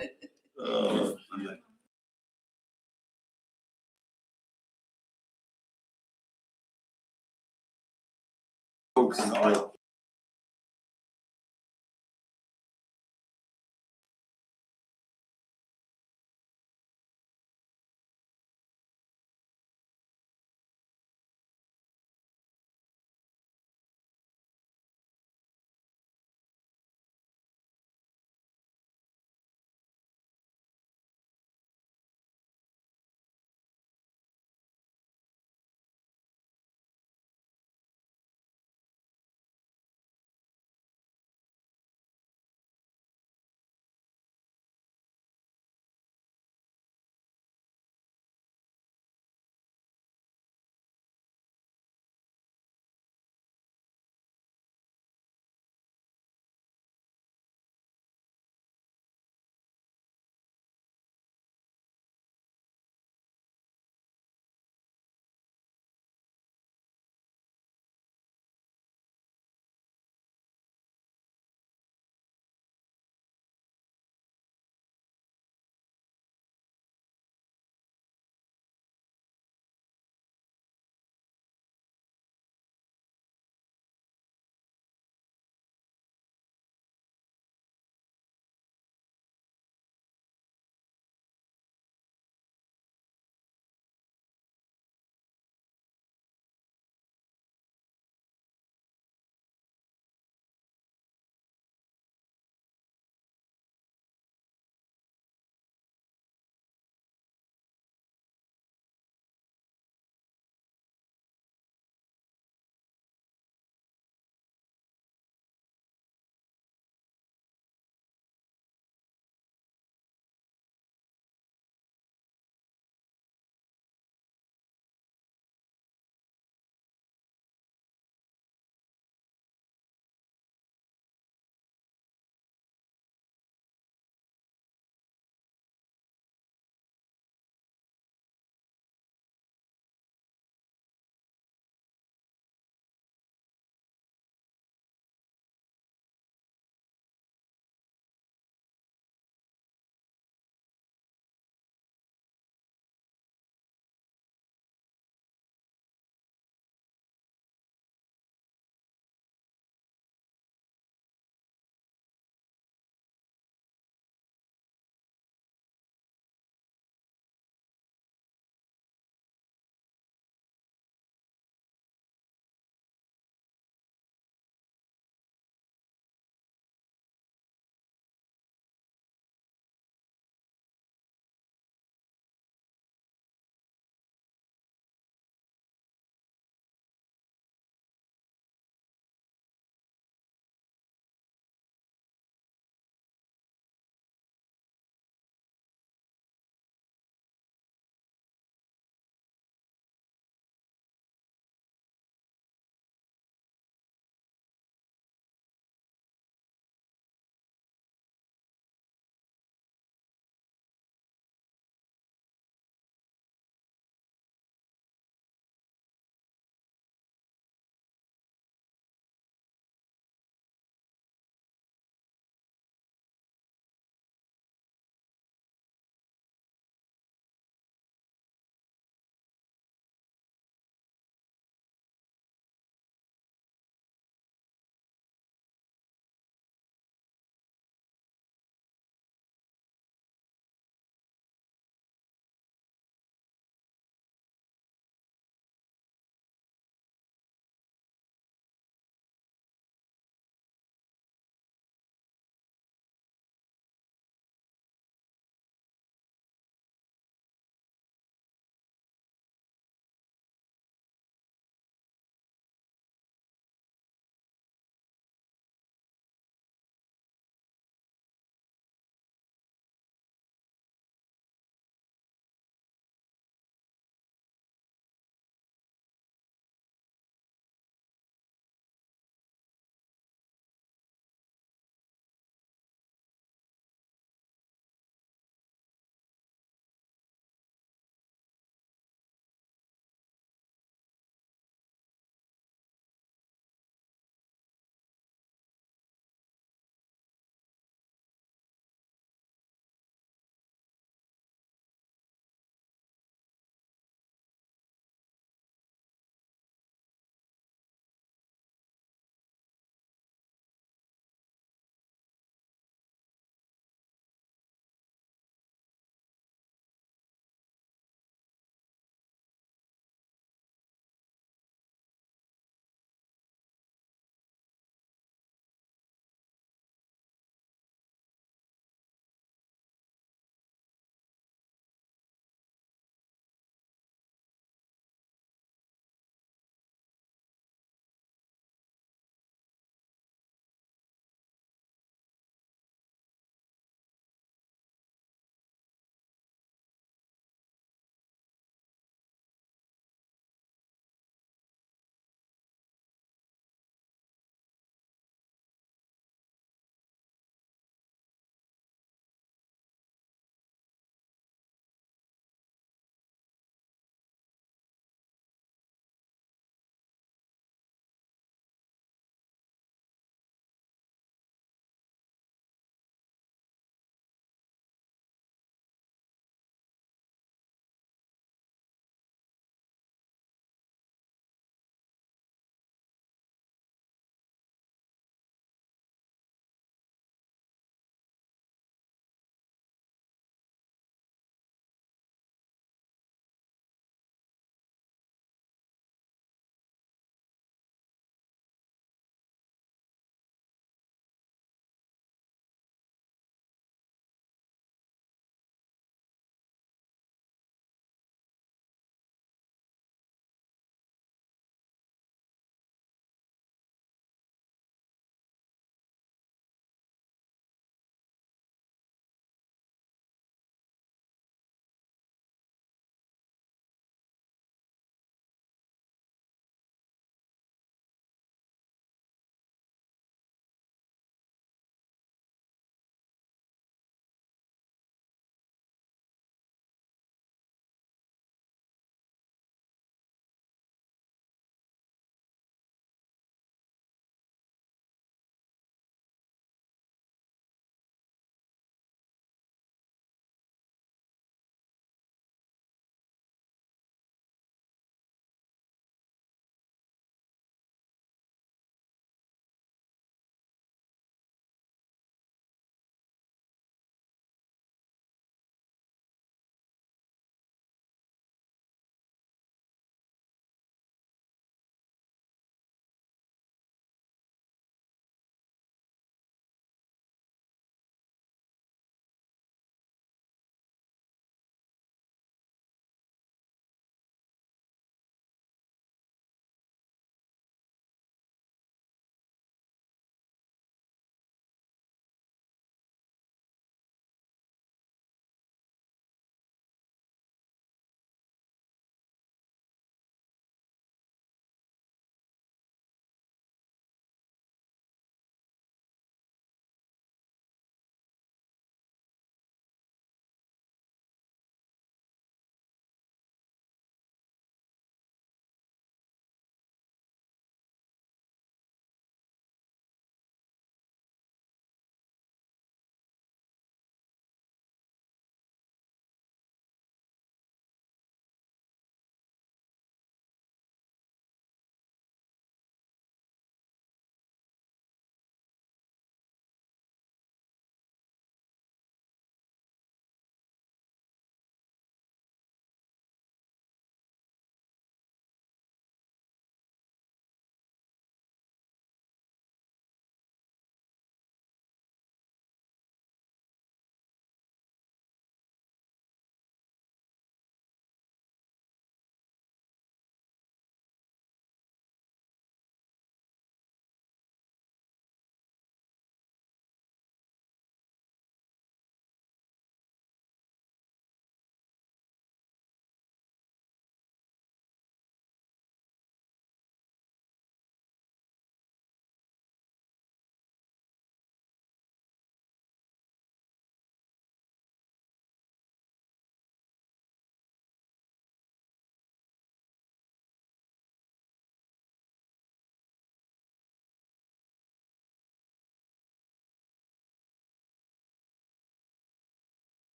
Anda. Folks,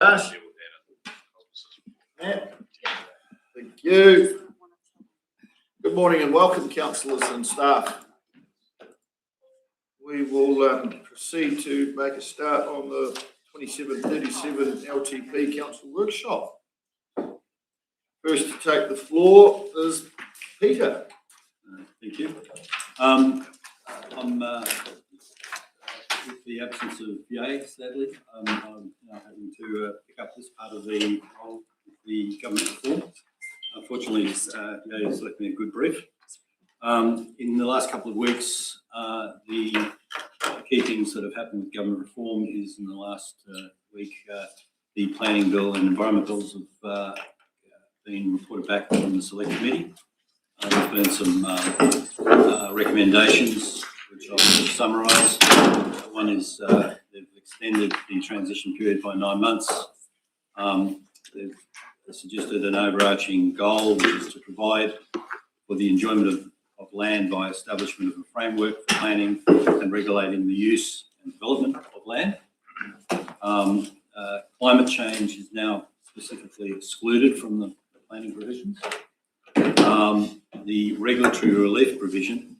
Ash. Yeah. Thank you. Good morning and welcome, councillors and staff. We will proceed to make a start on the 2737 LTP Council Workshop. First to take the floor is Peter. Thank you. I'm with the absence of Yay, sadly, I'm now having to pick up this part of the role with the government reform. Unfortunately, Yay has left me a good brief. In the last couple of weeks, the key things that have happened with government reform is in the last week, the planning bill and environment bills have been reported back from the select committee. There's been some recommendations which I'll summarise. One is they've extended the transition period by 9 months. They've suggested an overarching goal, which is to provide for the enjoyment of land by establishment of a framework for planning and regulating the use and development of land. Climate change is now specifically excluded from the planning provisions. The regulatory relief provision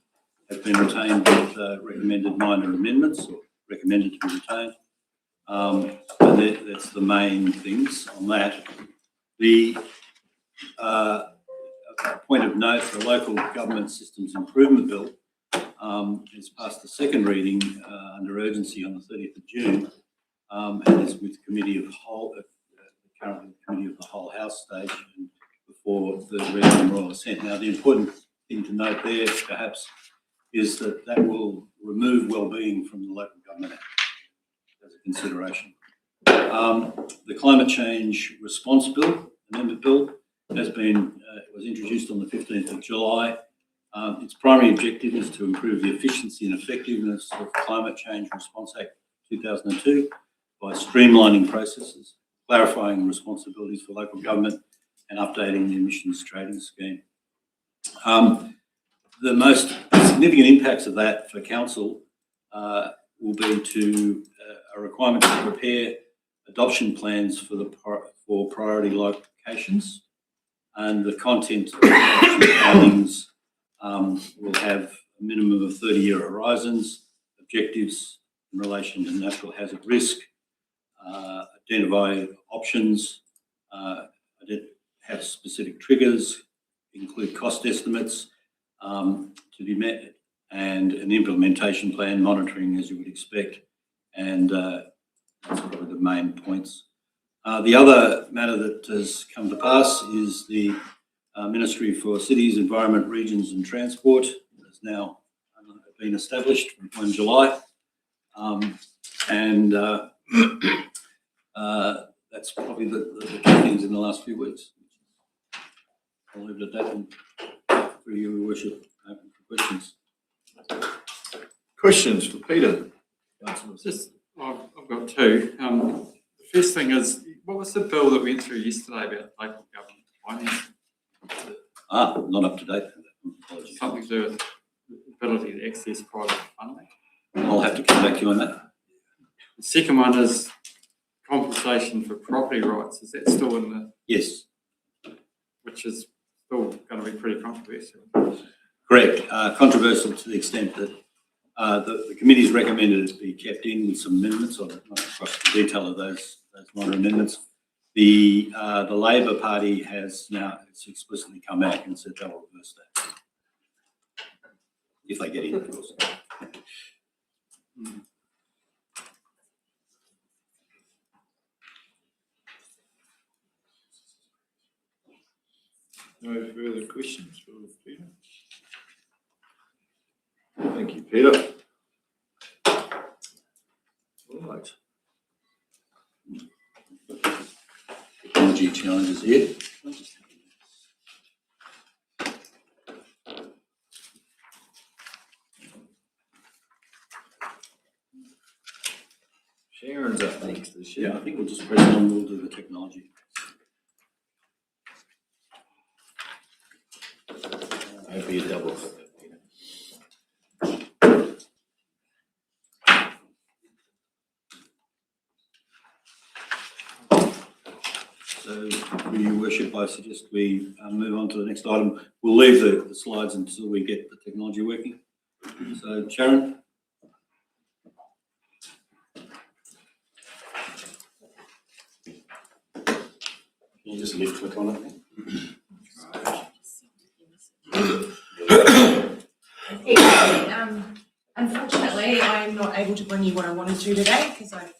has been retained with recommended minor amendments, or recommended to be retained. And that's the main things on that. The point of note, the Local Government Systems Improvement Bill has passed the second reading under urgency on the 30th of June and is with Committee of Whole, currently Committee of the Whole House stage and before the reading and royal assent. Now, the important thing to note there, perhaps, is that that will remove wellbeing from the Local Government Act as a consideration. The Climate Change Response Bill, Amendment Bill, has been was introduced on the 15th of July. Its primary objective is to improve the efficiency and effectiveness of Climate Change Response Act 2002 by streamlining processes, clarifying responsibilities for local government, and updating the emissions trading scheme. The most significant impacts of that for council will be to a requirement to prepare adoption plans for priority locations, and the content of the adoption plannings will have a minimum of 30-year horizons, objectives in relation to natural hazard risk, identify options, have specific triggers, include cost estimates to be met, and an implementation plan, monitoring as you would expect, and that's probably the main points. The other matter that has come to pass is the Ministry for Cities, Environment, Regions and Transport has now been established from 1 July, and that's probably the key things in the last few weeks. I'll leave it at that, and for you, Your Worship, open for questions. Questions for Peter? I've got two. The first thing is, what was the bill that went through yesterday about local government finance? Not up to date. Apologies. Something to do with the ability to access private funding. I'll have to come back to you on that. The second one is compensation for property rights. Is that still in the? Yes. Which is still going to be pretty controversial. Correct. Controversial to the extent that the committee's recommended it be kept in with some amendments. I'll not across the detail of those minor amendments. The Labor Party has now explicitly come out and said they'll reverse that if they get in, of course. No further questions for Peter? Thank you, Peter. All right. Technology challenges here. Sharon's up next this year. Yeah, I think we'll just press on. We'll do the technology. Maybe a double. So, through your worship, I suggest we move on to the next item. We'll leave the slides until we get the technology working. So, Sharon. You just left click on it. Unfortunately, I'm not able to bring you what I wanted to today because I've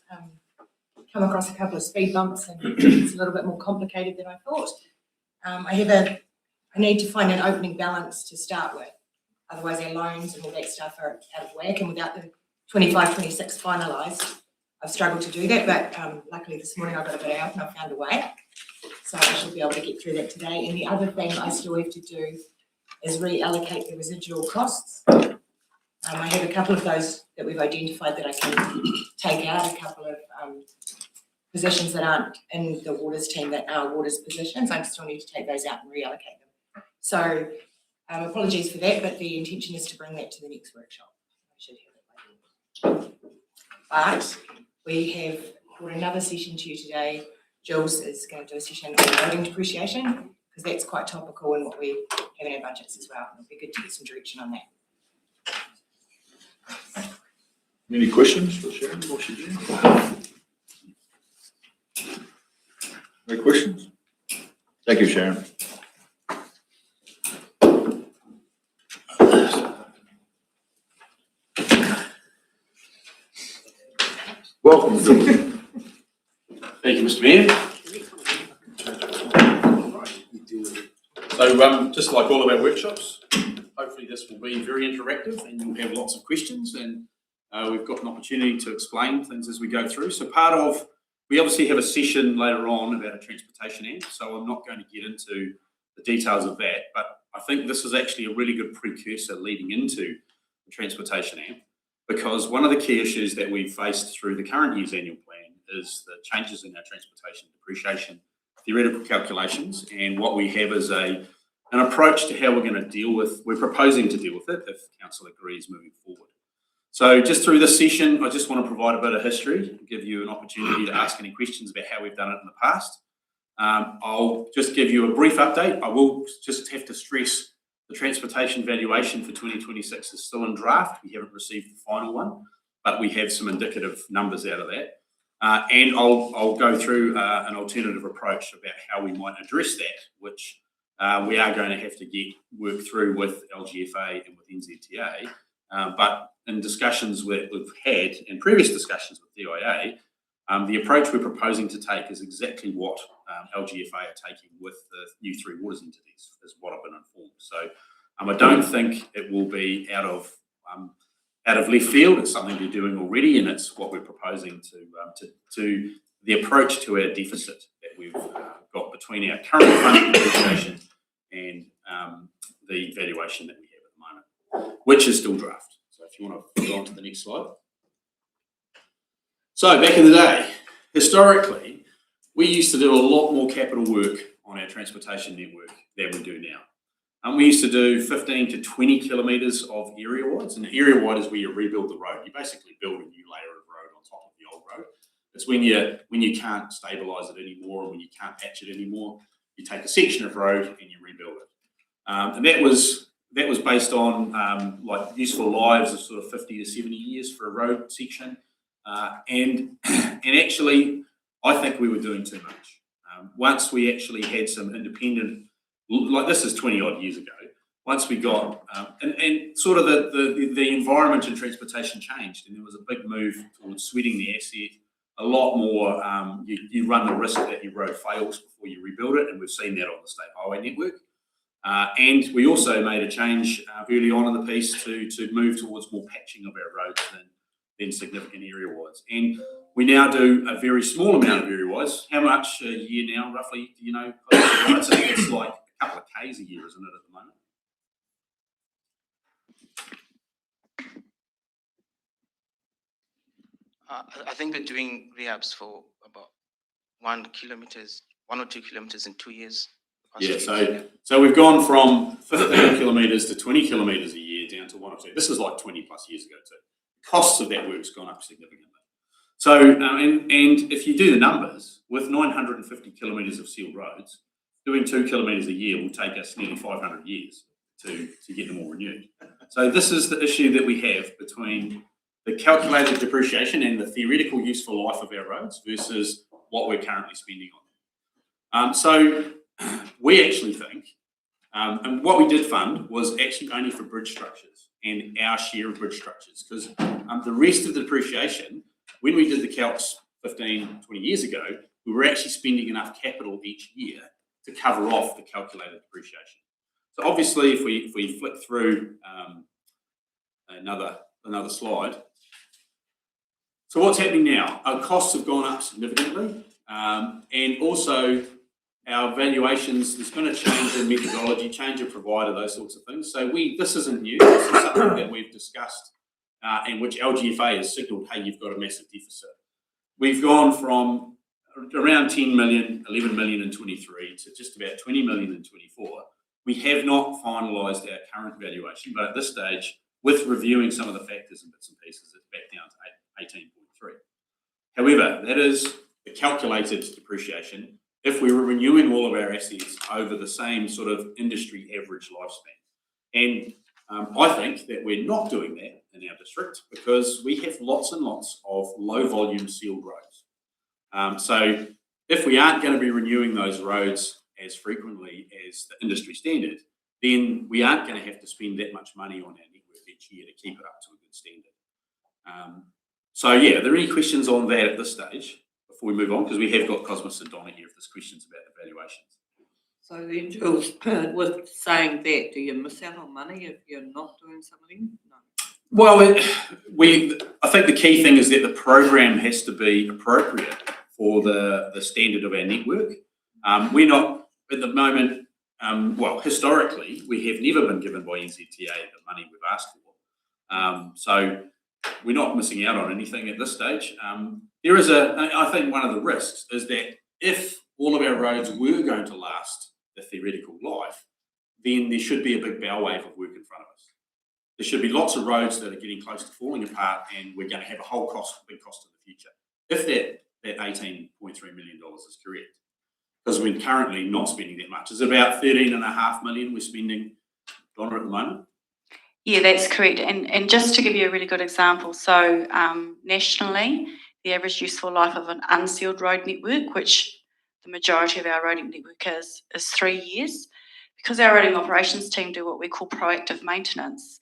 come across a couple of speed bumps and it's a little bit more complicated than I thought. I need to find an opening balance to start with. Otherwise, our loans and all that stuff are out of whack, and without the 25-26 finalised, I've struggled to do that. But luckily, this morning I got a bit out and I found a way, so I should be able to get through that today. And the other thing I still have to do is reallocate the residual costs. I have a couple of those that we've identified that I can take out, a couple of positions that aren't in the waters team that are waters positions. I still need to take those out and reallocate them. So apologies for that, but the intention is to bring that to the next workshop. I should have it by then. But we have brought another session to you today. Jules is going to do a session on roading depreciation because that's quite topical in what we have in our budgets as well. It'll be good to get some direction on that. Any questions for Sharon? What she doing? No questions? Thank you, Sharon. Welcome, George. Thank you, Mr. Mayor. So, just like all of our workshops, hopefully this will be very interactive and you'll have lots of questions, and we've got an opportunity to explain things as we go through. So we obviously have a session later on about a transportation AMP, so I'm not going to get into the details of that, but I think this is actually a really good precursor leading into the transportation AMP, because one of the key issues that we've faced through the current year's annual plan is the changes in our transportation depreciation theoretical calculations, and what we have is an approach to how we're proposing to deal with it if council agrees moving forward. So just through this session, I just want to provide a bit of history, give you an opportunity to ask any questions about how we've done it in the past. I'll just give you a brief update. I will just have to stress the transportation valuation for 2026 is still in draft. We haven't received the final one, but we have some indicative numbers out of that. And I'll go through an alternative approach about how we might address that, which we are going to have to work through with LGFA and with NZTA. But in discussions we've had, in previous discussions with DIA, the approach we're proposing to take is exactly what LGFA are taking with the new three waters entities, is what I've been informed. So I don't think it will be out of left field. It's something we're doing already, and it's what we're proposing to the approach to our deficit that we've got between our current funding depreciation and the valuation that we have at the moment, which is still draft. So if you want to go on to the next slide. So back in the day, historically, we used to do a lot more capital work on our transportation network than we do now. And we used to do 15 to 20 kilometres of area wides, and area wide is where you rebuild the road. You basically build a new layer of road on top of the old road. It's when you can't stabilise it anymore, and when you can't patch it anymore, you take a section of road and you rebuild it. And that was based on like useful lives of sort of 50 to 70 years for a road section. And actually, I think we were doing too much. Once we actually had some independent, like this is 20 odd years ago, once we got, and sort of the environment and transportation changed, and there was a big move towards sweating the asset, a lot more, you run the risk that your road fails before you rebuild it, and we've seen that on the state highway network. And we also made a change early on in the piece to move towards more patching of our roads than significant area wides. And we now do a very small amount of area wides. How much a year now, roughly, do you know? It's like a couple of Ks a year, isn't it, at the moment? I think we're doing rehabs for about 1 or 2 kilometers in 2 years. Yeah, so we've gone from 15 kilometres to 20 kilometres a year down to 1 or 2. This is like 20 plus years ago too. Costs of that work's gone up significantly. So, and if you do the numbers, with 950 kilometres of sealed roads, doing 2 kilometres a year will take us nearly 500 years to get them all renewed. So this is the issue that we have between the calculated depreciation and the theoretical useful life of our roads versus what we're currently spending on them. So we actually think, and what we did fund was actually only for bridge structures and our share of bridge structures, because the rest of the depreciation, when we did the calcs 15, 20 years ago, we were actually spending enough capital each year to cover off the calculated depreciation. So obviously, if we flick through another slide. So what's happening now? Our costs have gone up significantly, and also our valuations, there's been a change in methodology, change of provider, those sorts of things. So this isn't new, this is something that we've discussed and which LGFA has signalled, hey, you've got a massive deficit. We've gone from around 10 million, 11 million in 23 to just about 20 million in 24. We have not finalised our current valuation, but at this stage, with reviewing some of the factors and bits and pieces, it's back down to 18.3. However, that is the calculated depreciation if we were renewing all of our assets over the same sort of industry average lifespan. And I think that we're not doing that in our district because we have lots and lots of low volume sealed roads. So if we aren't going to be renewing those roads as frequently as the industry standard, then we aren't going to have to spend that much money on our network each year to keep it up to a good standard. So yeah, are there any questions on that at this stage before we move on? Because we have got Cosmos and Donna here if there's questions about the valuations. So then, Jules, with saying that, do you miss out on money if you're not doing something? No. Well, I think the key thing is that the program has to be appropriate for the standard of our network. We're not, at the moment, well, historically, we have never been given by NZTA the money we've asked for. So we're not missing out on anything at this stage. There is I think one of the risks is that if all of our roads were going to last the theoretical life, then there should be a big bow wave of work in front of us. There should be lots of roads that are getting close to falling apart, and we're going to have a whole big cost in the future. If that $18.3 million is correct, because we're currently not spending that much. It's about 13.5 million we're spending, Donna, at the moment. Yeah, that's correct. And just to give you a really good example, so nationally, the average useful life of an unsealed road network, which the majority of our roading network is 3 years. Because our roading operations team do what we call proactive maintenance,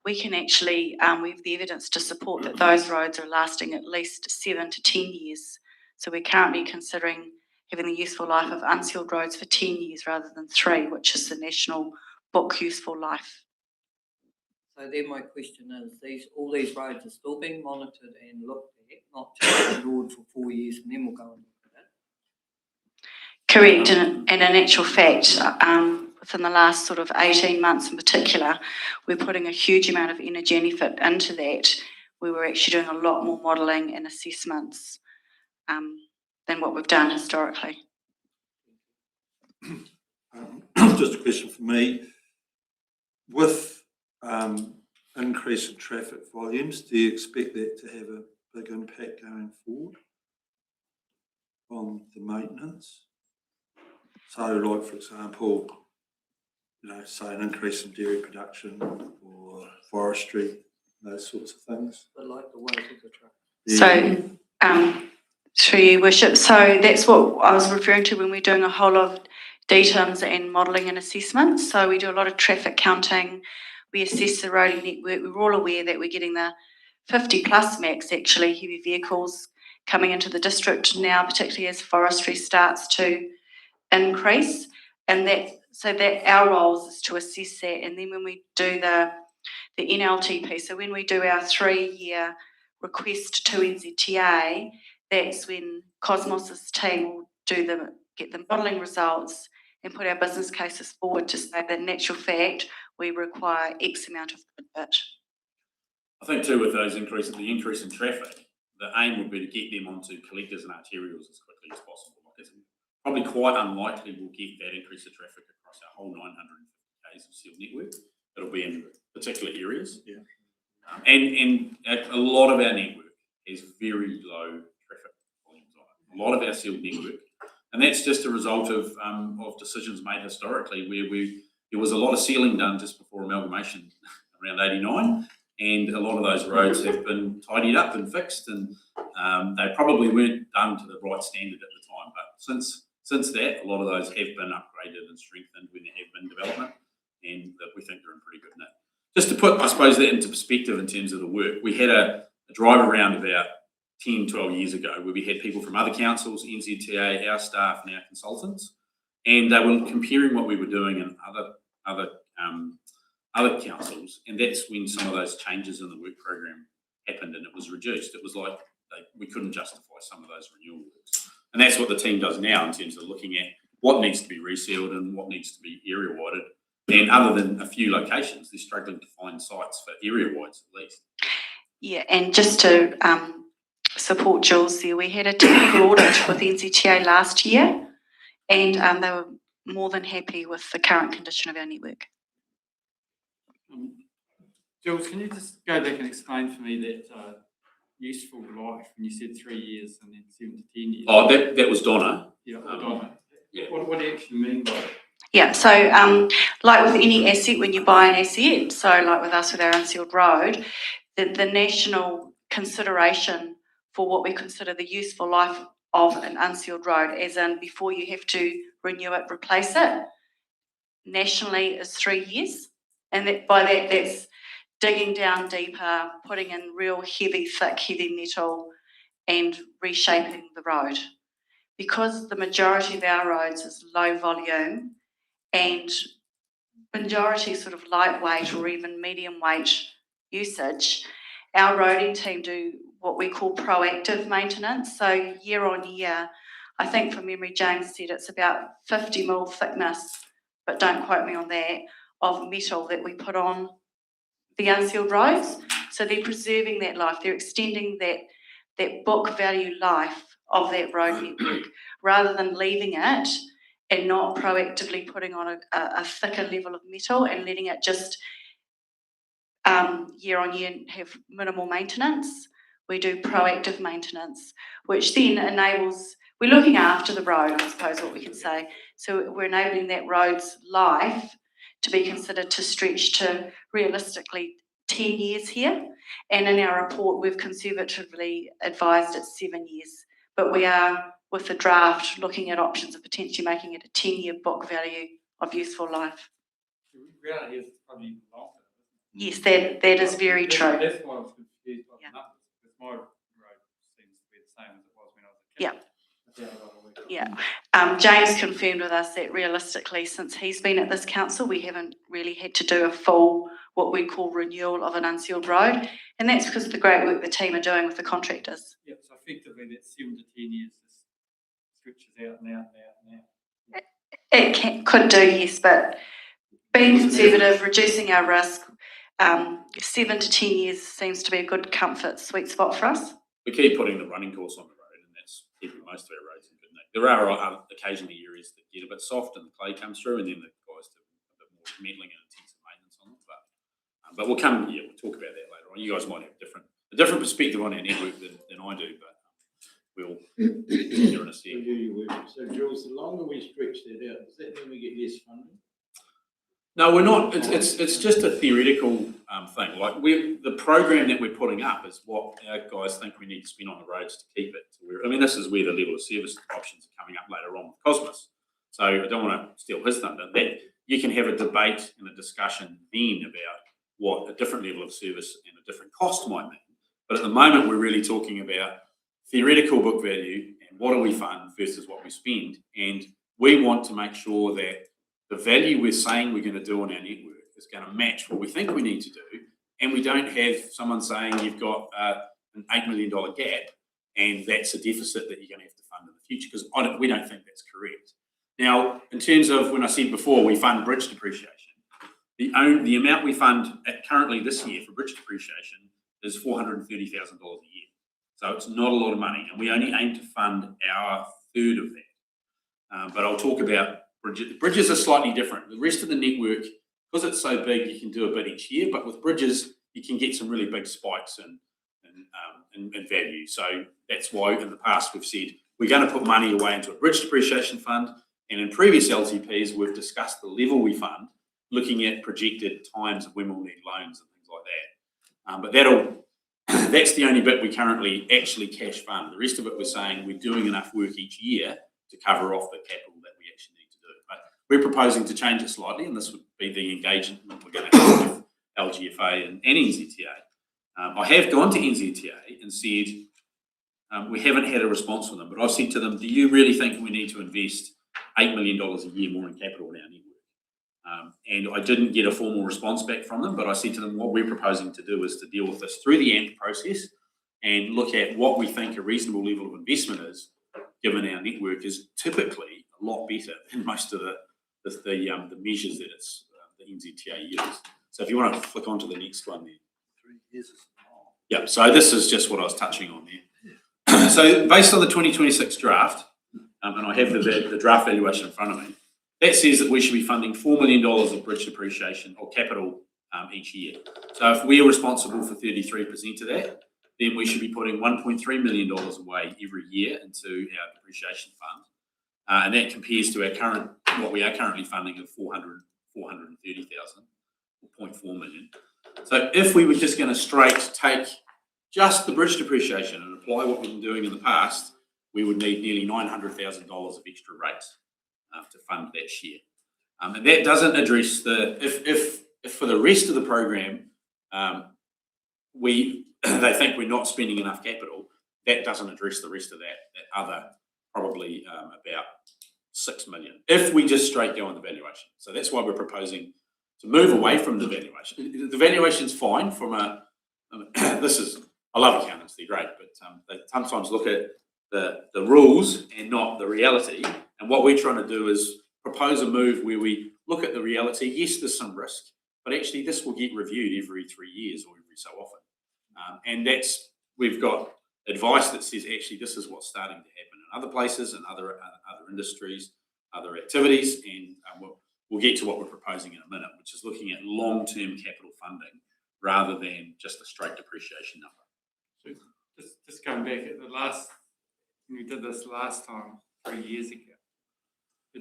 we can actually, we have the evidence to support that those roads are lasting at least 7 to 10 years. So we're currently considering having the useful life of unsealed roads for 10 years rather than 3, which is the national book useful life. So then my question is, all these roads are still being monitored and looked at, not just ignored for 4 years and then we'll go and look at it? Correct, and in actual fact, within the last sort of 18 months in particular, we're putting a huge amount of energy and effort into that. We were actually doing a lot more modelling and assessments than what we've done historically. Just a question for me. With increase in traffic volumes, do you expect that to have a big impact going forward on the maintenance? So, like, for example, say an increase in dairy production or forestry, those sorts of things. But like the weight of the truck. Yeah. So, through you, Worship, so that's what I was referring to when we're doing a whole lot of DTIMs and modelling and assessments. So we do a lot of traffic counting, we assess the roading network. We're all aware that we're getting the 50 plus max, actually, heavy vehicles coming into the district now, particularly as forestry starts to increase. And that our role is to assess that. And then when we do the NLTP, so when we do our 3-year request to NZTA, that's when Cosmos's team will get the modelling results and put our business cases forward to say that in actual fact we require X amount of budget. I think too with those the increase in traffic, the aim would be to get them onto collectors and arterials as quickly as possible. Like it's probably quite unlikely we'll get that increase of traffic across our whole 950 k's of sealed network. It'll be in particular areas. Yeah. And a lot of our network has very low traffic volumes on it. A lot of our sealed network, and that's just a result of decisions made historically, where there was a lot of sealing done just before amalgamation around '89, and a lot of those roads have been tidied up and fixed, and they probably weren't done to the right standard at the time. But since that, a lot of those have been upgraded and strengthened when there have been development, and that we think they're in pretty good nick. Just to put, I suppose, that into perspective in terms of the work, we had a drive around about 10, 12 years ago where we had people from other councils, NZTA, our staff and our consultants, and they were comparing what we were doing in other councils, and that's when some of those changes in the work program happened and it was reduced. It was like we couldn't justify some of those renewal works. And that's what the team does now in terms of looking at what needs to be resealed and what needs to be area widened. And other than a few locations, they're struggling to find sites for area wides at least. Yeah, and just to support Jules there, we had a technical audit with NZTA last year, and they were more than happy with the current condition of our network. Jules, can you just go back and explain for me that useful life when you said 3 years and then 7 to 10 years? Oh, that was Donna. Yeah, Donna. Yeah. What do you actually mean by it? Yeah, so like with any asset, when you buy an asset, so like with us with our unsealed road, the national consideration for what we consider the useful life of an unsealed road, as in before you have to renew it, replace it, nationally is 3 years. And that's digging down deeper, putting in real heavy, thick, heavy metal and reshaping the road. Because the majority of our roads is low volume and majority sort of lightweight or even medium weight usage, our roading team do what we call proactive maintenance. So year on year, I think from memory, James said it's about 50 mil thickness, but don't quote me on that, of metal that we put on the unsealed roads. So they're preserving that life. They're extending that book value life of that road network rather than leaving it and not proactively putting on a thicker level of metal and letting it just year on year have minimal maintenance. We do proactive maintenance, which then enables, we're looking after the road, I suppose what we can say. So we're enabling that road's life to be considered to stretch to realistically 10 years here. And in our report, we've conservatively advised it's 7 years. But we are, with the draft, looking at options of potentially making it a 10-year book value of useful life. The reality is it's probably even longer. Yes, that is very true. That's why I was confused by the numbers, because my road seems to be the same as it was when I was a kid. Yeah. James confirmed with us that realistically, since he's been at this council, we haven't really had to do a full, what we call renewal of an unsealed road, and that's because of the great work the team are doing with the contractors. Yeah, so effectively that 7 to 10 years just stretches out and out and out and out. It could do, yes, but being conservative, reducing our risk, 7 to 10 years seems to be a good comfort sweet spot for us. We keep putting the running course on the road, and that's keeping most of our roads in good nick. There are occasionally areas that get a bit soft and the clay comes through, and then the guys do a bit more meddling and intensive maintenance on them. But we'll talk about that later on. You guys might have a different perspective on our network than I do, but we'll hear in a sec. So Jules, the longer we stretch that out, does that mean we get less funding? No, we're not. It's just a theoretical thing. Like the program that we're putting up is what our guys think we need to spend on the roads to keep it. This is where the level of service options are coming up later on with Cosmos. So I don't want to steal his thunder. That you can have a debate and a discussion then about what a different level of service and a different cost might mean. But at the moment, we're really talking about theoretical book value and what do we fund versus what we spend. And we want to make sure that the value we're saying we're going to do on our network is going to match what we think we need to do, and we don't have someone saying you've got an $8 million gap and that's a deficit that you're going to have to fund in the future, because we don't think that's correct. Now, in terms of when I said before, we fund bridge depreciation. The amount we fund currently this year for bridge depreciation is $430,000 a year. So it's not a lot of money, and we only aim to fund our third of that. But I'll talk about bridges. Bridges are slightly different. The rest of the network, because it's so big, you can do a bit each year, but with bridges, you can get some really big spikes in in value. So that's why in the past we've said we're going to put money away into a bridge depreciation fund, and in previous LTPs we've discussed the level we fund, looking at projected times of when we'll need loans and things like that. But that's the only bit we currently actually cash fund. The rest of it we're saying we're doing enough work each year to cover off the capital that we actually need to do. But we're proposing to change it slightly, and this would be the engagement we're going to have with LGFA and NZTA. I have gone to NZTA and said, we haven't had a response from them, but I've said to them, do you really think we need to invest $8 million a year more in capital in our network? And I didn't get a formal response back from them, but I said to them, what we're proposing to do is to deal with this through the AMP process and look at what we think a reasonable level of investment is, given our network is typically a lot better than most of the measures that the NZTA uses. So if you want to flick on to the next one there. 3 years is long. Yeah, so this is just what I was touching on there. So based on the 2026 draft, and I have the draft valuation in front of me, that says that we should be funding $4 million of bridge depreciation or capital each year. So if we're responsible for 33% of that, then we should be putting $1.3 million away every year into our depreciation fund. And that compares to what we are currently funding of 430,000, or 0.4 million. So if we were just going to straight take just the bridge depreciation and apply what we've been doing in the past, we would need nearly $900,000 of extra rates to fund that share. And that doesn't address if for the rest of the program, they think we're not spending enough capital, that doesn't address the rest of that other probably about 6 million, if we just straight go on the valuation. So that's why we're proposing to move away from the valuation. The valuation's fine from I love accountants, they're great, but they sometimes look at the rules and not the reality. And what we're trying to do is propose a move where we look at the reality. Yes, there's some risk, but actually this will get reviewed every 3 years or every so often. And we've got advice that says actually this is what's starting to happen in other places and other industries, other activities, and we'll get to what we're proposing in a minute, which is looking at long-term capital funding rather than just a straight depreciation number. So just going back at when we did this last time, 3 years ago,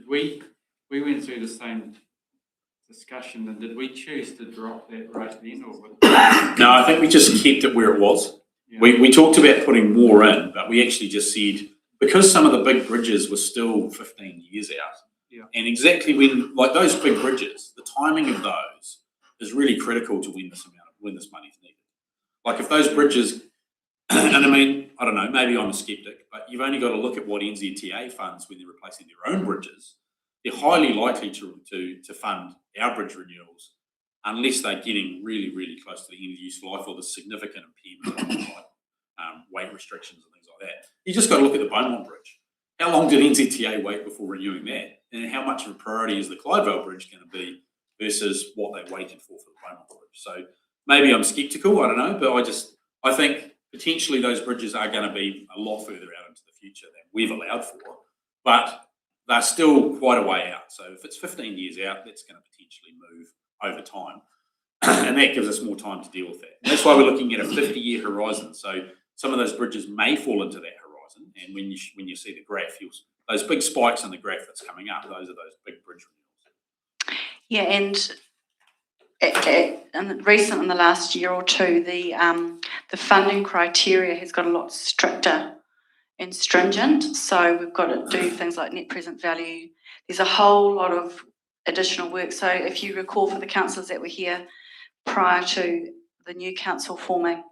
we went through the same discussion, and did we choose to drop that rate then, or No, I think we just kept it where it was. Yeah. We talked about putting more in, but we actually just said, because some of the big bridges were still 15 years out, yeah, and exactly when, like those big bridges, the timing of those is really critical to when this money is needed. Like if those bridges, and I mean, I don't know, maybe I'm a skeptic, but you've only got to look at what NZTA funds when they're replacing their own bridges. They're highly likely to fund our bridge renewals unless they're getting really, really close to the end of useful life or the significant impairment, like weight restrictions and things like that. You just got to look at the Beaumont Bridge. How long did NZTA wait before renewing that? And how much of a priority is the Clydevale Bridge going to be versus what they waited for the Beaumont Bridge? So maybe I'm sceptical, I don't know, but I think potentially those bridges are going to be a lot further out into the future than we've allowed for, but they're still quite a way out. So if it's 15 years out, that's going to potentially move over time. And that gives us more time to deal with that. And that's why we're looking at a 50-year horizon. So some of those bridges may fall into that horizon. And when you see the graph, those big spikes in the graph that's coming up, those are those big bridge renewals. Yeah, and recent in the last year or two, the funding criteria has got a lot stricter and stringent. So we've got to do things like net present value. There's a whole lot of additional work. So if you recall, for the councillors that were here prior to the new council forming,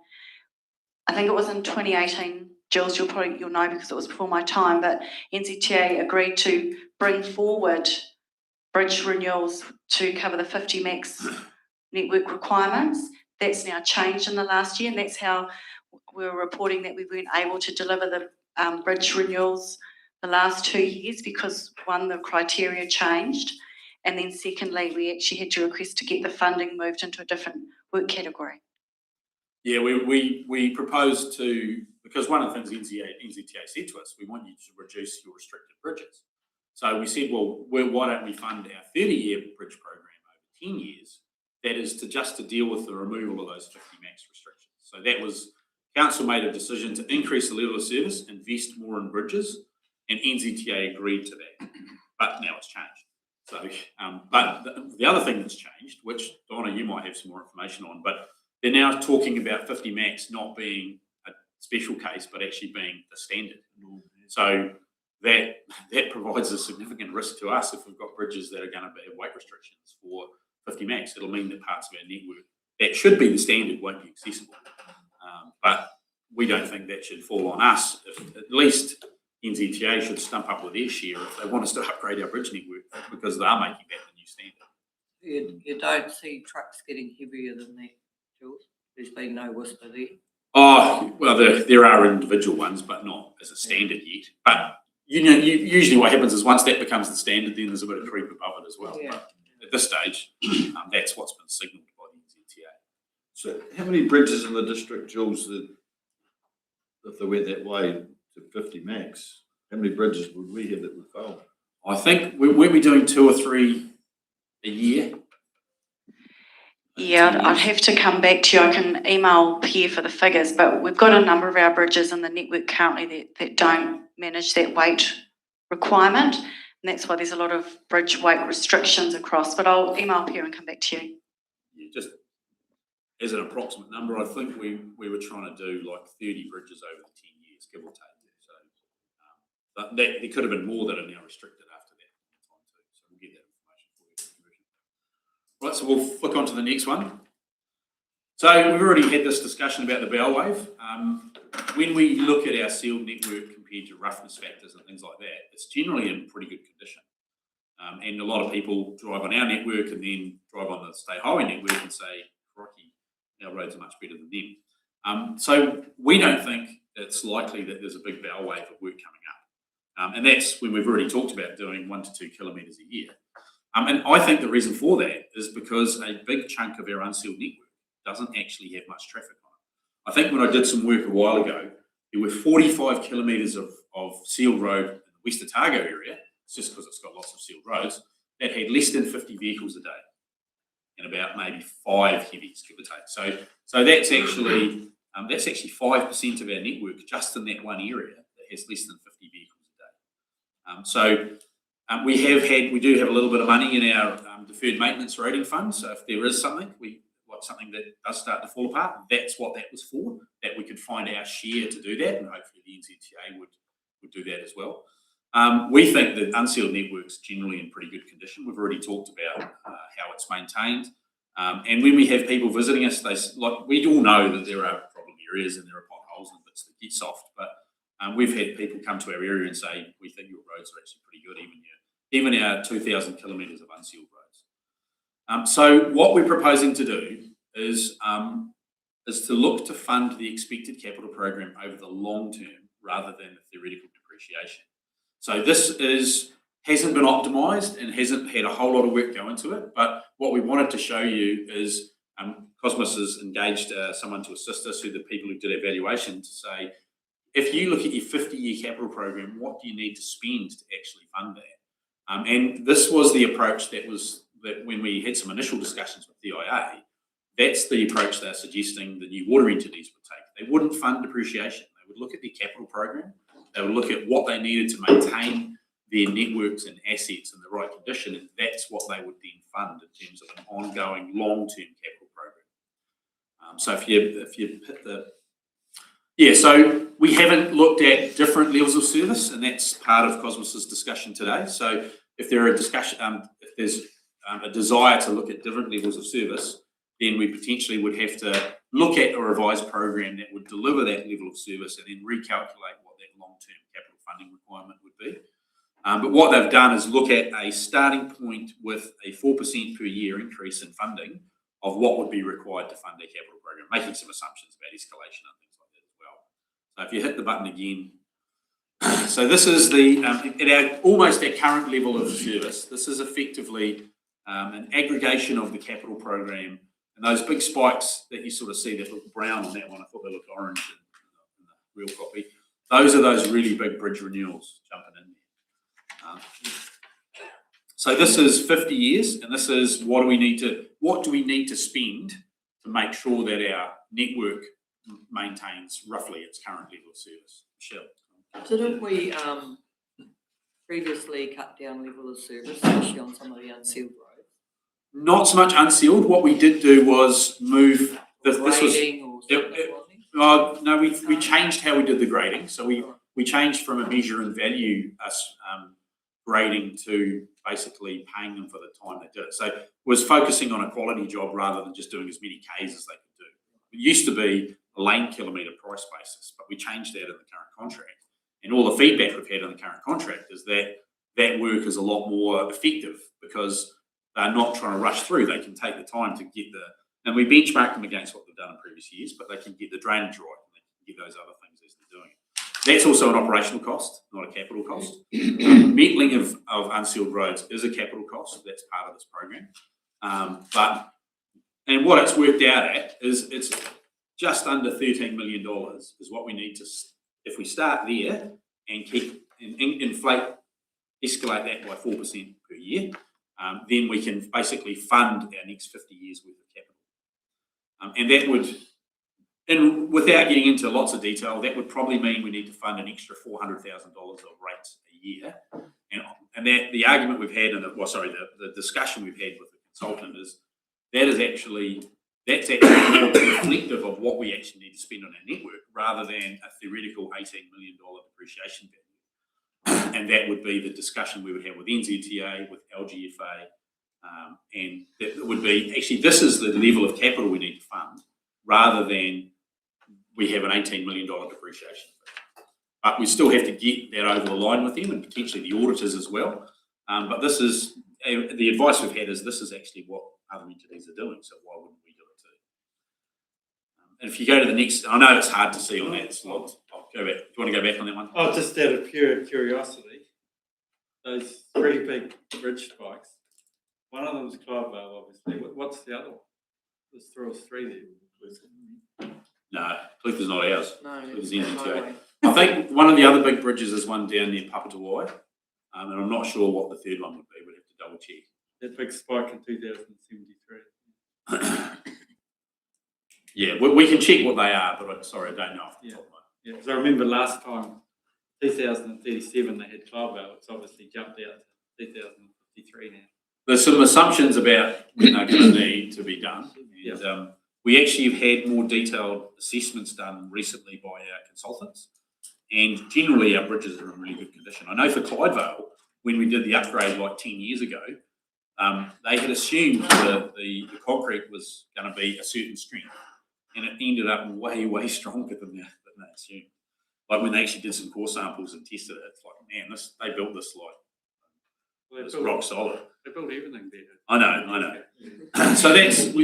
I think it was in 2018, Jules, you'll know because it was before my time, but NZTA agreed to bring forward bridge renewals to cover the 50 max network requirements. That's now changed in the last year, and that's how we're reporting that we weren't able to deliver the bridge renewals the last 2 years because, one, the criteria changed, and then secondly, we actually had to request to get the funding moved into a different work category. Yeah, we proposed to, because one of the things NZTA said to us, we want you to reduce your restricted bridges. So we said, well, why don't we fund our 30-year bridge program over 10 years? That is to deal with the removal of those 50 max restrictions. So that was Council made a decision to increase the level of service, invest more in bridges, and NZTA agreed to that. But now it's changed. So, but the other thing that's changed, which Donna, you might have some more information on, but they're now talking about 50 max not being a special case, but actually being the standard. So that provides a significant risk to us if we've got bridges that are going to have weight restrictions for 50 max. It'll mean that parts of our network that should be the standard won't be accessible. But we don't think that should fall on us. If at least NZTA should stump up with their share if they want us to upgrade our bridge network, because they are making that the new standard. You don't see trucks getting heavier than that, Jules? There's been no whisper there. Oh, well, there are individual ones, but not as a standard yet. But usually what happens is once that becomes the standard, then there's a bit of creep above it as well. Yeah. But at this stage, that's what's been signalled by the NZTA. So how many bridges in the district, Jules, that if they went that way to 50 max, how many bridges would we have that would fail? I think we'll be doing 2 or 3 a year. Yeah, I'd have to come back to you. I can email Pierre for the figures, but we've got a number of our bridges in the network currently that don't manage that weight requirement. And that's why there's a lot of bridge weight restrictions across. But I'll email Pierre and come back to you. Yeah, just as an approximate number, I think we were trying to do like 30 bridges over the 10 years, give or take. So but there could have been more that are now restricted after that time too. So we'll get that information for you. Right, so we'll flick on to the next one. So we've already had this discussion about the bow wave. When we look at our sealed network compared to roughness factors and things like that, it's generally in pretty good condition. And a lot of people drive on our network and then drive on the state highway network and say, crikey, our roads are much better than them. So we don't think it's likely that there's a big bow wave of work coming up. And that's when we've already talked about doing 1 to 2 kilometres a year. And I think the reason for that is because a big chunk of our unsealed network doesn't actually have much traffic on it. I think when I did some work a while ago, there were 45 kilometres of sealed road in the West Otago area, it's just because it's got lots of sealed roads, that had less than 50 vehicles a day and about maybe 5 heavies, give or take. So that's actually 5% of our network just in that one area that has less than 50 vehicles a day. We do have a little bit of money in our deferred maintenance rating fund. So if there is something that does start to fall apart, that's what that was for, that we could find our share to do that, and hopefully the NZTA would do that as well. We think that unsealed network's generally in pretty good condition. We've already talked about how it's maintained. And when we have people visiting us, we all know that there are problem areas and there are potholes and bits that get soft, but we've had people come to our area and say, we think your roads are actually pretty good, even our 2,000 kilometres of unsealed roads. So what we're proposing to do is to look to fund the expected capital program over the long term rather than the theoretical depreciation. So this hasn't been optimised and hasn't had a whole lot of work go into it, but what we wanted to show you is Cosmos has engaged someone to assist us, who the people who did our valuation, to say, if you look at your 50-year capital program, what do you need to spend to actually fund that? And this was the approach that when we had some initial discussions with DIA, that's the approach they're suggesting the new water entities would take. They wouldn't fund depreciation. They would look at their capital program. They would look at what they needed to maintain their networks and assets in the right condition, and that's what they would then fund in terms of an ongoing long-term capital program. So if you hit the so we haven't looked at different levels of service, and that's part of Cosmos's discussion today. So if there's a desire to look at different levels of service, then we potentially would have to look at a revised program that would deliver that level of service and then recalculate what that long-term capital funding requirement would be. But what they've done is look at a starting point with a 4% per year increase in funding of what would be required to fund their capital program, making some assumptions about escalation and things like that as well. So if you hit the button again, so this is almost our current level of service. This is effectively an aggregation of the capital program, and those big spikes that you sort of see that look brown on that one, I thought they looked orange in the real copy. Those are those really big bridge renewals jumping in there. So this is 50 years, and this is what do we need to spend to make sure that our network maintains roughly its current level of service. Michelle? Didn't we previously cut down level of service, especially on some of the unsealed roads? Not so much unsealed. What we did do was move. This was. Grading or something, wasn't it? No, we changed how we did the grading. So we changed from a measure and value grading to basically paying them for the time they did it. So it was focusing on a quality job rather than just doing as many Ks as they could do. It used to be a lane kilometre price basis, but we changed that in the current contract. And all the feedback we've had in the current contract is that that work is a lot more effective because they're not trying to rush through. They can take the time to get and we benchmark them against what they've done in previous years, but they can get the drainage right and they can get those other things as they're doing it. That's also an operational cost, not a capital cost. Metling of unsealed roads is a capital cost. That's part of this program. And what it's worked out at is it's just under $13 million is what we need to, if we start there and keep escalate that by 4% per year, then we can basically fund our next 50 years worth of capital. And that would, and without getting into lots of detail, that would probably mean we need to fund an extra $400,000 of rates a year. And that the argument we've had, the discussion we've had with the consultant is that's actually more reflective of what we actually need to spend on our network rather than a theoretical $18 million depreciation value. And that would be the discussion we would have with NZTA, with LGFA, and that would be, actually, this is the level of capital we need to fund rather than we have an $18 million depreciation. But we still have to get that over the line with them and potentially the auditors as well. But this is, the advice we've had is this is actually what other entities are doing, so why wouldn't we do it too? And if you go to the next, I know it's hard to see on that slide. I'll go back. Do you want to go back on that one? Oh, just out of pure curiosity, those three big bridge spikes, one of them is Clydevale, obviously. What's the other one? There's three there. No, Cliff is not ours. No, Cliff is no NZTA. way. I think one of the other big bridges is one down near Papatawai, and I'm not sure what the third one would be. We'd have to double check. That big spike in 2073. Yeah, we can check what they are, but sorry, I don't know off the top of my Yeah, because I remember last time, 2037, they had Clydevale. It's obviously jumped out to 2053 now. There's some assumptions about when they're going to need to be done. And, we actually have had more detailed assessments done recently by our consultants, and generally our bridges are in really good condition. I know for Clydevale, when we did the upgrade like 10 years ago, they had assumed that the concrete was going to be a certain strength, and it ended up way stronger than they assumed. Like when they actually did some core samples and tested it, it's like, man, they built this like it's rock solid. They built everything better. I know. So that's, as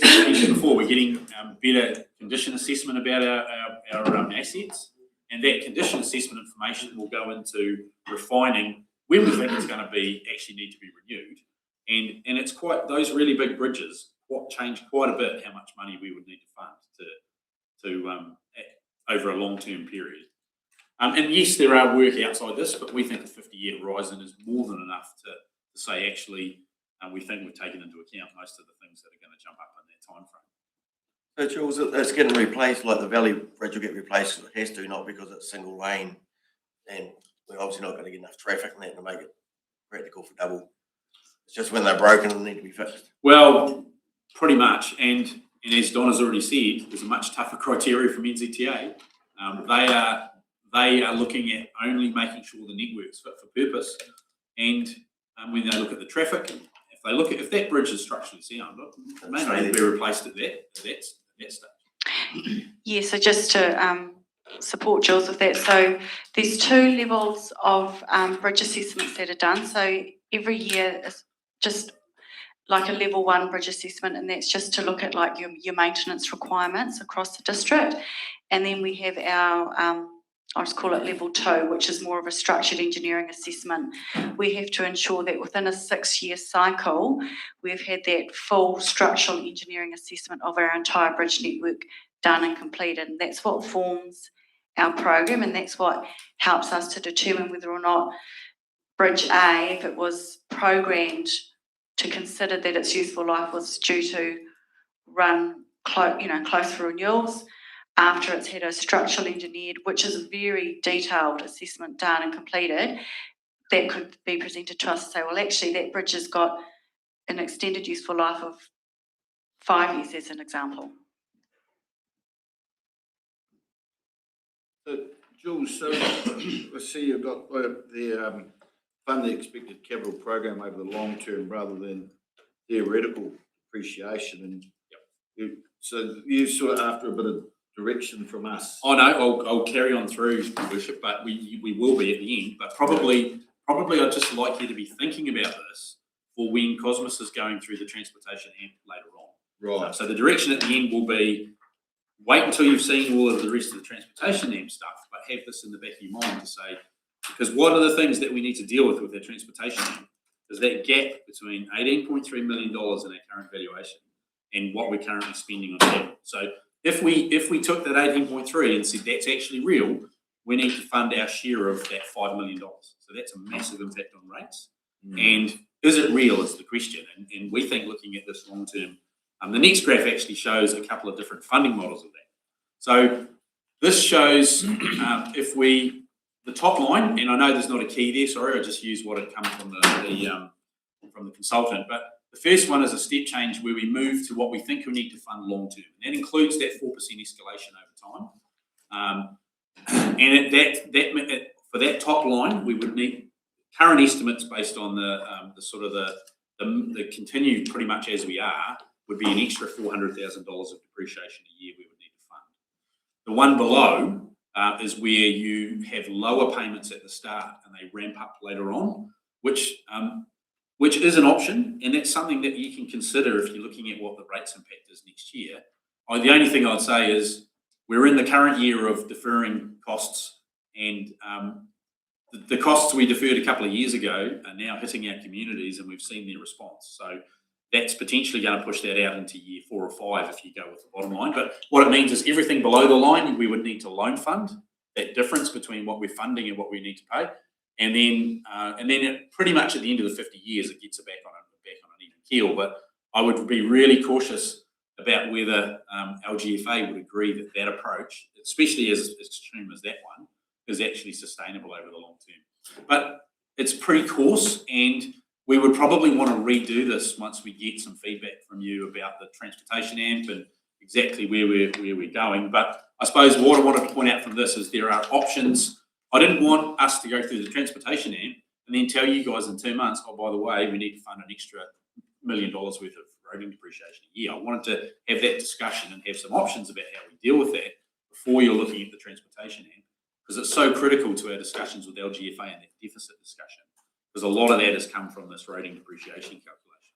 mentioned before, we're getting better condition assessment about our assets, and that condition assessment information will go into refining when we think it's going to be actually need to be renewed, and it's quite, those really big bridges change quite a bit how much money we would need to fund to over a long-term period. And yes, there are work outside this, but we think a 50-year horizon is more than enough to say actually we think we've taken into account most of the things that are going to jump up in that time frame. So Jules, it's getting replaced, like the Valley Bridge will get replaced because it has to, not because it's single lane, and we're obviously not going to get enough traffic in that to make it practical for double. It's just when they're broken and need to be fixed. Well, pretty much, and as Don has already said, there's a much tougher criteria from NZTA. They are looking at only making sure the network's fit for purpose, and when they look at the traffic, if that bridge is structurally sound, it may not be replaced at that stage. Yeah, so just to support Jules with that, so there's two levels of bridge assessments that are done. So every year is just like a level 1 bridge assessment, and that's just to look at like your maintenance requirements across the district. And then we have our I'll just call it level 2, which is more of a structured engineering assessment. We have to ensure that within a 6-year cycle, we've had that full structural engineering assessment of our entire bridge network done and completed. And that's what forms our program, and that's what helps us to determine whether or not Bridge A, if it was programmed to consider that its useful life was due to run close for renewals, after it's had a structural engineered, which is a very detailed assessment done and completed, that could be presented to us and say, well, actually, that bridge has got an extended useful life of 5 years, as an example. So, Jules, so I see you've got the fund the expected capital program over the long term rather than theoretical depreciation, and so you sort of after a bit of direction from us. Oh no, I'll carry on through, Worship, but we will be at the end. But probably I'd just like you to be thinking about this for when Cosmos is going through the transportation AMP later on. Right. So the direction at the end will be wait until you've seen all of the rest of the transportation AMP stuff, but have this in the back of your mind to say, because one of the things that we need to deal with the transportation AMP is that gap between $18.3 million in our current valuation and what we're currently spending on capital. So if we took that 18.3 and said that's actually real, we need to fund our share of that $5 million. So that's a massive impact on rates. And is it real is the question. And we think looking at this long term, the next graph actually shows a couple of different funding models of that. So this shows the top line, and I know there's not a key there, sorry, I just used what had come from the consultant, but the first one is a step change where we move to what we think we need to fund long term. And that includes that 4% escalation over time. And for that top line, we would need current estimates based on the continued pretty much as we are, would be an extra $400,000 of depreciation a year we would need to fund. The one below is where you have lower payments at the start and they ramp up later on, which is an option, and that's something that you can consider if you're looking at what the rates impact is next year. The only thing I'd say is we're in the current year of deferring costs, and the costs we deferred a couple of years ago are now hitting our communities, and we've seen their response. So that's potentially going to push that out into year 4 or 5 if you go with the bottom line. But what it means is everything below the line, we would need to loan fund, that difference between what we're funding and what we need to pay. And then pretty much at the end of the 50 years, it gets back on an even keel. But I would be really cautious about whether LGFA would agree that approach, especially as extreme as that one, is actually sustainable over the long term. But it's pretty coarse, and we would probably want to redo this once we get some feedback from you about the transportation AMP and exactly where we're going. But I suppose what I wanted to point out from this is there are options. I didn't want us to go through the transportation AMP and then tell you guys in 2 months, oh, by the way, we need to fund an extra $1 million worth of roading depreciation a year. I wanted to have that discussion and have some options about how we deal with that before you're looking at the transportation AMP, because it's so critical to our discussions with LGFA and that deficit discussion, because a lot of that has come from this roading depreciation calculation.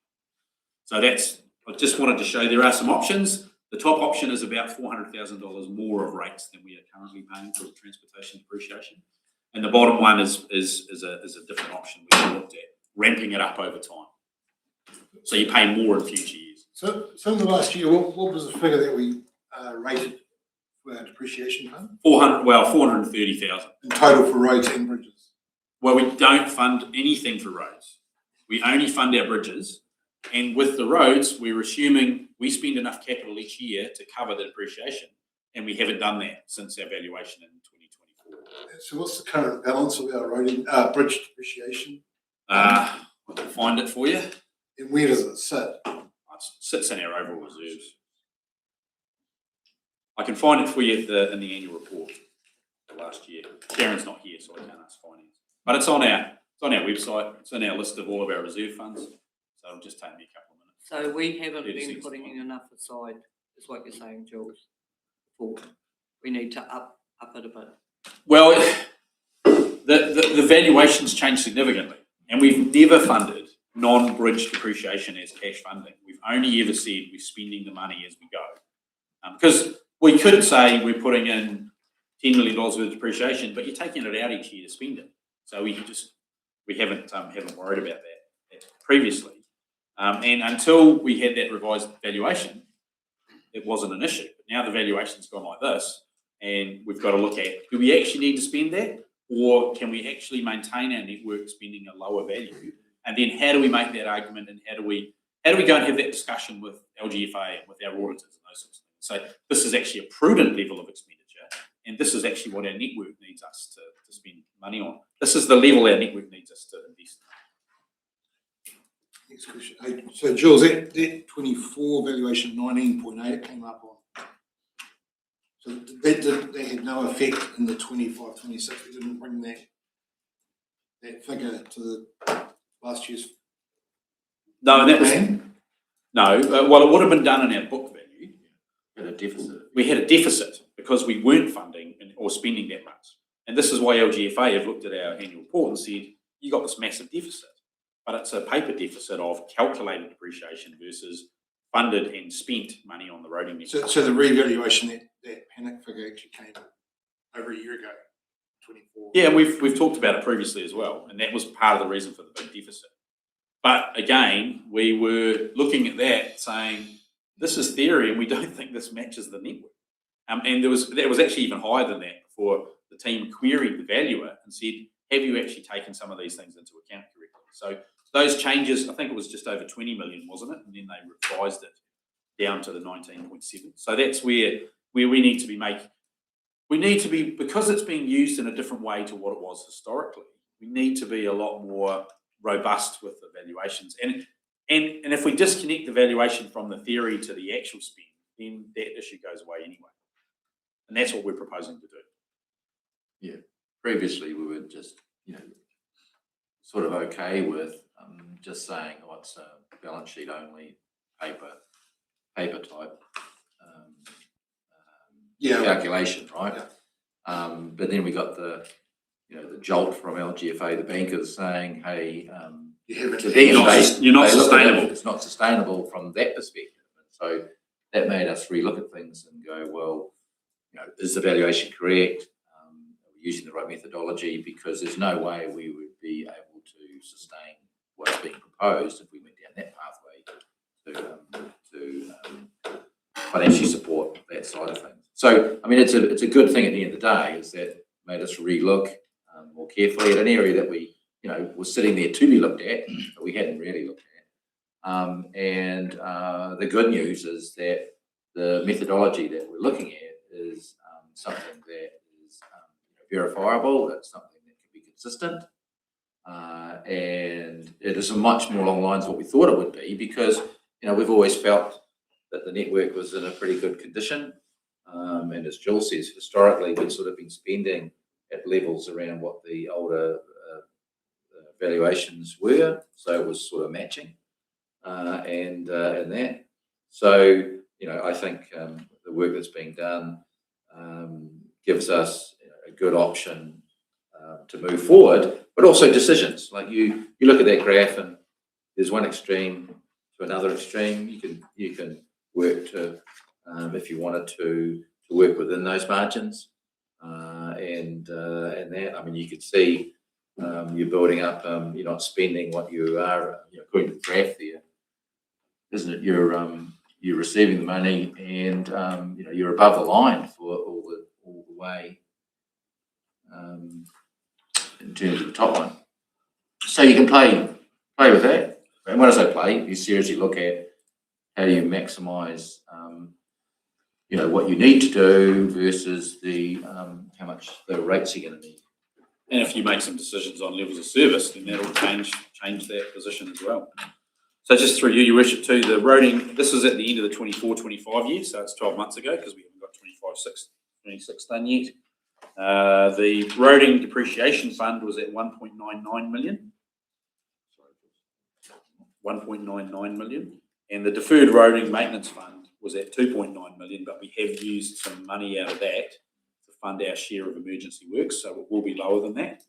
So I just wanted to show there are some options. The top option is about $400,000 more of rates than we are currently paying for transportation depreciation. And the bottom one is a different option we looked at, ramping it up over time. So you pay more in future years. So in the last year, what was the figure that we rated for our depreciation fund? 430,000. In total for roads and bridges? Well, we don't fund anything for roads. We only fund our bridges. And with the roads, we're assuming we spend enough capital each year to cover the depreciation. And we haven't done that since our valuation in 2024. So what's the current balance of our bridge depreciation? I can find it for you. And where does it sit? It sits in our overall reserves. I can find it for you in the annual report for last year. Karen's not here, so I can't ask finance. But it's on our website. It's on our list of all of our reserve funds. So it'll just take me a couple of minutes. So we haven't been putting in enough aside, is what you're saying, Jules. We need to up it a bit. Well, the valuations changed significantly, and we've never funded non-bridge depreciation as cash funding. We've only ever said we're spending the money as we go. Because we could say we're putting in $10 million worth of depreciation, but you're taking it out each year to spend it. So we haven't worried about that previously. And until we had that revised valuation, it wasn't an issue. But now the valuation's gone like this, and we've got to look at, do we actually need to spend that, or can we actually maintain our network spending a lower value? And then how do we make that argument, and how do we go and have that discussion with LGFA and with our auditors and those sorts of things? So this is actually a prudent level of expenditure, and this is actually what our network needs us to spend money on. This is the level our network needs us to invest. Next question. Hey, so Jules, that 24 valuation 19.8 came up on. So that had no effect in the 25, 26. We didn't bring that figure to the last year's. No, that was plan? no. Well, it would have been done in our book value. Had a deficit. We had a deficit because we weren't funding or spending that much, and this is why LGFA have looked at our annual report and said you got this massive deficit. But it's a paper deficit of calculated depreciation versus funded and spent money on the roading network. So the revaluation, that panic figure actually came over a year ago, 24. Yeah, and we've talked about it previously as well, and that was part of the reason for the big deficit. But again, we were looking at that saying, this is theory and we don't think this matches the network. And that was actually even higher than that before the team queried the valuer and said, have you actually taken some of these things into account correctly? So those changes, I think it was just over 20 million, wasn't it? And then they revised it down to the 19.7. So that's where we need to be because it's being used in a different way to what it was historically, we need to be a lot more robust with the valuations. And if we disconnect the valuation from the theory to the actual spend, then that issue goes away anyway. And that's what we're proposing to do. Yeah, previously we were just, sort of okay with just saying, oh, it's a balance sheet only paper type calculation, right? Yeah. But then we got the jolt from LGFA, the bankers saying, hey, You're not sustainable. It's not sustainable from that perspective. And so that made us relook at things and go, well, is the valuation correct? Are we using the right methodology? Because there's no way we would be able to sustain what's being proposed if we went down that pathway to financially support that side of things. So, I mean, it's a good thing at the end of the day, is that made us relook more carefully at an area that we, was sitting there to be looked at, but we hadn't really looked at. And the good news is that the methodology that we're looking at is something that is verifiable, that's something that can be consistent, and it is much more along the lines of what we thought it would be, because we've always felt that the network was in a pretty good condition, and as Jill says, historically we've sort of been spending at levels around what the older valuations were, so it was sort of matching, and that. So I think the work that's being done gives us a good option to move forward, but also decisions. Like you look at that graph, and there's one extreme to another extreme. You can work to, if you wanted to work within those margins, and that. I mean, you could see you're building up. You're not spending what you are, according to the graph there, isn't it? You're receiving the money, and you're above the line for all the way in terms of the top line. So you can play with that. And when I say play, you seriously look at how you maximise, what you need to do versus the how much the rates you're going to need. And if you make some decisions on levels of service, then that'll change that position as well. So just through you, Your Worship, too, the roading, this is at the end of the 24-25 year, so it's 12 months ago, because we haven't got 26 done yet. The roading depreciation fund was at 1.99 million. 1.99 million. And the deferred roading maintenance fund was at 2.9 million, but we have used some money out of that to fund our share of emergency works, so it will be lower than that.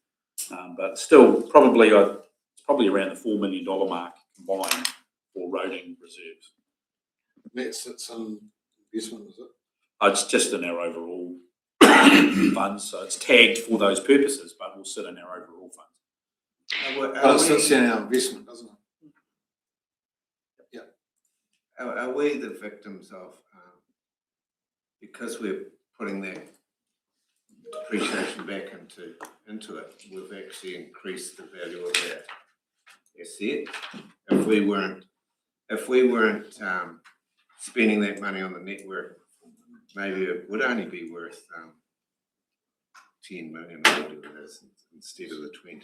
But still, probably it's probably around the $4 million mark combined for roading reserves. That's some investment, is it? It's just in our overall funds, so it's tagged for those purposes, but will sit in our overall funds. But it sits in our investment, doesn't it? Are we the victims of, because we're putting that depreciation back into it, we've actually increased the value of that asset? If we weren't spending that money on the network maybe it would only be worth 10 million or whatever it is instead of the 20.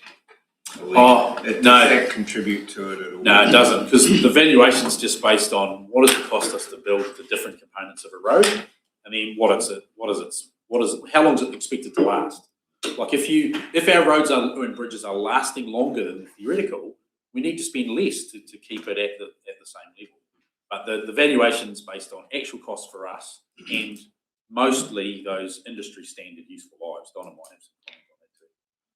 Does that contribute to it at all? No, it doesn't, because the valuation's just based on what does it cost us to build the different components of a road, and then how long is it expected to last? Like if our roads and bridges are lasting longer than the theoretical, we need to spend less to keep it at the same level. But the valuation's based on actual costs for us and mostly those industry standard useful lives. Donna might have some comment on that too.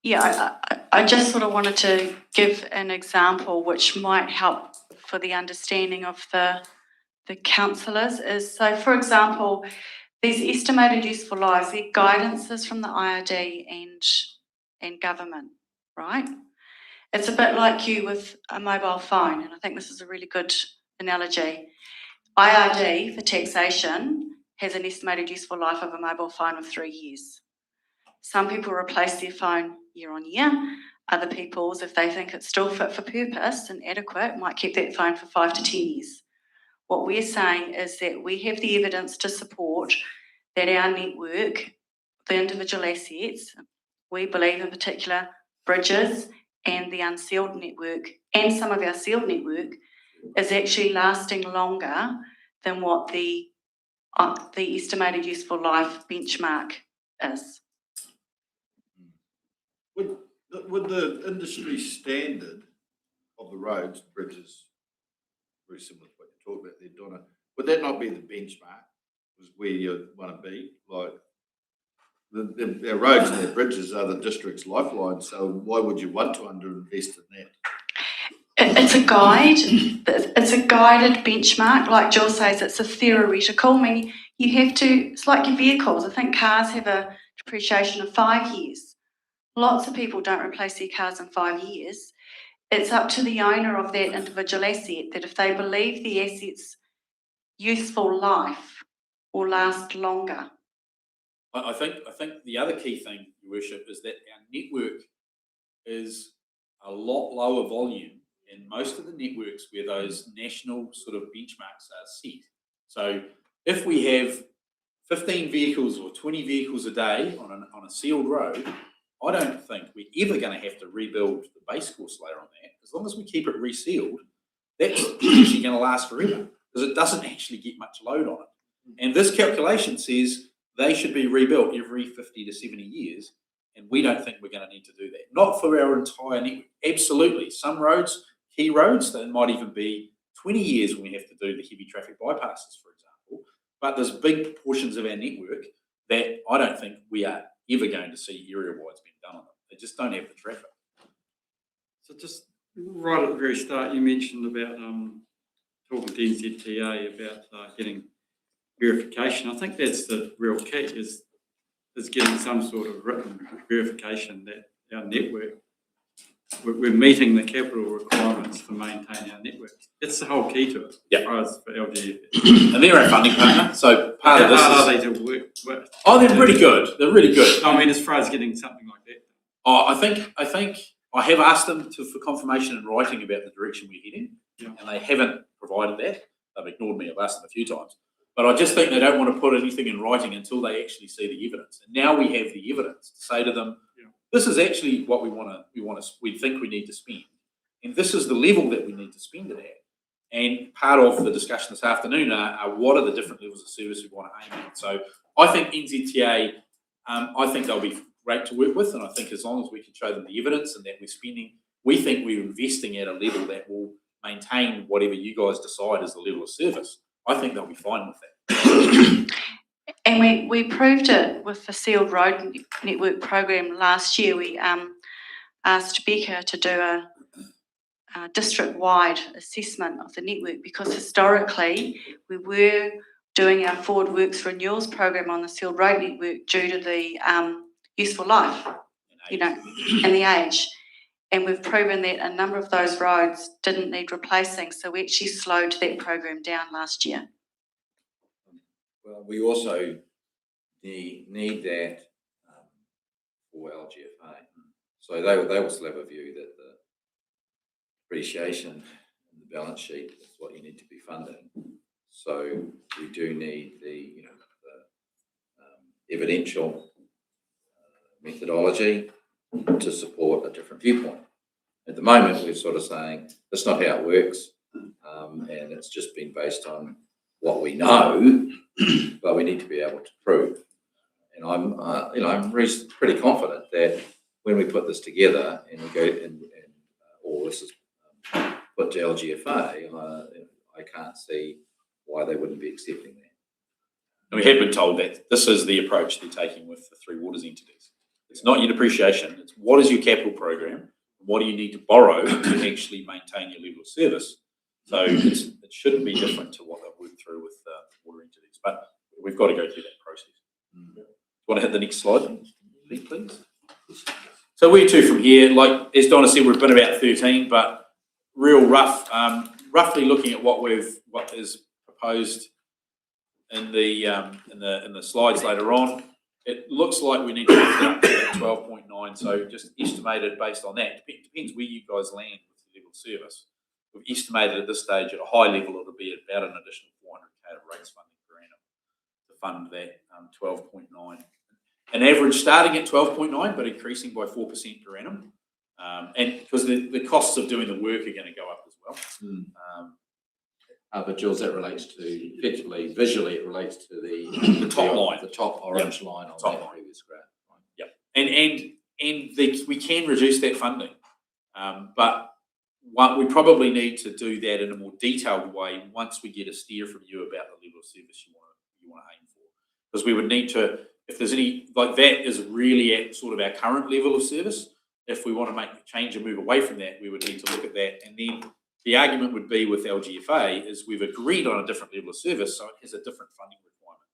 Yeah, I just sort of wanted to give an example which might help for the understanding of the councillors is, so for example, these estimated useful lives, they're guidances from the IRD and government, right? It's a bit like you with a mobile phone, and I think this is a really good analogy. IRD for taxation has an estimated useful life of a mobile phone of 3 years. Some people replace their phone year on year. Other people's, if they think it's still fit for purpose and adequate, might keep that phone for 5 to 10 years. What we're saying is that we have the evidence to support that our network, the individual assets, we believe in particular bridges and the unsealed network and some of our sealed network is actually lasting longer than what the estimated useful life benchmark is. Would the industry standard of the roads, bridges, very similar to what you talked about there, Donna, would that not be the benchmark? Was where you want to be? Like their roads and their bridges are the district's lifeline, so why would you want to underinvest in that? It's a guide. It's a guided benchmark. Like Jill says, it's a theoretical. I mean, you have to, it's like your vehicles. I think cars have a depreciation of 5 years. Lots of people don't replace their cars in 5 years. It's up to the owner of that individual asset that if they believe the asset's useful life will last longer. I think the other key thing, Your Worship, is that our network is a lot lower volume in most of the networks where those national sort of benchmarks are set. So if we have 15 vehicles or 20 vehicles a day on a sealed road, I don't think we're ever going to have to rebuild the base course layer on that. As long as we keep it resealed, that's actually going to last forever because it doesn't actually get much load on it. And this calculation says they should be rebuilt every 50 to 70 years, and we don't think we're going to need to do that. Not for our entire network. Absolutely. Some roads, key roads, they might even be 20 years when we have to do the heavy traffic bypasses, for example. But there's big portions of our network that I don't think we are ever going to see area-wide being done on them. They just don't have the traffic. So just right at the very start, you mentioned about talking to NZTA about getting verification. I think that's the real key is getting some sort of written verification that our network, we're meeting the capital requirements to maintain our network. That's the whole key to it, as far as for LGF. And they're our funding partner, so part of this are they to work with? Oh, they're pretty good. They're really good. I mean, as far as getting something like that. Oh, I think I have asked them for confirmation in writing about the direction we're heading, and they haven't provided that. They've ignored me. I've asked them a few times. But I just think they don't want to put anything in writing until they actually see the evidence. And now we have the evidence to say to them, this is actually what we think we need to spend. And this is the level that we need to spend it at. And part of the discussion this afternoon are what are the different levels of service we want to aim at. So I think NZTA, I think they'll be great to work with. And I think as long as we can show them the evidence and that we think we're investing at a level that will maintain whatever you guys decide is the level of service, I think they'll be fine with that. And we proved it with the Sealed Road Network program last year. We asked Becca to do a district-wide assessment of the network because historically we were doing our forward works renewals program on the Sealed Road Network due to the useful life, and the age. And we've proven that a number of those roads didn't need replacing, so we actually slowed that program down last year. Well, we also need that for LGFA. So they will still have a view that the depreciation in the balance sheet is what you need to be funding. So we do need the evidential methodology to support a different viewpoint. At the moment, we're sort of saying that's not how it works, and it's just been based on what we know, but we need to be able to prove. And I'm pretty confident that when we put this together and we go and all this is put to LGFA, I can't see why they wouldn't be accepting that. And we have been told that this is the approach they're taking with the Three Waters entities. It's not your depreciation, it's what is your capital program, what do you need to borrow to actually maintain your level of service. So it shouldn't be different to what they've worked through with water entities, but we've got to go through that process. Do you want to hit the next slide, please? So where to from here? Like as Donna said, we've been about 13, but real rough, roughly looking at what is proposed in the slides later on. It looks like we need to lift it up to 12.9. So just estimated based on that. Depends where you guys land with the level of service. We've estimated at this stage at a high level it'll be about an additional 400k of rates funding per annum to fund that 12.9. An average starting at 12.9, but increasing by 4% per annum. And because the costs of doing the work are going to go up as well. But Jules, that relates to effectively, visually, it relates to the top line, the top orange line on that previous graph. Right? And we can reduce that funding, but we probably need to do that in a more detailed way once we get a steer from you about the level of service you want to aim for, because we would need to, if there's any like that is really at sort of our current level of service. If we want to make a change and move away from that, we would need to look at that. And then the argument would be with LGFA is we've agreed on a different level of service, so it has a different funding requirement,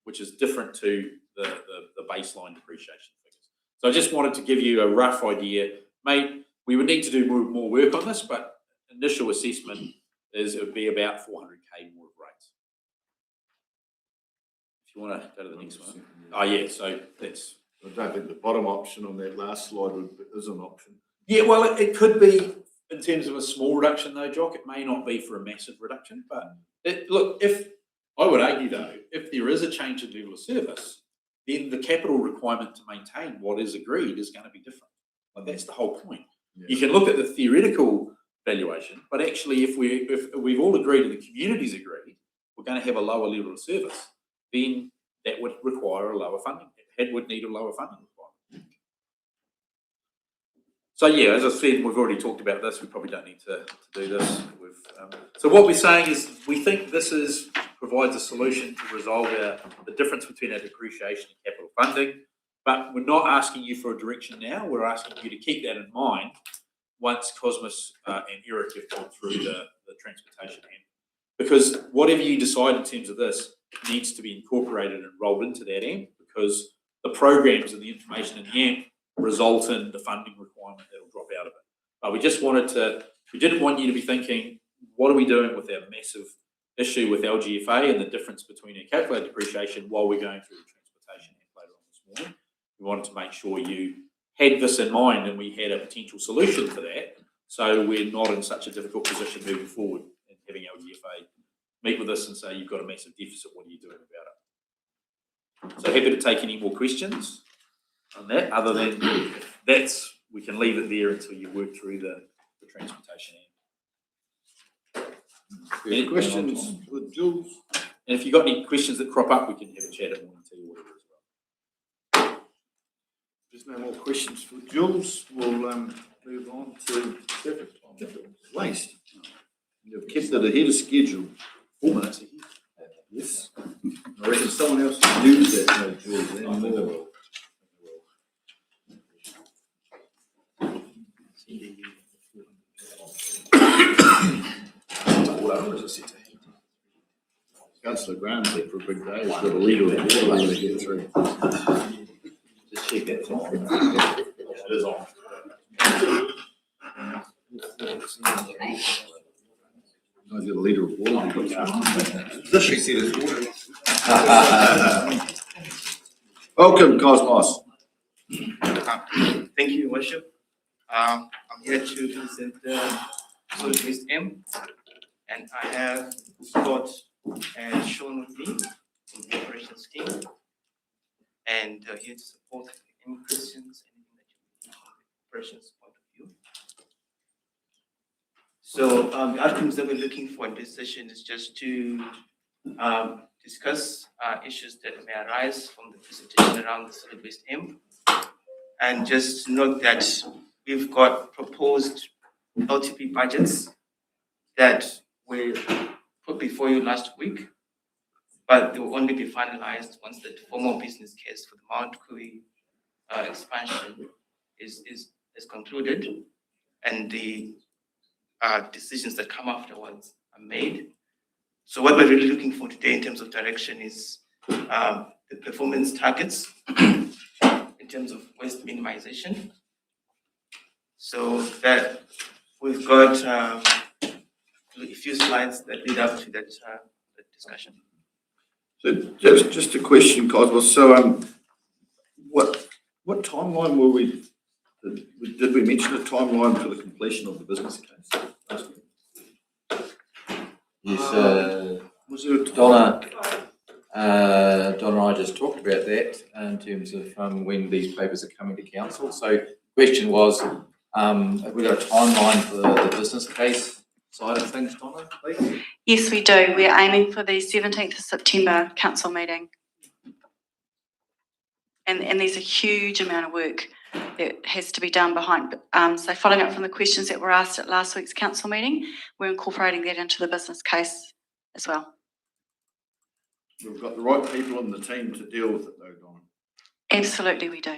which is different to the baseline depreciation figures. So I just wanted to give you a rough idea. Mate, we would need to do more work on this, but initial assessment is it would be about 400k more of rates. If you want to go to the next one. Oh yeah, so that's. I don't think the bottom option on that last slide is an option. Yeah, well, it could be in terms of a small reduction though, Jock. It may not be for a massive reduction, but look, if I would argue though, if there is a change in level of service, then the capital requirement to maintain what is agreed is going to be different. Like that's the whole point. Yeah. You can look at the theoretical valuation, but actually if we've all agreed and the community's agreed, we're going to have a lower level of service, then that would require a lower funding. It would need a lower funding requirement. So yeah, as I said, we've already talked about this. We probably don't need to do this. So what we're saying is we think this provides a solution to resolve the difference between our depreciation and capital funding, but we're not asking you for a direction now. We're asking you to keep that in mind once Cosmos and Eric have gone through the transportation AMP. Because whatever you decide in terms of this needs to be incorporated and rolled into that AMP, because the programs and the information in the AMP result in the funding requirement that will drop out of it. But we didn't want you to be thinking, what are we doing with our massive issue with LGFA and the difference between our calculated depreciation while we're going through the transportation AMP later on this morning. We wanted to make sure you had this in mind and we had a potential solution for that, so we're not in such a difficult position moving forward and having LGFA meet with us and say, you've got a massive deficit, what are you doing about it? So happy to take any more questions on that, other than we can leave it there until you work through the transportation AMP. Any questions with Jules? And if you've got any questions that crop up, we can have a chat at morning tea or whatever as well. There's no more questions for Jules. We'll move on to traffic waste. You've kept it ahead of schedule. 4 minutes ahead. Yes. I reckon someone else can use that, no, Jules, then more. Councillor Graham's there for a big day. He's got a leader of water to get through. Just check that's on. It is on. I've got a litre of water to get through. This she said is water. Welcome, Cosmos. Thank you, Your Worship. I'm here to present the solid waste M, and I have Scott and Sean with me from the operations team. and here to support any questions, anything that you need from the operations point of view. So the outcomes that we're looking for in this session is just to discuss issues that may arise from the presentation around the solid waste M. And just note that we've got proposed LTP budgets that were put before you last week, but they will only be finalized once the formal business case for the Mount Kui expansion is concluded and the decisions that come afterwards are made. So what we're really looking for today in terms of direction is the performance targets in terms of waste minimization. So that we've got a few slides that lead up to that discussion. So just a question, Cosmo. So what timeline were we? Did we mention a timeline for the completion of the business case? Yes, Was there a Donna and I just talked about that in terms of when these papers are coming to council. So the question was, have we got a timeline for the business case side of things, Donna, please? Yes, we do. We're aiming for the 17th of September council meeting. And there's a huge amount of work that has to be done behind. So following up from the questions that were asked at last week's council meeting, we're incorporating that into the business case as well. We've got the right people on the team to deal with it though, Donna. Absolutely we do.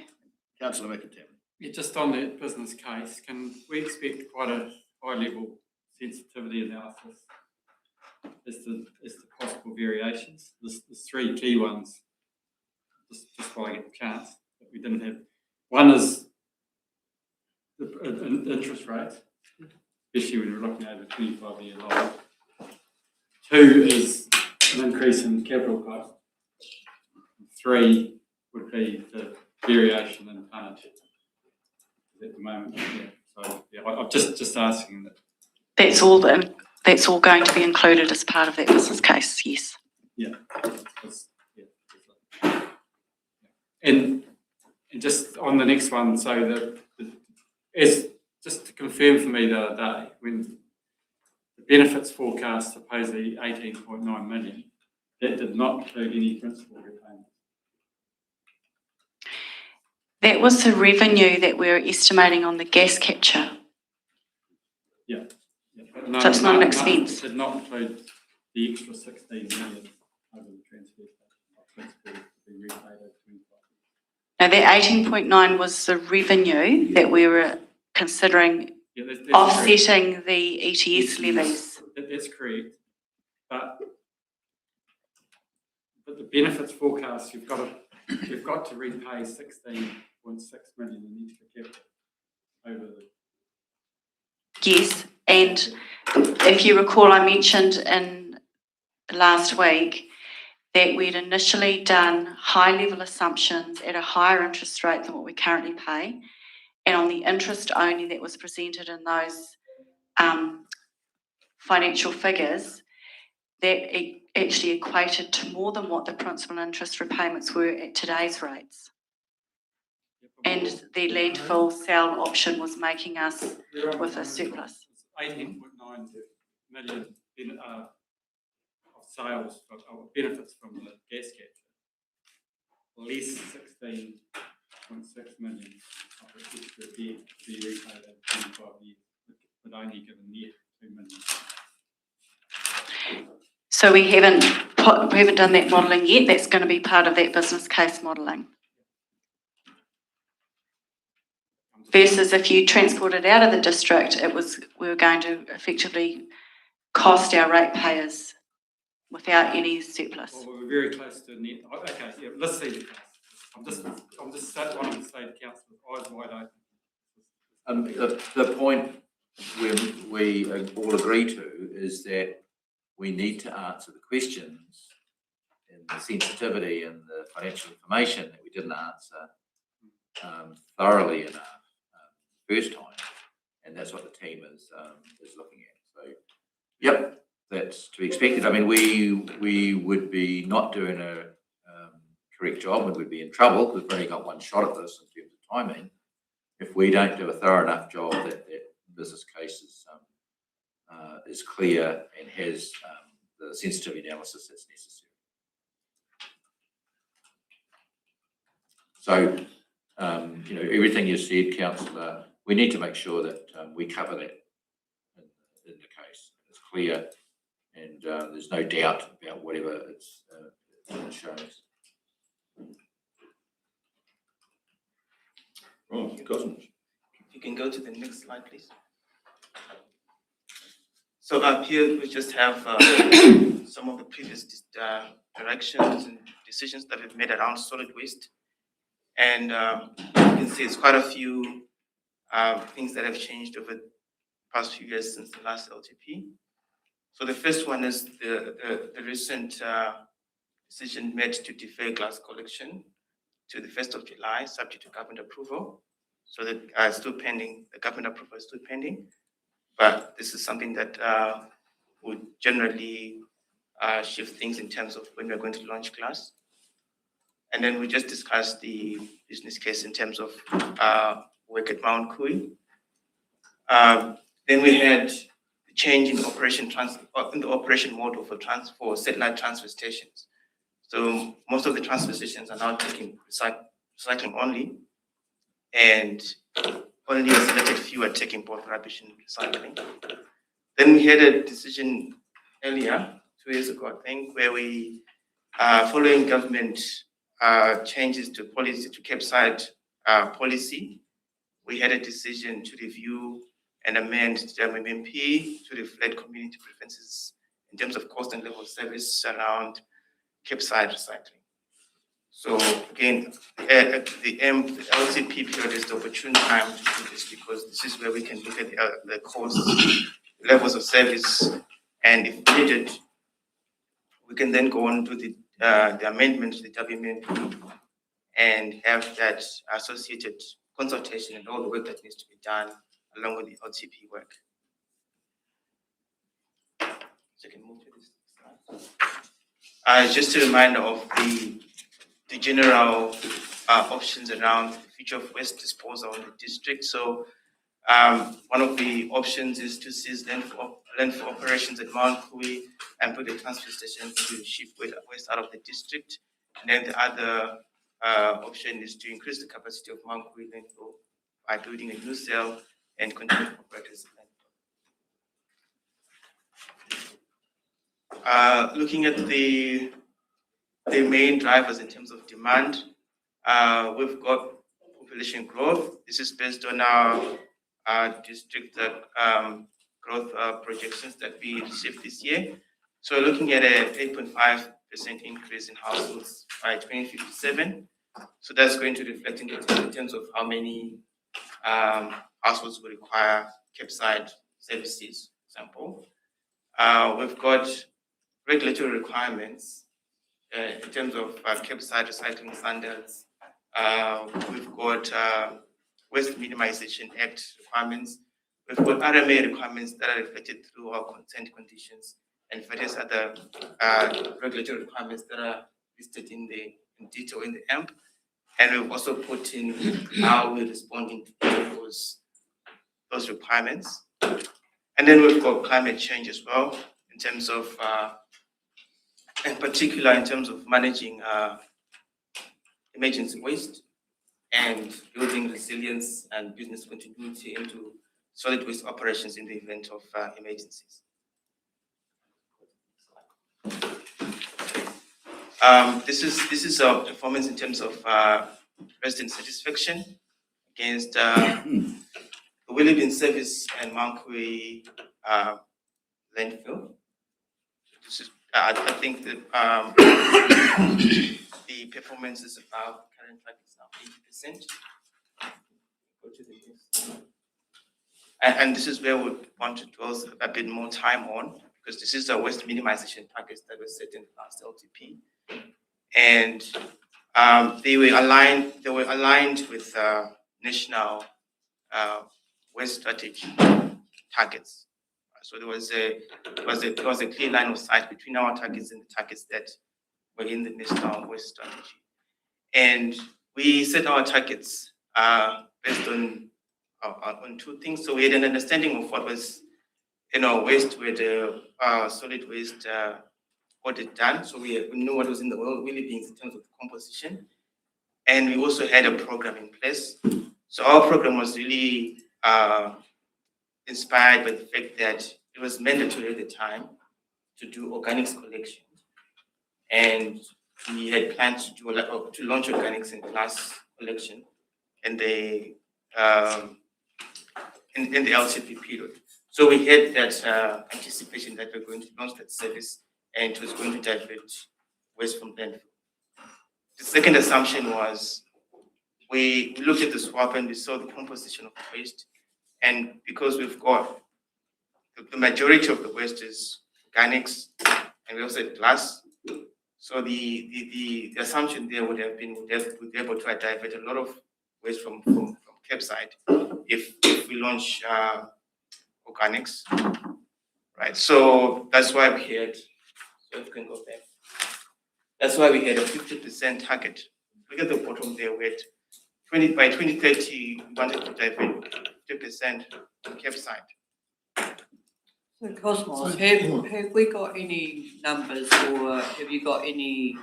Councillor McIntyre. Yeah, just on that business case, can we expect quite a high level sensitivity analysis as to possible variations? There's three key ones, just while I get the chance, that we didn't have. One is the interest rate, especially when we're looking over 25-year low. Two is an increase in capital cost. Three would be the variation in tonnage at the moment. Yeah. So yeah, I'm just asking that. That's all going to be included as part of that business case, yes. Yeah. And just on the next one, so just to confirm for me the other day, when the benefits forecast supposedly 18.9 million, that did not include any principal repayment. That was the revenue that we're estimating on the gas capture. Yeah. So it's not an expense. It did not include the extra 16 million over the transfer of principal to be repaid over 25. Now that 18.9 was the revenue that we were considering That's offsetting correct. the ETS levies. That's correct. But the benefits forecast, you've got to repay 16.6 million in extra capital over the. Yes, and if you recall, I mentioned in last week that we'd initially done high-level assumptions at a higher interest rate than what we currently pay, and on the interest only that was presented in those financial figures, that actually equated to more than what the principal and interest repayments were at today's rates. And the landfill sale option was making us with a surplus. 18.9 million of sales of benefits from the gas capture, less 16.6 million of the extra debt to be repaid over 25 years, but only given net 2 million. So we haven't done that modelling yet. That's going to be part of that business case modelling. Versus if you transport it out of the district, we were going to effectively cost our ratepayers without any surplus. Well, we're very close to net. Okay, yeah, let's see the case. I'm just wanting to say to council, eyes wide open. The point we all agree to is that we need to answer the questions and the sensitivity and the financial information that we didn't answer thoroughly enough first time, and that's what the team is looking at. So, yep, that's to be expected. I mean, we would be not doing a correct job, and we'd be in trouble because we've only got one shot at this in terms of timing. If we don't do a thorough enough job that business case is clear and has the sensitivity analysis that's necessary. So, everything you said, Councillor, we need to make sure that we cover that in the case. It's clear, and there's no doubt about whatever it shows. Right, Cosmos. You can go to the next slide, please. So up here, we just have some of the previous directions and decisions that we've made around solid waste. And you can see it's quite a few things that have changed over the past few years since the last LTP. So the first one is the recent decision made to defer glass collection to the 1st of July, subject to government approval. So that still pending, the government approval is still pending. But this is something that would generally shift things in terms of when we're going to launch glass. And then we just discussed the business case in terms of work at Mount Kui. Then we had the change in the operation model for satellite transfer stations. So most of the transfer stations are now taking recycling only, and only a selected few are taking both rubbish and recycling. Then we had a decision earlier, 2 years ago, I think, where we, following government changes to policy, to Capeside policy, we had a decision to review and amend the MMP to reflect community preferences in terms of cost and level of service around Capeside recycling. So again, the LCP period is the opportune time to do this, because this is where we can look at the cost, levels of service, and if needed, we can then go on to the amendment to the WMNP and have that associated consultation and all the work that needs to be done along with the LTP work. So you can move to this slide. Just a reminder of the general options around the future of waste disposal in the district. So one of the options is to cease landfill operations at Mount Kui and put the transfer station to shift waste out of the district. And then the other option is to increase the capacity of Mount Kui landfill by building a new cell and continue to operate as a landfill. Looking at the main drivers in terms of demand, we've got population growth. This is based on our district growth projections that we received this year. So looking at a 8.5% increase in households by 2057. So that's going to reflect in terms of how many households will require Capeside services, for example. We've got regulatory requirements in terms of Capeside recycling standards. We've got Waste Minimization Act requirements. We've got RMA requirements that are reflected through our consent conditions and various other regulatory requirements that are listed in detail in the AMP. And we've also put in how we're responding to those requirements. And then we've got climate change as well, in terms of, in particular, in terms of managing emergency waste and building resilience and business continuity into solid waste operations in the event of emergencies. This is our performance in terms of resident satisfaction against the Willowbin service and Mount Kui landfill. This is, I think that the performance is about, current track is now 80%. Go to the next. And this is where we want to dwell a bit more time on, because this is the waste minimization targets that were set in the last LTP. And they were aligned with national waste strategy targets. So there was a clear line of sight between our targets and the targets that were in the national waste strategy. And we set our targets based on two things. So we had an understanding of what was waste with the solid waste audit done. So we knew what was in the oil really being in terms of composition. And we also had a program in place. So our program was really inspired by the fact that it was mandatory at the time to do organics collection. And we had plans to launch organics in class collection in the LCP period. So we had that anticipation that we're going to launch that service and it was going to divert waste from landfill. The second assumption was we looked at the swap and we saw the composition of the waste. And because we've got the majority of the waste is organics and we also had glass. So the assumption there would have been we'd be able to divert a lot of waste from campsite if we launch organics, right? So that's why we had, so if you can go back. That's why we had a 50% target. Look at the bottom there, we had by 2030, we wanted to divert 50% on campsite. So Cosmos, have we got any numbers or have you got any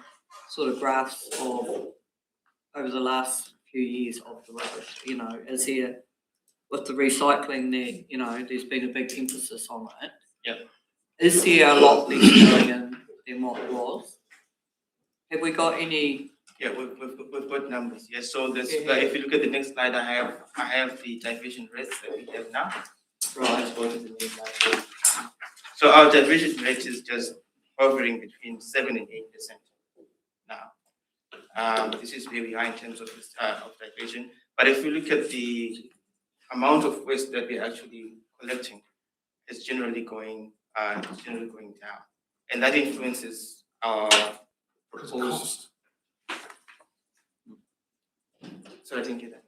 sort of graphs of over the last few years of the rubbish? Is there, with the recycling there, there's been a big emphasis on it. Yeah. Is there a lot less going in than what it was? Have we got any? Yeah, we've got numbers. Yes, so this, if you look at the next slide, I have the diversion rates that we have now. Right. Let's go to the next slide. So our diversion rate is just hovering between 7 and 8% now. This is where we are in terms of diversion. But if you look at the amount of waste that we're actually collecting, it's generally going down, and that influences our proposed. So I didn't get that.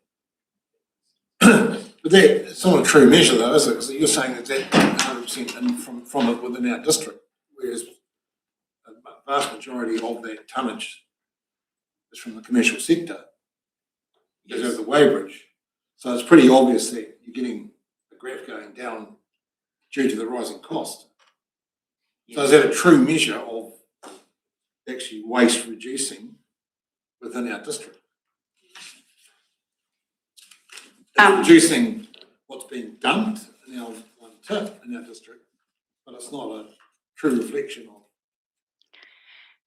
But it's not a true measure though, is it? Because you're saying that 100% in from it within our district, whereas a vast majority of that tonnage is from the commercial sector. Because of the weighbridge. So it's pretty obvious that you're getting a graph going down due to the rising cost. So is that a true measure of actually waste reducing within our district? Reducing what's being dumped in our one tip in our district, but it's not a true reflection of.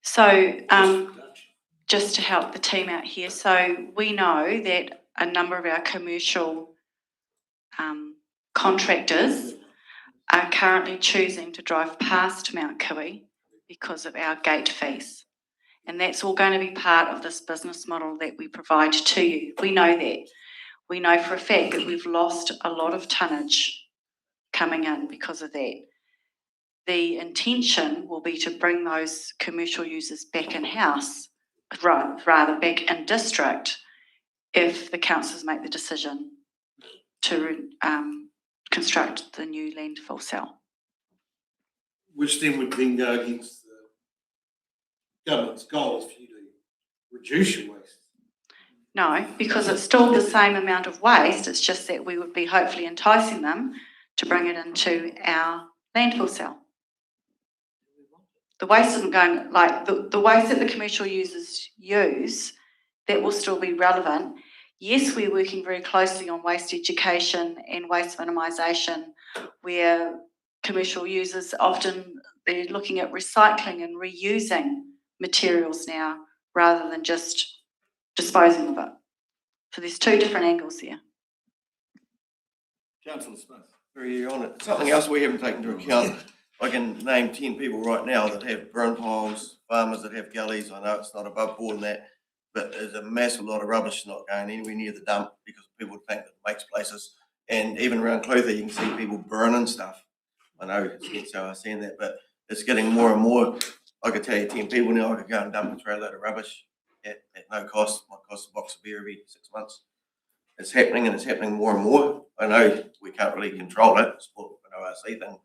So, just to help the team out here, so we know that a number of our commercial contractors are currently choosing to drive past Mount Kiwi because of our gate fees. And that's all going to be part of this business model that we provide to you. We know that. We know for a fact that we've lost a lot of tonnage coming in because of that. The intention will be to bring those commercial users back in-house, rather back in district, if the councils make the decision to construct the new landfill cell. Which then would then go against the government's goals for you to reduce your waste. No, because it's still the same amount of waste, it's just that we would be hopefully enticing them to bring it into our landfill cell. The waste isn't going, like the waste that the commercial users use, that will still be relevant. Yes, we're working very closely on waste education and waste minimisation, where commercial users often, they're looking at recycling and reusing materials now rather than just disposing of it. So there's two different angles there. Councillor Smith. Very on it. Something else we haven't taken into account, I can name 10 people right now that have burn piles, farmers that have gullies. I know it's not above board and that, but there's a massive lot of rubbish not going anywhere near the dump because people think that it makes places. And even around Clothier, you can see people burning stuff. I know it's how I've seen that, but it's getting more and more. I could tell you 10 people now, I could go and dump and throw a load of rubbish at no cost. Might cost a box of beer every 6 months. It's happening and it's happening more and more. I know we can't really control it, it's more an ORC thing,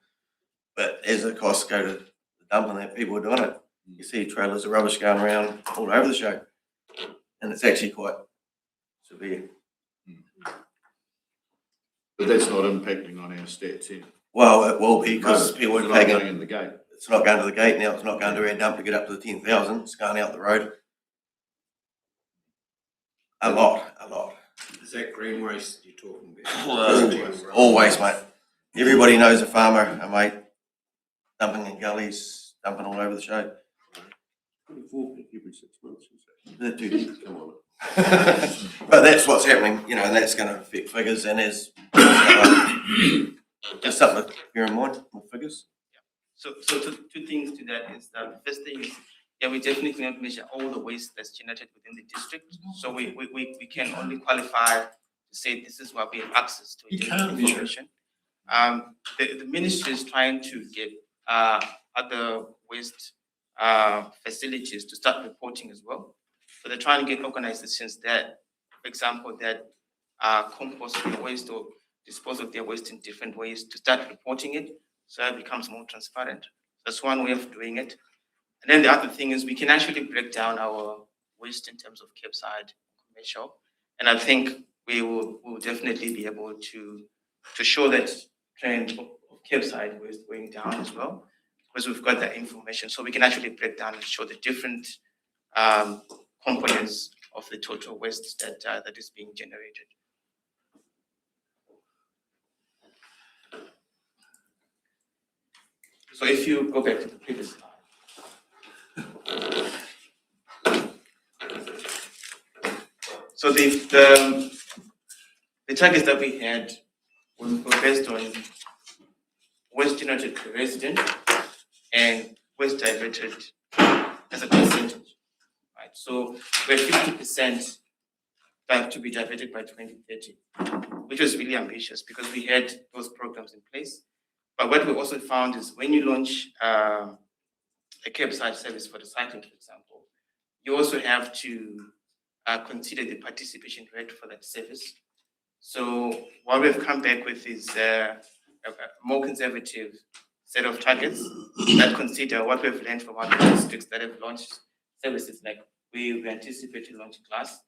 but as the costs go to the dump and that, people are doing it. You see trailers of rubbish going around all over the show. and it's actually quite severe. But that's not impacting on our stats here. Well, it will be because people It's are not taking going in the gate. It's not going to the gate now, it's not going to our dump to get up to the 10,000, it's going out the road. A lot. Is that green waste you're talking about? Always, mate. Everybody knows a farmer, a mate, dumping in gullies, dumping all over the show. 24 every 6 months, They're too- come on. But that's what's happening, you know, and that's going to affect figures, and as just something to bear in mind with figures. So two things to that is that the first thing is, yeah, we definitely cannot measure all the waste that's generated within the district. So we can only qualify to say this is what we have access to. You can't measure. Information. The ministry is trying to get other waste facilities to start reporting as well. So they're trying to get organizations that, for example, that compost their waste or dispose of their waste in different ways to start reporting it, so it becomes more transparent. That's one way of doing it. And then the other thing is we can actually break down our waste in terms of curbside, commercial, and I think we will definitely be able to show that trend of curbside waste going down as well, because we've got that information, so we can actually break down and show the different components of the total waste that is being generated. So if you go back to the previous slide. So the targets that we had were based on waste generated per resident and waste diverted as a percentage, right? So we're 50% to be diverted by 2030, which was really ambitious because we had those programs in place. But what we also found is when you launch a curbside service for the cycling, for example, you also have to consider the participation rate for that service. So what we've come back with is a more conservative set of targets that consider what we've learned from other districts that have launched services. Like we anticipated launch class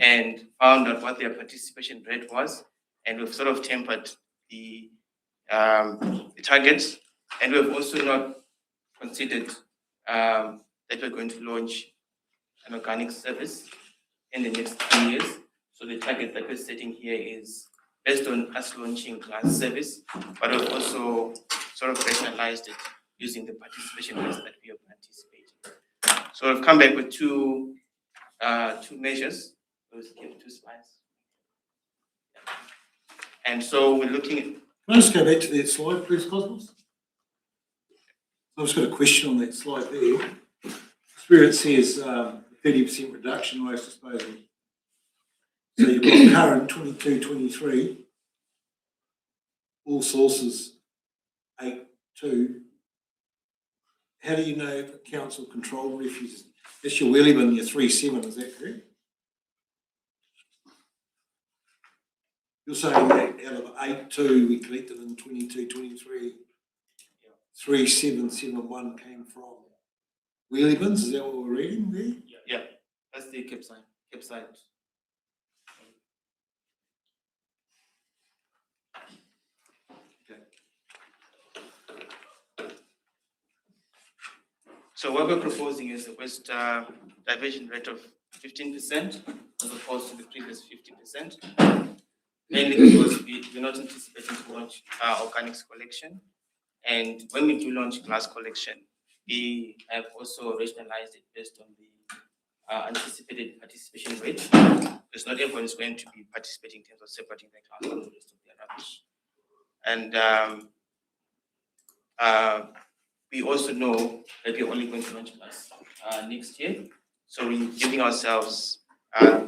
and found out what their participation rate was, and we've sort of tempered the targets, and we've also not considered that we're going to launch an organic service in the next 3 years. So the target that we're setting here is based on us launching glass service, but we've also sort of rationalized it using the participation rates that we have anticipated. So we've come back with two measures. Those give 2 slides. And so we're looking at. Can I just go back to that slide, please, Cosmos? I've just got a question on that slide there. It's where it says 30% reduction in waste disposal. So you've got current 22-23, all sources 8.2. How do you know if a council controlled refuse? That's your wheelie bin, your 3.7, is that correct? You're saying that out of 8.2 we collected in 22-23, 3.771 came from wheelie bins, is that what we're reading there? Yeah, that's the campsite. So what we're proposing is a waste diversion rate of 15% as opposed to the previous 50%. Mainly because we're not anticipating to launch organics collection. And when we do launch glass collection, we have also rationalized it based on the anticipated participation rate. Because not everyone is going to be participating in terms of separating their glass from the rest of their rubbish. And we also know that we're only going to launch glass next year. So we're giving ourselves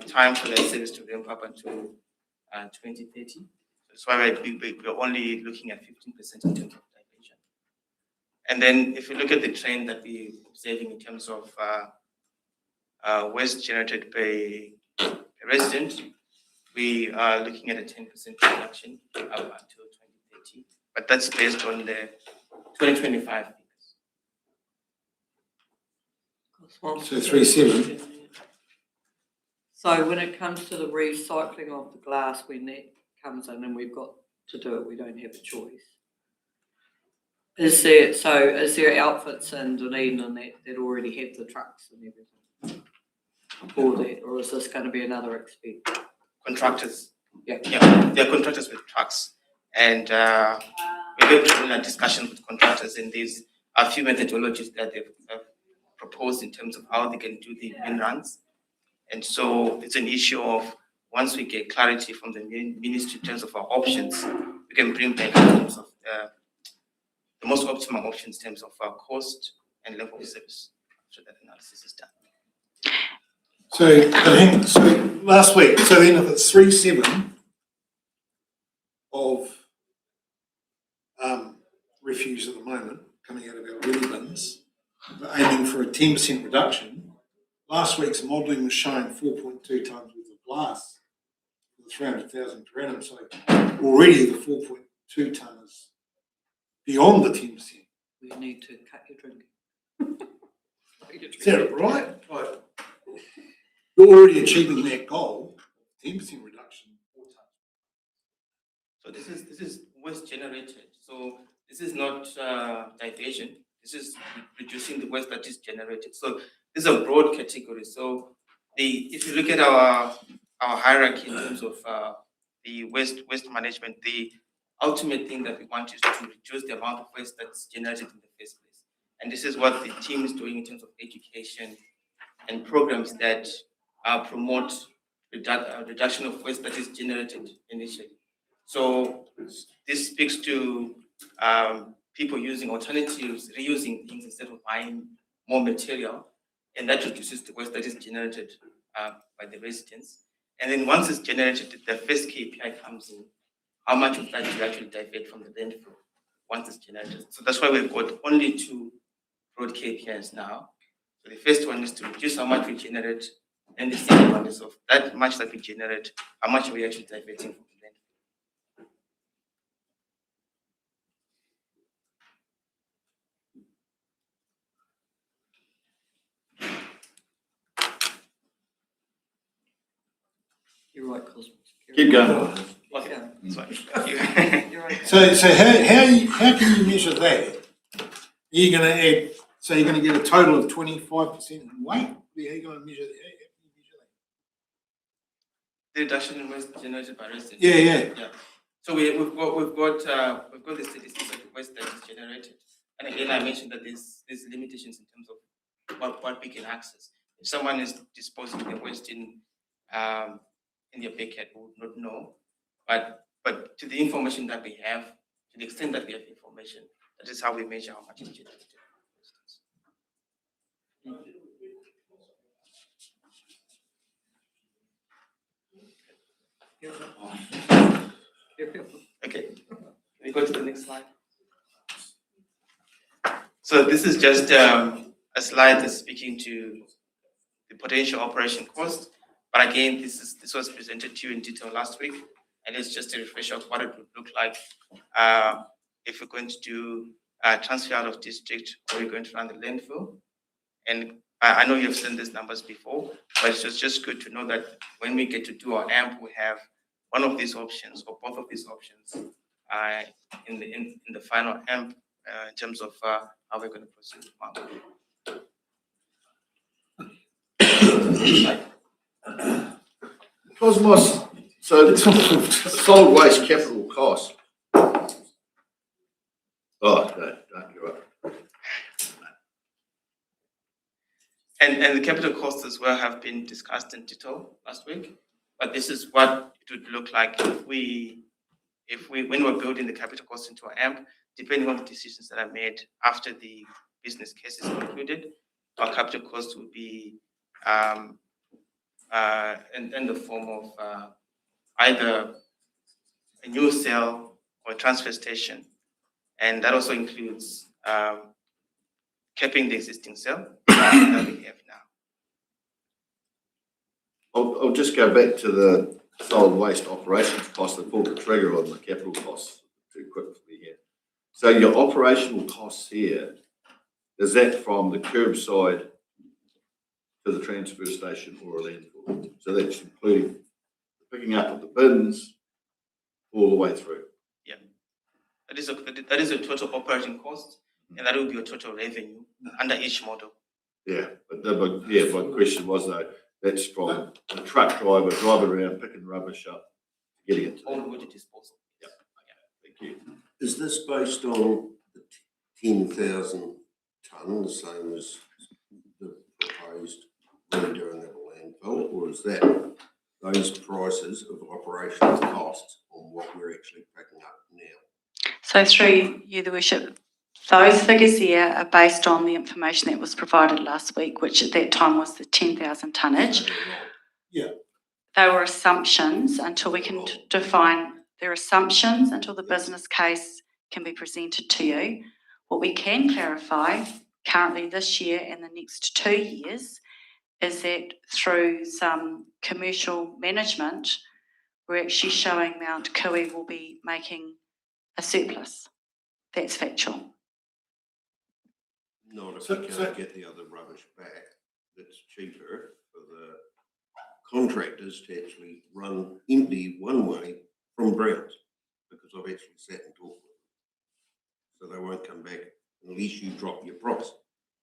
time for that service to ramp up until 2030. That's why we're only looking at 15% in terms of diversion. And then if you look at the trend that we're observing in terms of waste generated by resident, we are looking at a 10% reduction up until 2030. But that's based on the 2025 figures. So 3.7. So when it comes to the recycling of the glass, when that comes in and we've got to do it, we don't have a choice. Is there outfits in Dunedin and that already have the trucks and everything for that, or is this going to be another expense? Contractors. Yeah. They're contractors with trucks. And we've been in a discussion with contractors, and there's a few methodologies that they've proposed in terms of how they can do the bin runs. And so it's an issue of, once we get clarity from the ministry in terms of our options, we can bring back in terms of the most optimal options in terms of our cost and level of service after that analysis is done. So I think, so last week, so then if it's 3/7 of refuse at the moment coming out of our wheelie bins, we're aiming for a 10% reduction. Last week's modelling was showing 4.2 tonnes worth of glass for the 300,000 per annum. So already the 4.2 tonne is beyond the 10%. We need to cut your drinking. Is that right? Like, you're already achieving that goal, 10% reduction. So this is waste generated. So this is not diversion. This is reducing the waste that is generated. So this is a broad category. So if you look at our hierarchy in terms of the waste management, the ultimate thing that we want is to reduce the amount of waste that's generated in the first place. And this is what the team is doing in terms of education and programs that promote reduction of waste that is generated initially. So this speaks to people using alternatives, reusing things instead of buying more material, and that reduces the waste that is generated by the residents. And then once it's generated, the first KPI comes in. How much of that you actually divert from the landfill once it's generated? So that's why we've got only 2 broad KPIs now. So the first one is to reduce how much we generate, and the second one is of that much that we generate, how much are we actually diverting from the landfill? You're right, Cosmos. Keep going. Okay, sorry. You're right. So how can you measure that? You're going to add, so you're going to get a total of 25% in weight? How are you going to measure that? How can you measure that? The reduction in waste generated by residents. Yeah. So we've got the statistics of the waste that is generated, and again I mentioned that there's limitations in terms of what we can access. If someone is disposing their waste in their backyard, we would not know, but to the information that we have, to the extent that we have information, that is how we measure how much is generated. Okay, we go to the next slide. So this is just a slide that's speaking to the potential operation cost. But again, this was presented to you in detail last week, and it's just a refresher of what it would look like if we're going to do a transfer out of district, or we're going to run the landfill. And I know you've seen these numbers before, but it's just good to know that when we get to do our AMP, we have one of these options or both of these options in the final AMP in terms of how we're going to proceed. Cosmos, so solid waste capital cost. Oh, no, you're right. And the capital costs as well have been discussed in detail last week. But this is what it would look like if we when we're building the capital costs into our AMP, depending on the decisions that are made after the business case is concluded, our capital costs will be in the form of either a new cell or a transfer station, and that also includes capping the existing cell that we have now. I'll just go back to the solid waste operations cost and pull the trigger on the capital costs too quickly here. So your operational costs here, is that from the curbside to to the transfer station or a landfill. So that's including picking up of the bins all the way through. That is a total operating cost, and that will be a total revenue under each model. Yeah, but my question was though, that's from the truck driver driving around picking rubbish up, getting it to All them. water disposal. Thank you. Is this based on the 10,000 tonne, the same as the proposed redoing of a landfill, or is that those prices of operational costs on what we're actually picking up now? So through you, the worship, those figures there are based on the information that was provided last week, which at that time was the 10,000 tonnage. Yeah. They were assumptions until we can define their assumptions, until the business case can be presented to you. What we can clarify currently this year and the next 2 years is that through some commercial management, we're actually showing Mount Kui will be making a surplus. That's factual. Not if we can't get the other rubbish back, that's cheaper for the contractors to actually run empty one way from Browns, because I've actually sat and talked with them. So they won't come back unless you drop your price.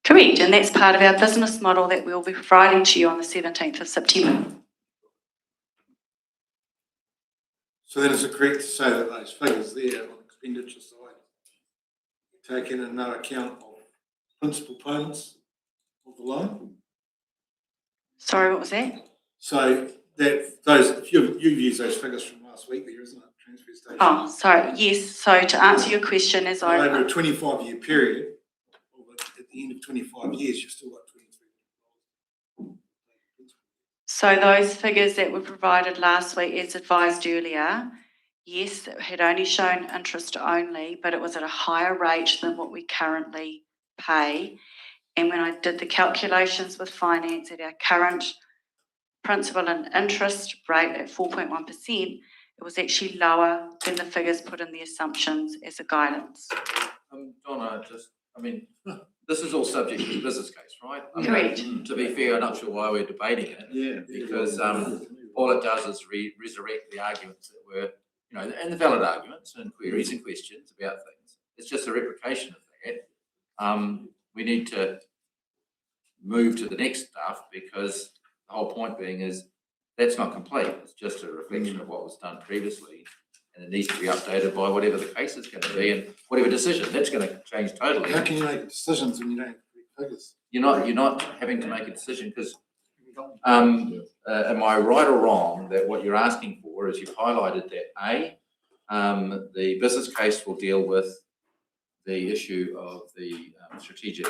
Correct, and that's part of our business model that we'll be providing to you on the 17th of September. So then is it correct to say that those figures there on the expenditure side take in no account of principal payments of the loan? Sorry, what was that? So that those, you've used those figures from last week there, isn't it? Transfer station. Oh, sorry, yes. So to answer your question, as I... Over a 25-year period, at the end of 25 years, you've still got 23. So those figures that were provided last week, as advised earlier, yes, it had only shown interest only, but it was at a higher rate than what we currently pay. And when I did the calculations with finance at our current principal and interest rate at 4.1%, it was actually lower than the figures put in the assumptions as a guidance. Donna, this is all subject to the business case, right? Correct. To be fair, I'm not sure why we're debating it. Yeah. Because all it does is resurrect the arguments that were, and the valid arguments and queries and questions about things. It's just a replication of that. We need to move to the next stuff, because the whole point being is that's not complete. It's just a reflection of what was done previously, and it needs to be updated by whatever the case is going to be and whatever decision. That's going to change totally. How can you make decisions when you don't have figures? You're not having to make a decision because, am I right or wrong that what you're asking for is you've highlighted that the business case will deal with the issue of the strategic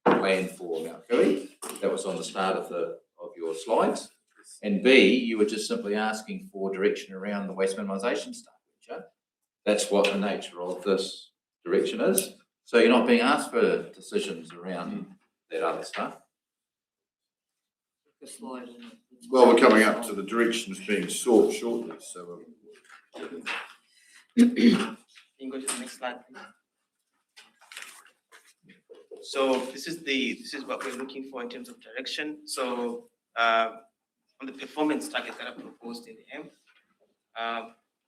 plan for Mount Kui. That was on the start of your slides. And B, you were just simply asking for direction around the waste minimisation stuff. That's what the nature of this direction is. So you're not being asked for decisions around that other stuff. Well, we're coming up to the directions being sought shortly, so. Can you go to the next slide, please? So this is what we're looking for in terms of direction. So on the performance target that I proposed in the M,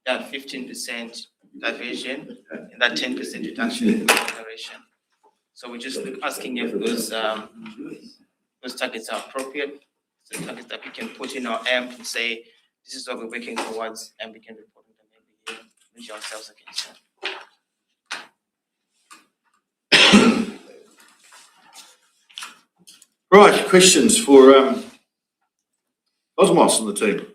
that 15% diversion and that 10% reduction in generation. So we're just asking if those targets are appropriate, so targets that we can put in our M and say, this is what we're working towards, and we can report them every year, measure ourselves against them. Right, questions for Osmos and the team?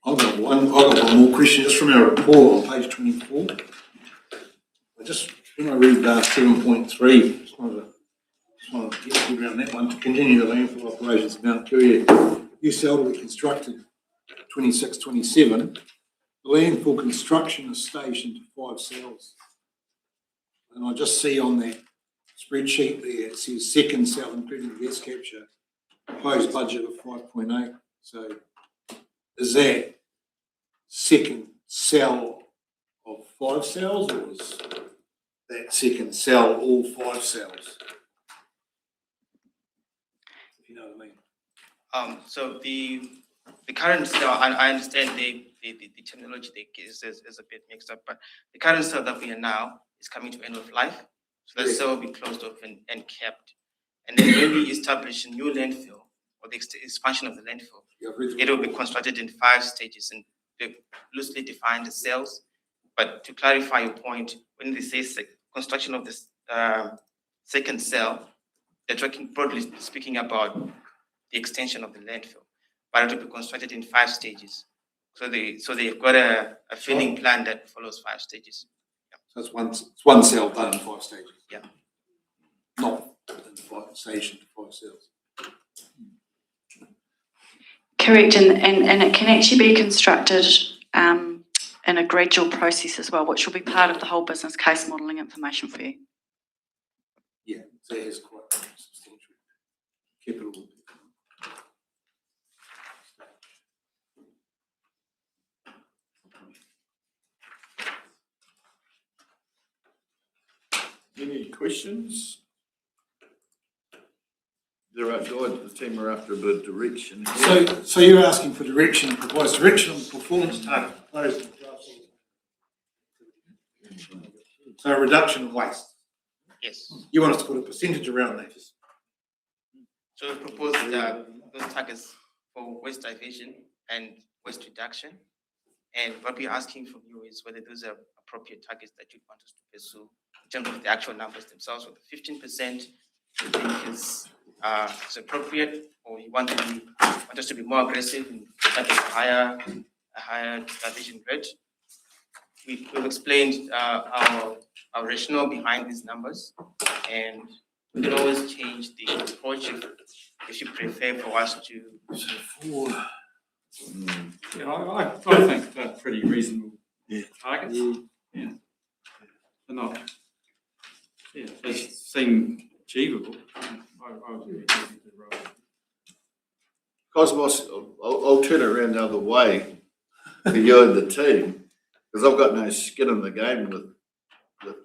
I've got one more question just from our report on page 24. When I read 7.3, just wanted to get around that one. To continue the landfill operations of Mount Kui, new cell to be constructed 26-27. The landfill construction is stationed to 5 cells. And I just see on that spreadsheet there, it says second cell, including gas capture, proposed budget of 5.8. So is that second cell of 5 cells, or is that second cell all 5 cells? So the current cell, I understand the terminology is a bit mixed up, but the current cell that we are now is coming to end of life. So that cell will be closed off and kept. And then when we establish a new landfill or the expansion of the landfill, it will be constructed in 5 stages and they loosely define the cells. But to clarify your point, when they say construction of this second cell, they're talking broadly speaking about the extension of the landfill, but it will be constructed in 5 stages. So they've got a filling plan that follows 5 stages. So it's one cell done in 5 stages. Yeah. Not within 5 stations, 5 cells. Correct, and it can actually be constructed in a gradual process as well, which will be part of the whole business case modelling information for you. Yeah, so it is quite substantial capital. Any questions? They're right, guys, the team are after a bit of direction. So you're asking for direction, proposed direction on the performance target. So a reduction in waste. Yes. You want us to put a percentage around that? So we propose those targets for waste diversion and waste reduction. And what we're asking from you is whether those are appropriate targets that you want us to pursue in terms of the actual numbers themselves. So the 15% you think is appropriate, or you want us to be more aggressive and target a higher diversion rate. We've explained our rationale behind these numbers, and we can always change the approach if you prefer for us to. Yeah, I think they're pretty reasonable targets. Yeah. They're not. Yeah, they seem achievable. I would be happy to roll. Cosmos, I'll turn it around the other way for you and the team, because I've got no skin in the game with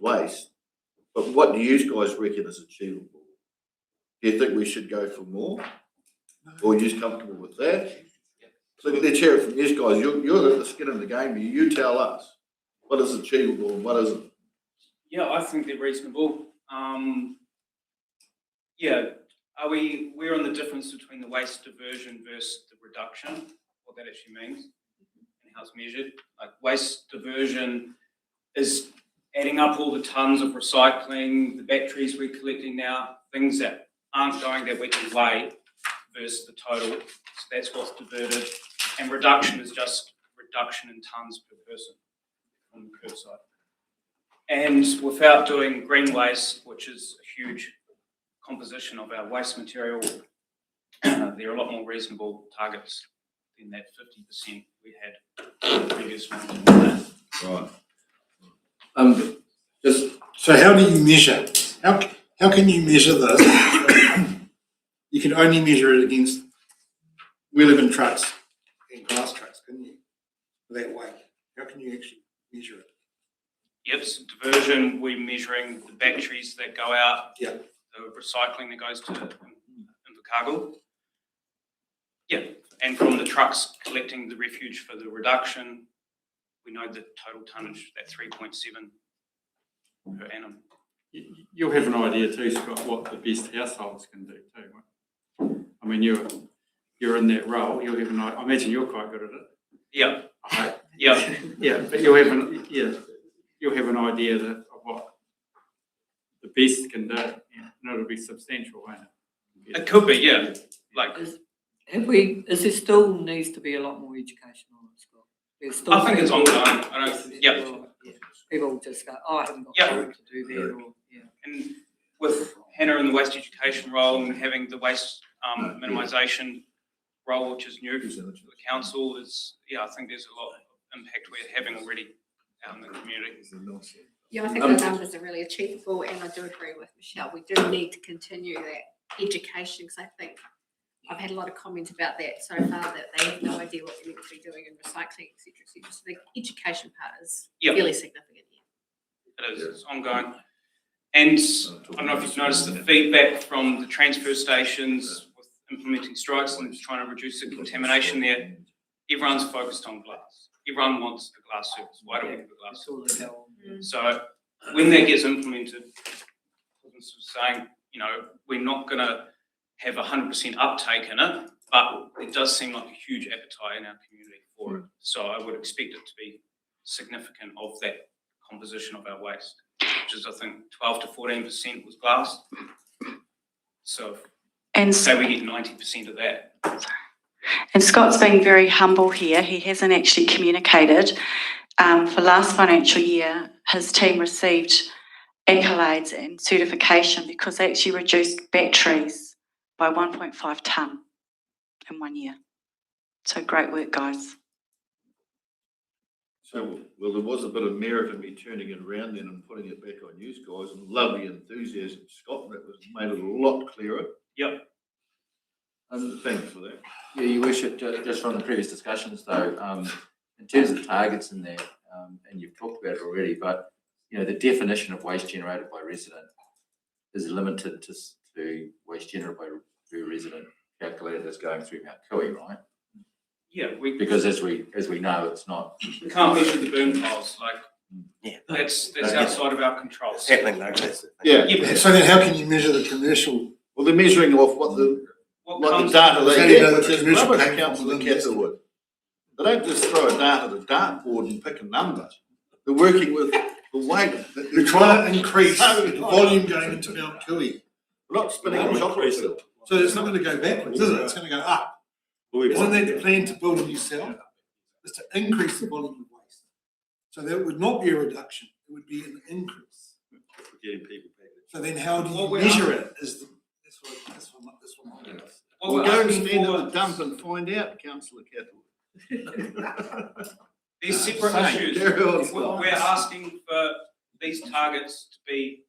waste. But what do you guys reckon is achievable? Do you think we should go for more? Or are you comfortable with that? So let's hear it from you guys. You're the skin in the game. You tell us what is achievable and what isn't. Yeah, I think they're reasonable. We're on the difference between the waste diversion versus the reduction, what that actually means and how it's measured. Like waste diversion is adding up all the tons of recycling, the batteries we're collecting now, things that aren't going that we can weigh versus the total. So that's what's diverted. And reduction is just reduction in tons per person on the curbside. And without doing green waste, which is a huge composition of our waste material, there are a lot more reasonable targets than that 50% we had in the previous one. Right. So how do you measure? How can you measure this? You can only measure it against wheel-driven trucks and glass trucks, couldn't you? That way. How can you actually measure it? Yep, so diversion, we're measuring the batteries that go out, Yeah. the recycling that goes to Invercargill. Yeah, and from the trucks collecting the refuge for the reduction, we know the total tonnage, that 3.7 per annum. You'll have an idea too, Scott, what the best households can do too. Right? I mean, you're in that role. You'll have an idea. I imagine you're quite good at it. Yeah. Right? Yeah. Yeah, but you'll have an idea of what the best can do, and it'll be substantial, won't it? It could be, yeah. Like, Is there still needs to be a lot more education on it, Scott? There's still I think it's people- ongoing. Yeah. People just go, oh, I haven't got Yeah. time to do that, or, yeah. And with Hannah in the waste education role and having the waste minimisation role, which is new to the council, I think there's a lot of impact we're having already out in the community. Yeah, I think the numbers are really achievable, and I do agree with Michelle. We do need to continue that education, because I think I've had a lot of comments about that so far, that they have no idea what they're meant to be doing in recycling, et cetera. So the education part is fairly significant. It is, it's ongoing. And I don't know if you've noticed the feedback from the transfer stations with implementing strikes and trying to reduce the contamination there, everyone's focused on glass. Everyone wants a glass surface. Why don't we have a glass surface? So when that gets implemented, business was saying, you know, we're not going to have 100% uptake in it, but it does seem like a huge appetite in our community for it. So I would expect it to be significant of that composition of our waste, which is I think 12 to 14% was glass. So And say we get 90% of that. And Scott's being very humble here. He hasn't actually communicated. For last financial year, his team received accolades and certification because they actually reduced batteries by 1.5 tonne in 1 year. So great work, guys. So, well, there was a bit of merit in me turning it around then and putting it back on you guys, and lovely enthusiasm, Scott, that was made it a lot clearer. Yep. Thanks for that. Yeah, Your Worship, just from the previous discussions though, in terms of targets in there, and you've talked about it already, but you know, the definition of waste generated by resident is limited to waste generated by resident calculated as going through Mount Cooey, right? Yeah, Because as we know, it's not. We can't measure the burn piles, like Yeah. that's outside of our control. It's happening though, that's the thing. Yeah, So then how can you measure the commercial? well, they're measuring off what the What data How they do you know get, which the is commercial rubbish, came from Councillor within this? Catherwood. They don't just throw a dart at a dartboard and pick a number. They're working with the weight. We're trying to increase the volume going into Mount Cooey. We're not spinning a chocolate wheel. So it's not going to go backwards, is it? It's going to go up. Isn't that the plan to build a new cell? Is to increase the volume of waste. So that would not be a reduction, it would be an increase. Getting people back. So then how do you What we're measure it is the, that's what I'm doing. What We'll we're go and asking stand for- at the dump and find out, Councillor Catherwood. These separate Fine, issues, carry on, we're asking for these targets to be,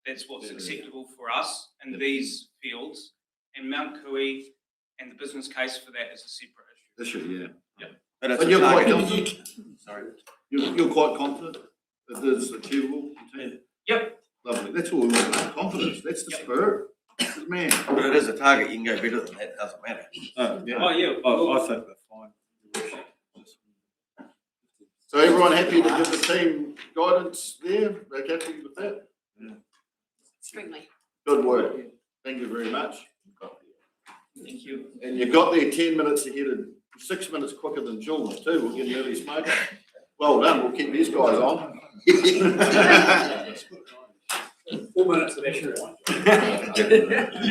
that's what's acceptable for us in these fields, and Mount Cooey and the business case for that is a separate issue. Issue, yeah. But it's But a you're quite target. confident? Sorry. You're quite confident that this is achievable? Yep. Lovely, that's all we want, confidence, that's the Yep. spirit. Good man. But it is a target, you can go better than that, it doesn't matter. Oh, yeah. I think they're fine. So everyone happy to give the team guidance there? They're happy with that? Extremely. Good work. Thank you very much. Thank you. And you got there 10 minutes ahead and 6 minutes quicker than Jules too. We'll get an early smoker. Well done. We'll keep these guys on. 4 minutes of extra.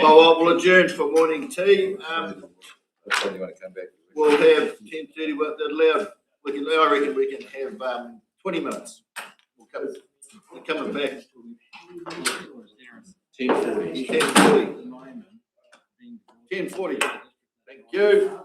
Well, we'll adjourn for morning tea. I probably want to come back. We'll have 10:30. I reckon we can have 20 minutes. We're coming back. 10:40. 10:40. 10:40. Thank you.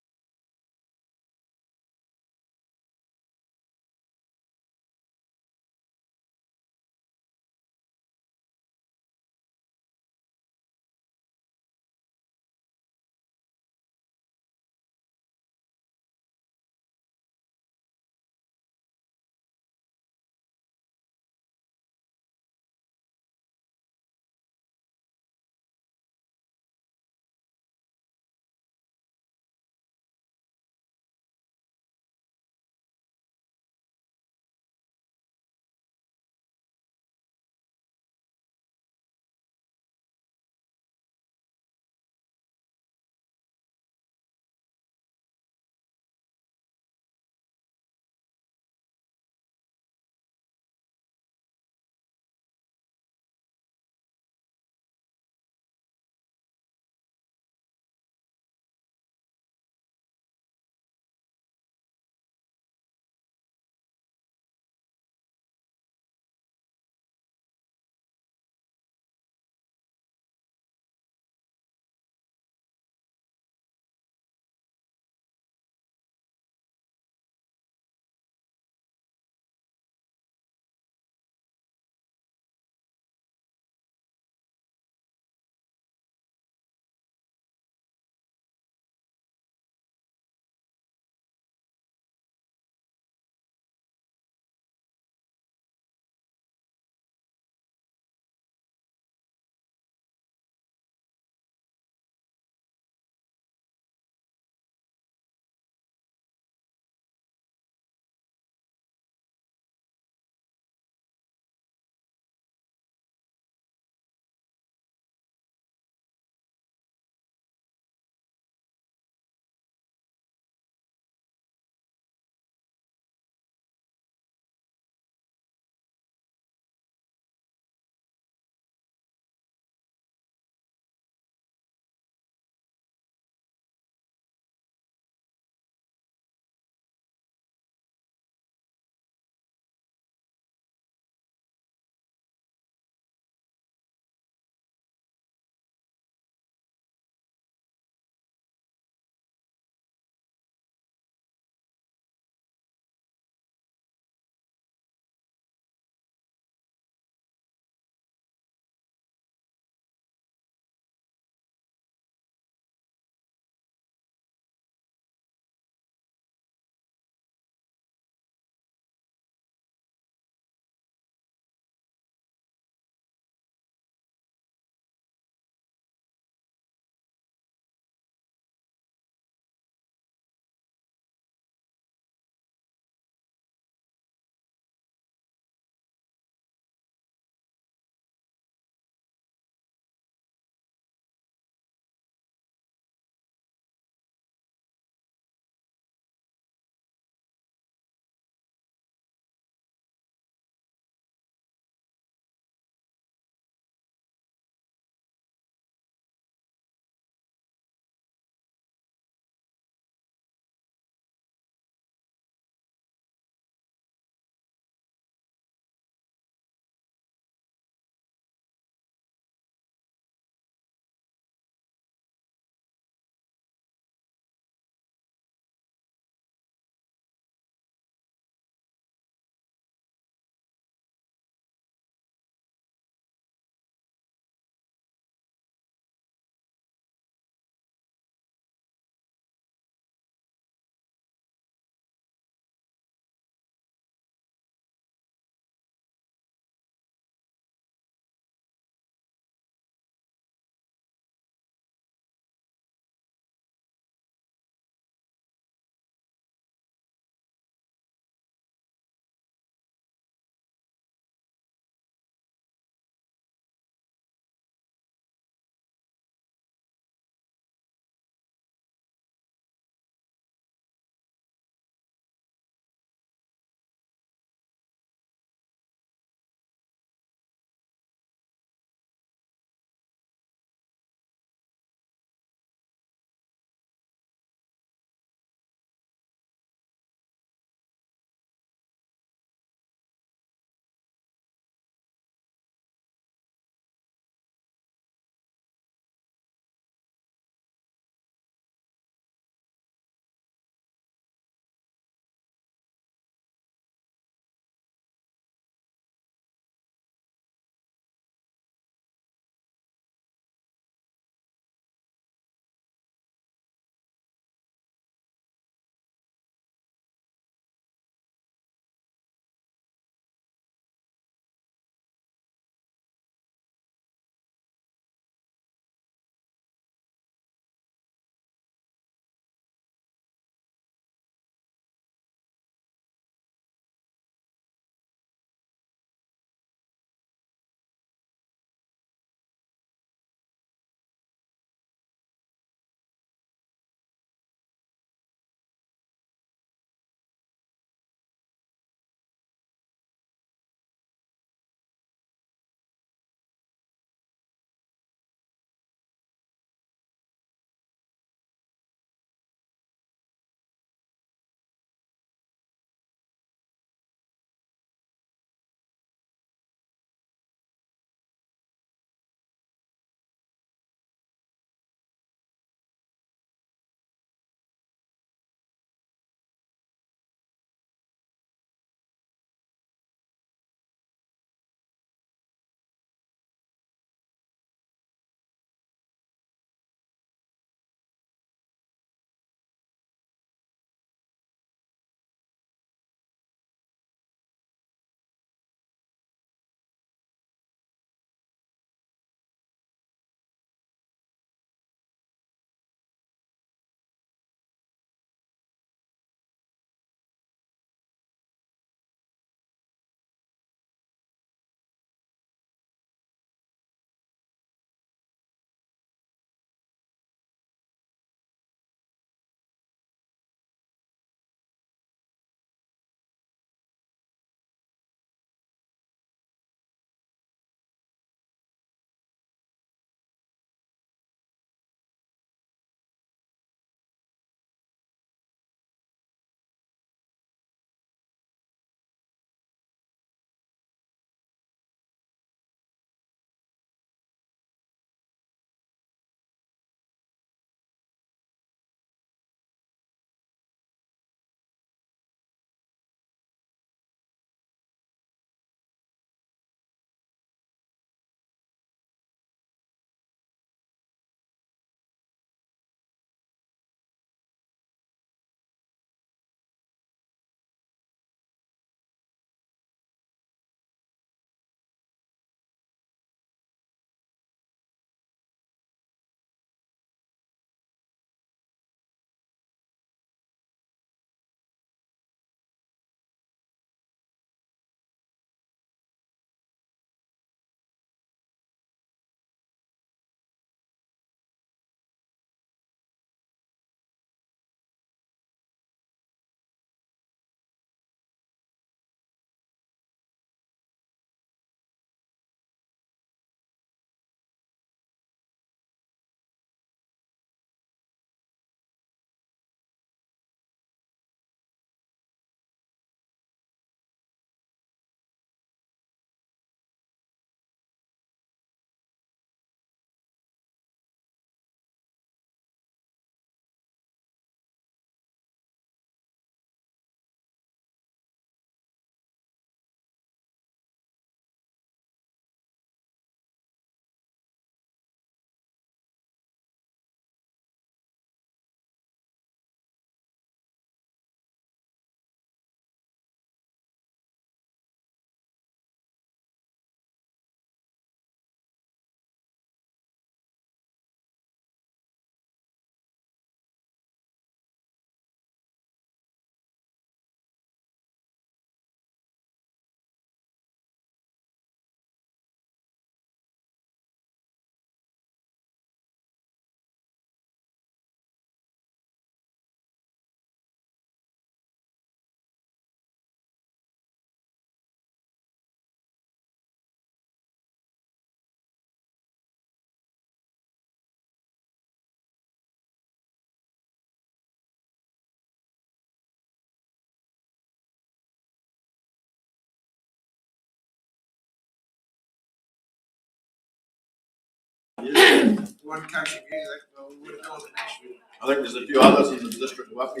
One country view, we would have gone to Nashville. I think there's a few others in the district of Upper.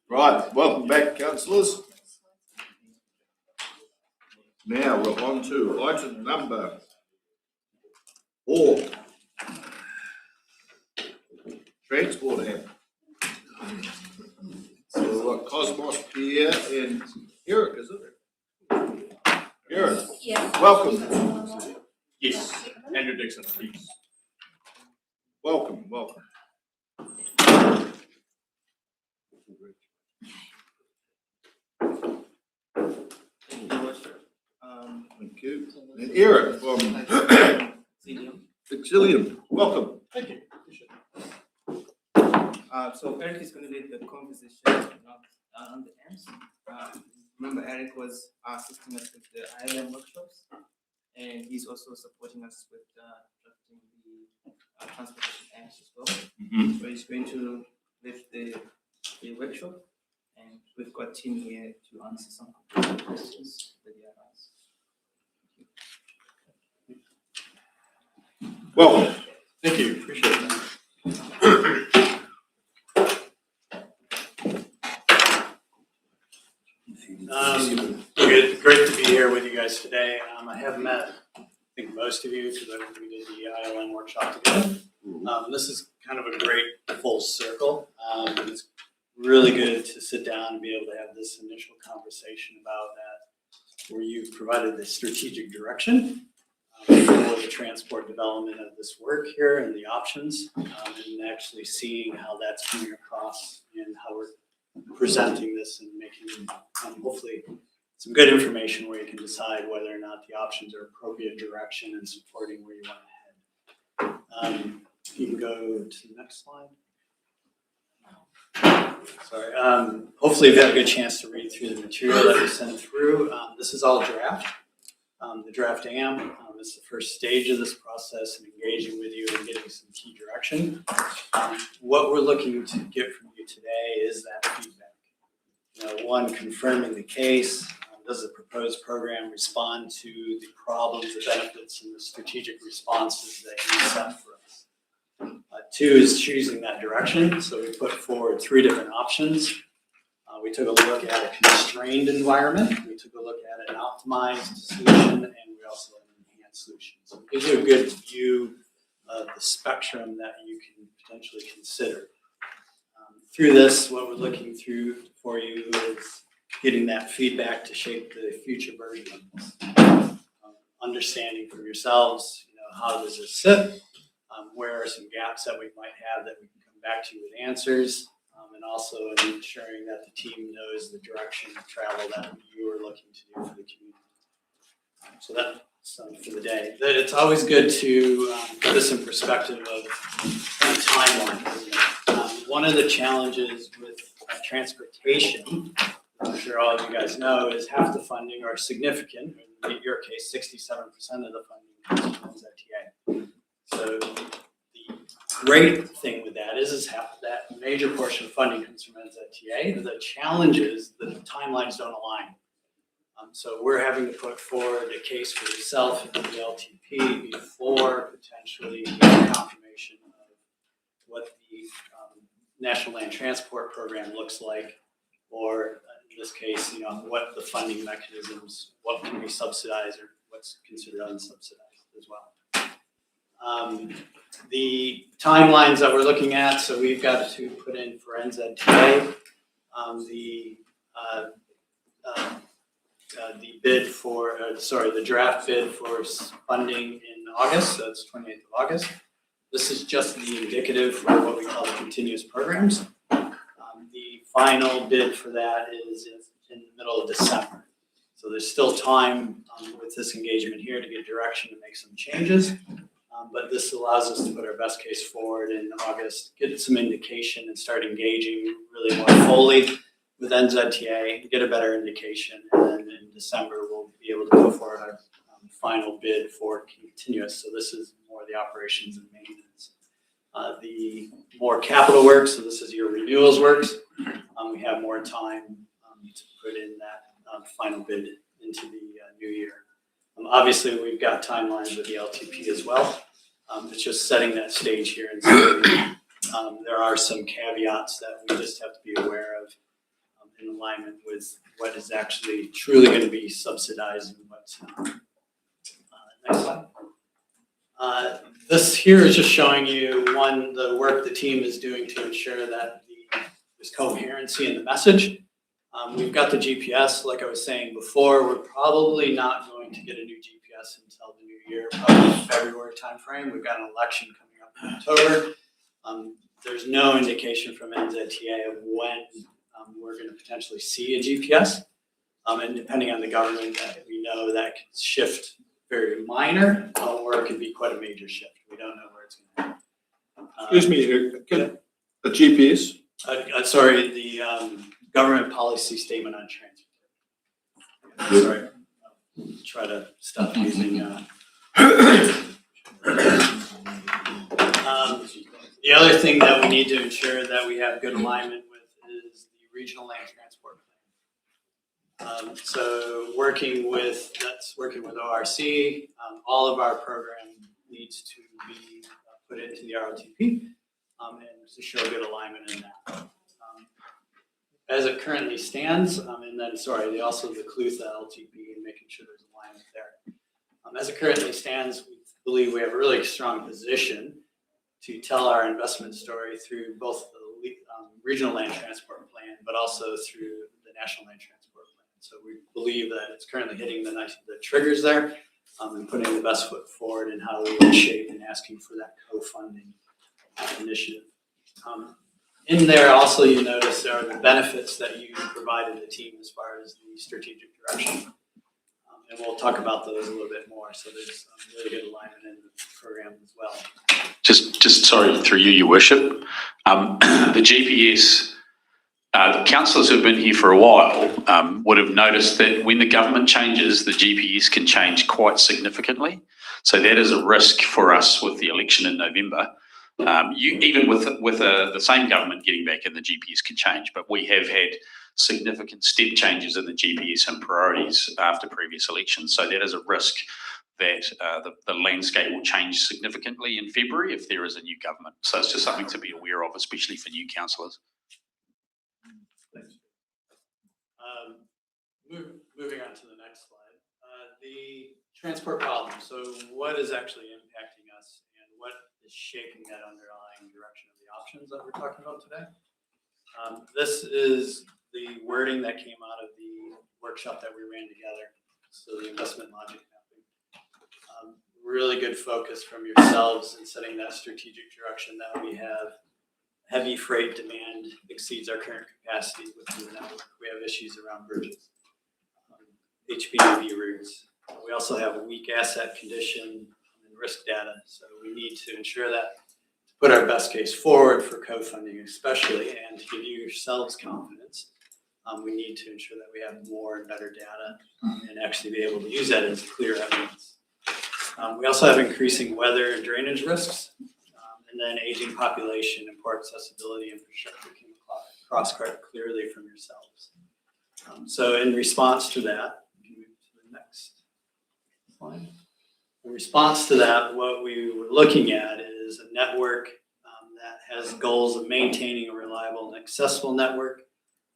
Right, welcome back, councillors. Now we're on to item number 4. Transport app. So we've got Cosmos, Pierre and Eric, is it? Eric, Yeah. welcome. Yes, Andrew Dixon, please. Welcome. Thank you. And Eric from Exilium, welcome. Thank you. So Eric is going to lead the conversation on the AMS. Remember, Eric was assisting us with the ILM workshops, and he's also supporting us with drafting the transportation AMS as well. So he's going to lead the workshop, and we've got Tim here to answer some of the questions that he asked. Welcome. Thank you, appreciate that. Great to be here with you guys today. I have met, I think, most of you because we did the ILM workshop together. This is kind of a great full circle. It's really good to sit down and be able to have this initial conversation about that, where you've provided the strategic direction for the transport development of this work here and the options, and actually seeing how that's coming across and how we're presenting this and making hopefully some good information where you can decide whether or not the options are appropriate direction and supporting where you want to head. You can go to the next slide. Sorry. Hopefully you've had a good chance to read through the material that we sent through. This is all draft. The draft AM is the first stage of this process and engaging with you and getting some key direction. What we're looking to get from you today is that feedback. One, confirming the case. Does the proposed program respond to the problems, the benefits, and the strategic responses that you set for us? 2 is choosing that direction. So we put forward 3 different options. We took a look at a constrained environment. We took a look at an optimized solution, and we also had an enhanced solution. So it gives you a good view of the spectrum that you can potentially consider. Through this, what we're looking through for you is getting that feedback to shape the future version of this. Understanding for yourselves, how does this sit? Where are some gaps that we might have that we can come back to you with answers? And also ensuring that the team knows the direction of travel that you are looking to do for the community. So that's for the day. It's always good to put this in perspective of a timeline. One of the challenges with transportation, I'm sure all of you guys know, is half the funding are significant. In your case, 67% of the funding comes from NZTA. So the great thing with that is half that major portion of funding comes from NZTA. The challenge is the timelines don't align. So we're having to put forward a case for yourself and the LTP before potentially getting confirmation of what the National Land Transport Program looks like, or in this case, what the funding mechanisms, what can be subsidized or what's considered unsubsidized as well. The timelines that we're looking at, so we've got to put in for NZTA the draft bid for funding in August, so it's 28th of August. This is just the indicative for what we call the continuous programs. The final bid for that is in the middle of December. So there's still time with this engagement here to get direction and make some changes. But this allows us to put our best case forward in August, get some indication and start engaging really more fully with NZTA, get a better indication. And then in December, we'll be able to go forward our final bid for continuous. So this is more the operations and maintenance. The more capital work, so this is your renewals works. We have more time to put in that final bid into the new year. Obviously, we've got timelines with the LTP as well. It's just setting that stage here, and so there are some caveats that we just have to be aware of in alignment with what is actually truly going to be subsidized and what's not. Next slide. This here is just showing you, one, the work the team is doing to ensure that there's coherency in the message. We've got the GPS, like I was saying before, we're probably not going to get a new GPS until the new year, probably February timeframe. We've got an election coming up in October. There's no indication from NZTA of when we're going to potentially see a GPS. And depending on the government, that we know that can shift very minor, or it could be quite a major shift. We don't know where it's going to go. Excuse me, a GPS? Sorry, the government policy statement on transport. Sorry, I'll try to stop using. The other thing that we need to ensure that we have good alignment with is the regional land transport plan. So working with ORC, all of our program needs to be put into the ROTP and to show good alignment in that. As it currently stands, and then, sorry, also the CLUTHA LTP and making sure there's alignment there. As it currently stands, we believe we have a really strong position to tell our investment story through both the regional land transport plan, but also through the national land transport plan. So we believe that it's currently hitting the triggers there and putting the best foot forward in how we will shape and asking for that co-funding initiative. In there also, you notice there are the benefits that you provided the team as far as the strategic direction. And we'll talk about those a little bit more. So there's really good alignment in the program as well. Just sorry, through you, Your Worship. The GPS, the councillors who've been here for a while would have noticed that when the government changes, the GPS can change quite significantly. So that is a risk for us with the election in November. Even with the same government getting back in, the GPS can change, but we have had significant step changes in the GPS and priorities after previous elections. So that is a risk that the landscape will change significantly in February if there is a new government. So it's just something to be aware of, especially for new councillors. Moving on to the next slide. The transport problem. So what is actually impacting us and what is shaping that underlying direction of the options that we're talking about today? This is the wording that came out of the workshop that we ran together. So the investment logic mapping. Really good focus from yourselves in setting that strategic direction that we have. Heavy freight demand exceeds our current capacity within the network. We have issues around bridges, HPAV routes. We also have a weak asset condition and risk data. So we need to ensure that to put our best case forward for co-funding especially, and to give you yourselves confidence, we need to ensure that we have more and better data and actually be able to use that as clear evidence. We also have increasing weather and drainage risks, and then aging population and poor accessibility infrastructure came across quite clearly from yourselves. So in response to that, we can move to the next slide. In response to that, what we were looking at is a network that has goals of maintaining a reliable and accessible network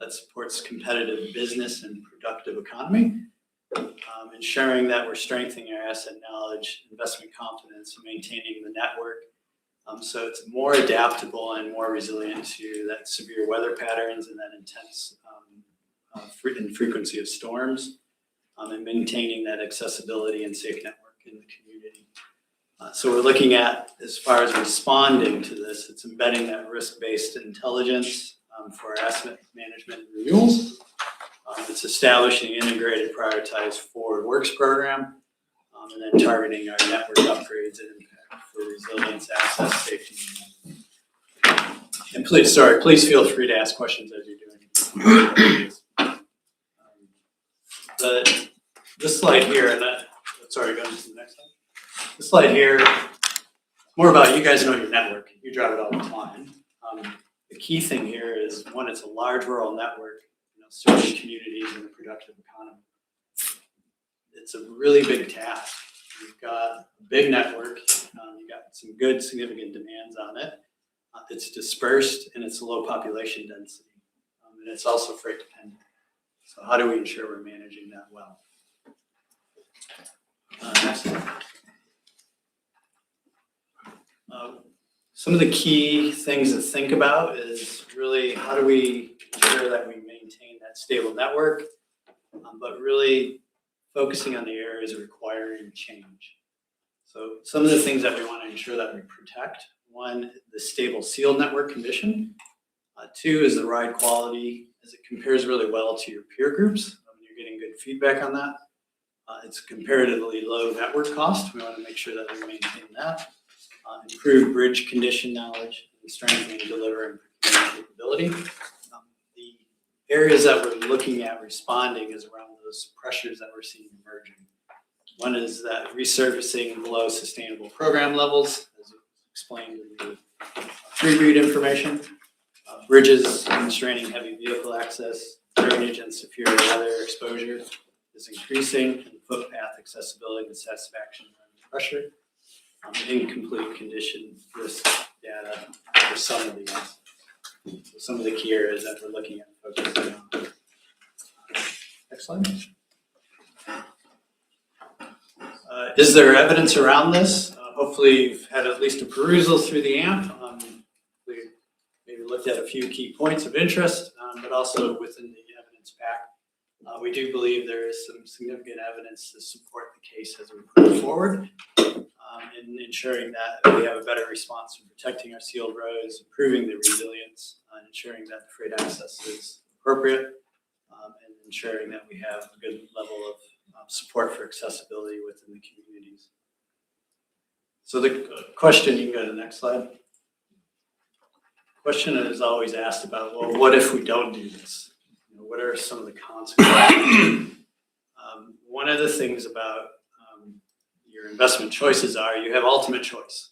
that supports competitive business and productive economy, ensuring that we're strengthening our asset knowledge, investment confidence, and maintaining the network so it's more adaptable and more resilient to that severe weather patterns and that intense frequency of storms, and maintaining that accessibility and safe network in the community. So we're looking at, as far as responding to this, it's embedding that risk-based intelligence for our asset management and renewals. It's establishing an integrated, prioritized forward works program, and then targeting our network upgrades and impact for resilience, access, safety. And please feel free to ask questions as you're doing it. This slide here, and sorry, go to the next slide. This slide here, more about you guys know your network. You drive it all the time. The key thing here is, one, it's a large rural network, serving communities in a productive economy. it's a really big task. You've got a big network, you've got some good significant demands on it. It's dispersed and it's a low population density. And it's also freight dependent. So how do we ensure we're managing that well? Next slide. Some of the key things to think about is really how do we ensure that we maintain that stable network, but really focusing on the areas requiring change. So some of the things that we want to ensure that we protect: one, the stable sealed network condition. Two is the ride quality as it compares really well to your peer groups. You're getting good feedback on that. It's comparatively low network cost. We want to make sure that we maintain that. Improved bridge condition knowledge and strengthening delivery and capability. The areas that we're looking at responding is around those pressures that we're seeing emerging. One is that resurfacing below sustainable program levels, as explained in the pre-read information. Bridges constraining heavy vehicle access, drainage and severe weather exposure is increasing, and footpath accessibility and satisfaction under pressure. Incomplete condition risk data for some of these. So some of the key areas that we're looking at focusing on. Next slide. Is there evidence around this? Hopefully you've had at least a perusal through the AMP. We maybe looked at a few key points of interest, but also within the evidence pack. We do believe there is some significant evidence to support the case as we move forward. In ensuring that we have a better response in protecting our sealed roads, improving the resilience, and ensuring that the freight access is appropriate, and ensuring that we have a good level of support for accessibility within the communities. So the question, you can go to the next slide. Question is always asked about, well, what if we don't do this? You know, what are some of the consequences? One of the things about your investment choices are you have ultimate choice.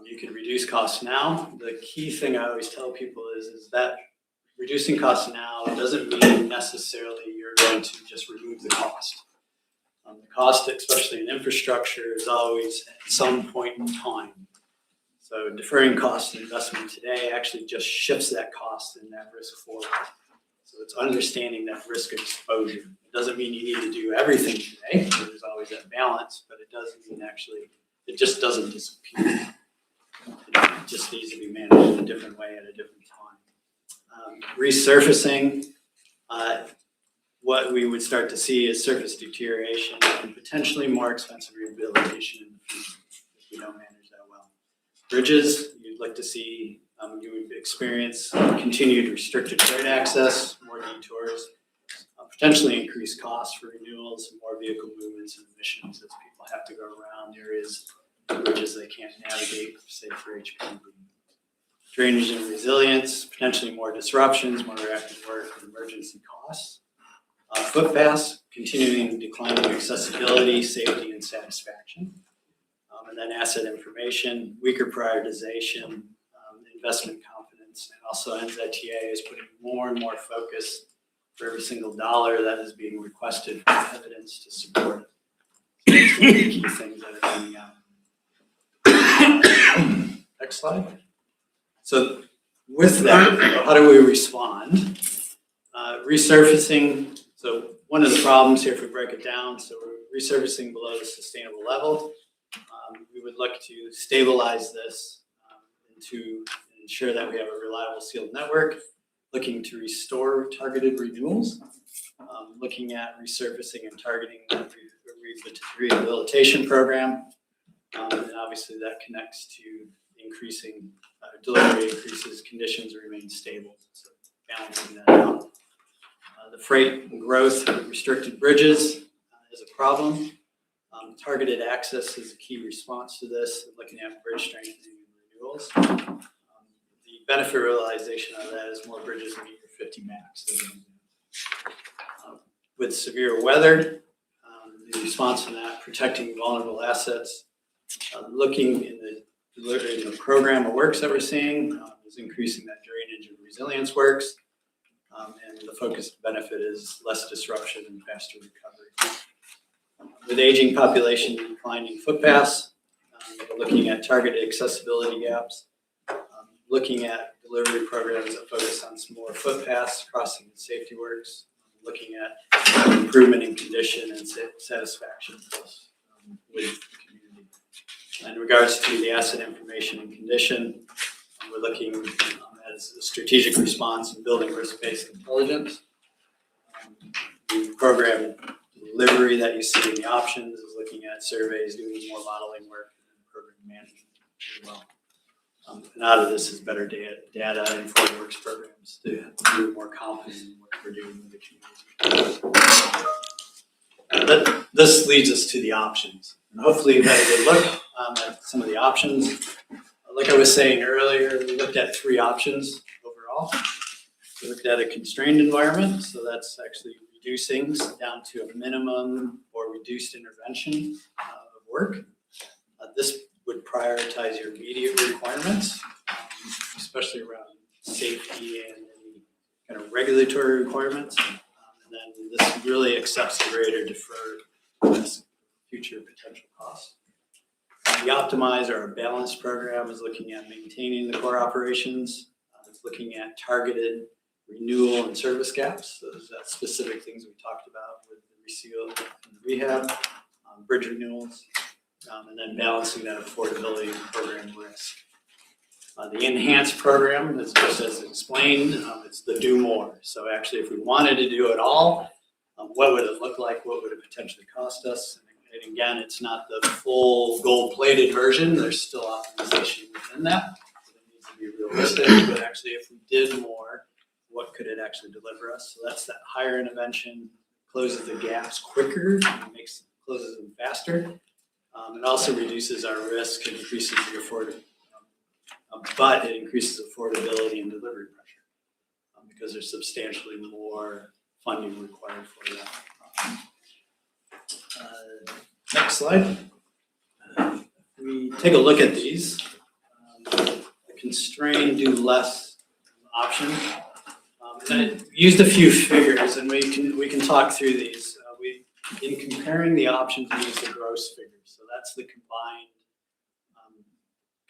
You can reduce costs now. The key thing I always tell people is that reducing costs now doesn't mean necessarily you're going to just remove the cost. The cost, especially in infrastructure, is always at some point in time. So deferring cost and investment today actually just shifts that cost and that risk forward. So it's understanding that risk exposure. It doesn't mean you need to do everything today. There's always that balance, but it does mean actually it just doesn't disappear. It just needs to be managed in a different way at a different time. Resurfacing, what we would start to see is surface deterioration and potentially more expensive rehabilitation in the future if we don't manage that well. Bridges, you'd like to see, you would experience continued restricted freight access, more detours, potentially increased costs for renewals, and more vehicle movements and emissions as people have to go around areas, bridges they can't navigate, say for HPV. Drainage and resilience, potentially more disruptions, more reactive work, and emergency costs. Footpaths, continuing declining accessibility, safety, and satisfaction. And then asset information, weaker prioritization, investment confidence, and also NZTA is putting more and more focus for every single dollar that is being requested for evidence to support it. So that's one of the key things that are coming out. Next slide. So with that, how do we respond? Resurfacing. So one of the problems here, if we break it down, so we're resurfacing below the sustainable level. We would look to stabilize this and to ensure that we have a reliable sealed network, looking to restore targeted renewals, looking at resurfacing and targeting the rehabilitation program. And obviously that connects to increasing delivery increases, conditions remain stable, so balancing that out. The freight growth with restricted bridges is a problem. Targeted access is a key response to this, looking at bridge strengthening and renewals. The benefit realization of that is more bridges meet your 50 max. With severe weather, the response to that, protecting vulnerable assets, looking in the program of works that we're seeing is increasing that drainage and resilience works. And the focused benefit is less disruption and faster recovery. With aging population, declining footpaths, we're looking at targeted accessibility gaps, looking at delivery programs that focus on some more footpaths, crossing and safety works, looking at improvement in condition and satisfaction with the community. In regards to the asset information and condition, we're looking at a strategic response and building risk-based intelligence. The program delivery that you see in the options is looking at surveys, doing more modeling work, and program management as well. And out of this is better data informed works programs to be more confident in what we're doing with the community. This leads us to the options. And hopefully you've had a good look at some of the options. Like I was saying earlier, we looked at 3 options overall. We looked at a constrained environment, so that's actually reducing down to a minimum or reduced intervention of work. This would prioritize your immediate requirements, especially around safety and any kind of regulatory requirements. And then this really accepts the greater deferred risk, future potential costs. The optimize or balanced program is looking at maintaining the core operations. It's looking at targeted renewal and service gaps. So that's specific things we talked about with the reseal and the rehab, bridge renewals, and then balancing that affordability and program risk. The enhanced program is just as explained, it's the do more. So actually, if we wanted to do it all, what would it look like? What would it potentially cost us? And again, it's not the full gold-plated version. There's still optimization within that. So it needs to be realistic. But actually, if we did more, what could it actually deliver us? So that's that higher intervention, closes the gaps quicker, closes them faster. It also reduces our risk and increases the affordability. But it increases affordability and delivery pressure because there's substantially more funding required for that. Next slide. We take a look at these. The constrain, do less option. And I used a few figures, and we can talk through these. In comparing the options, we use the gross figures. So that's the combined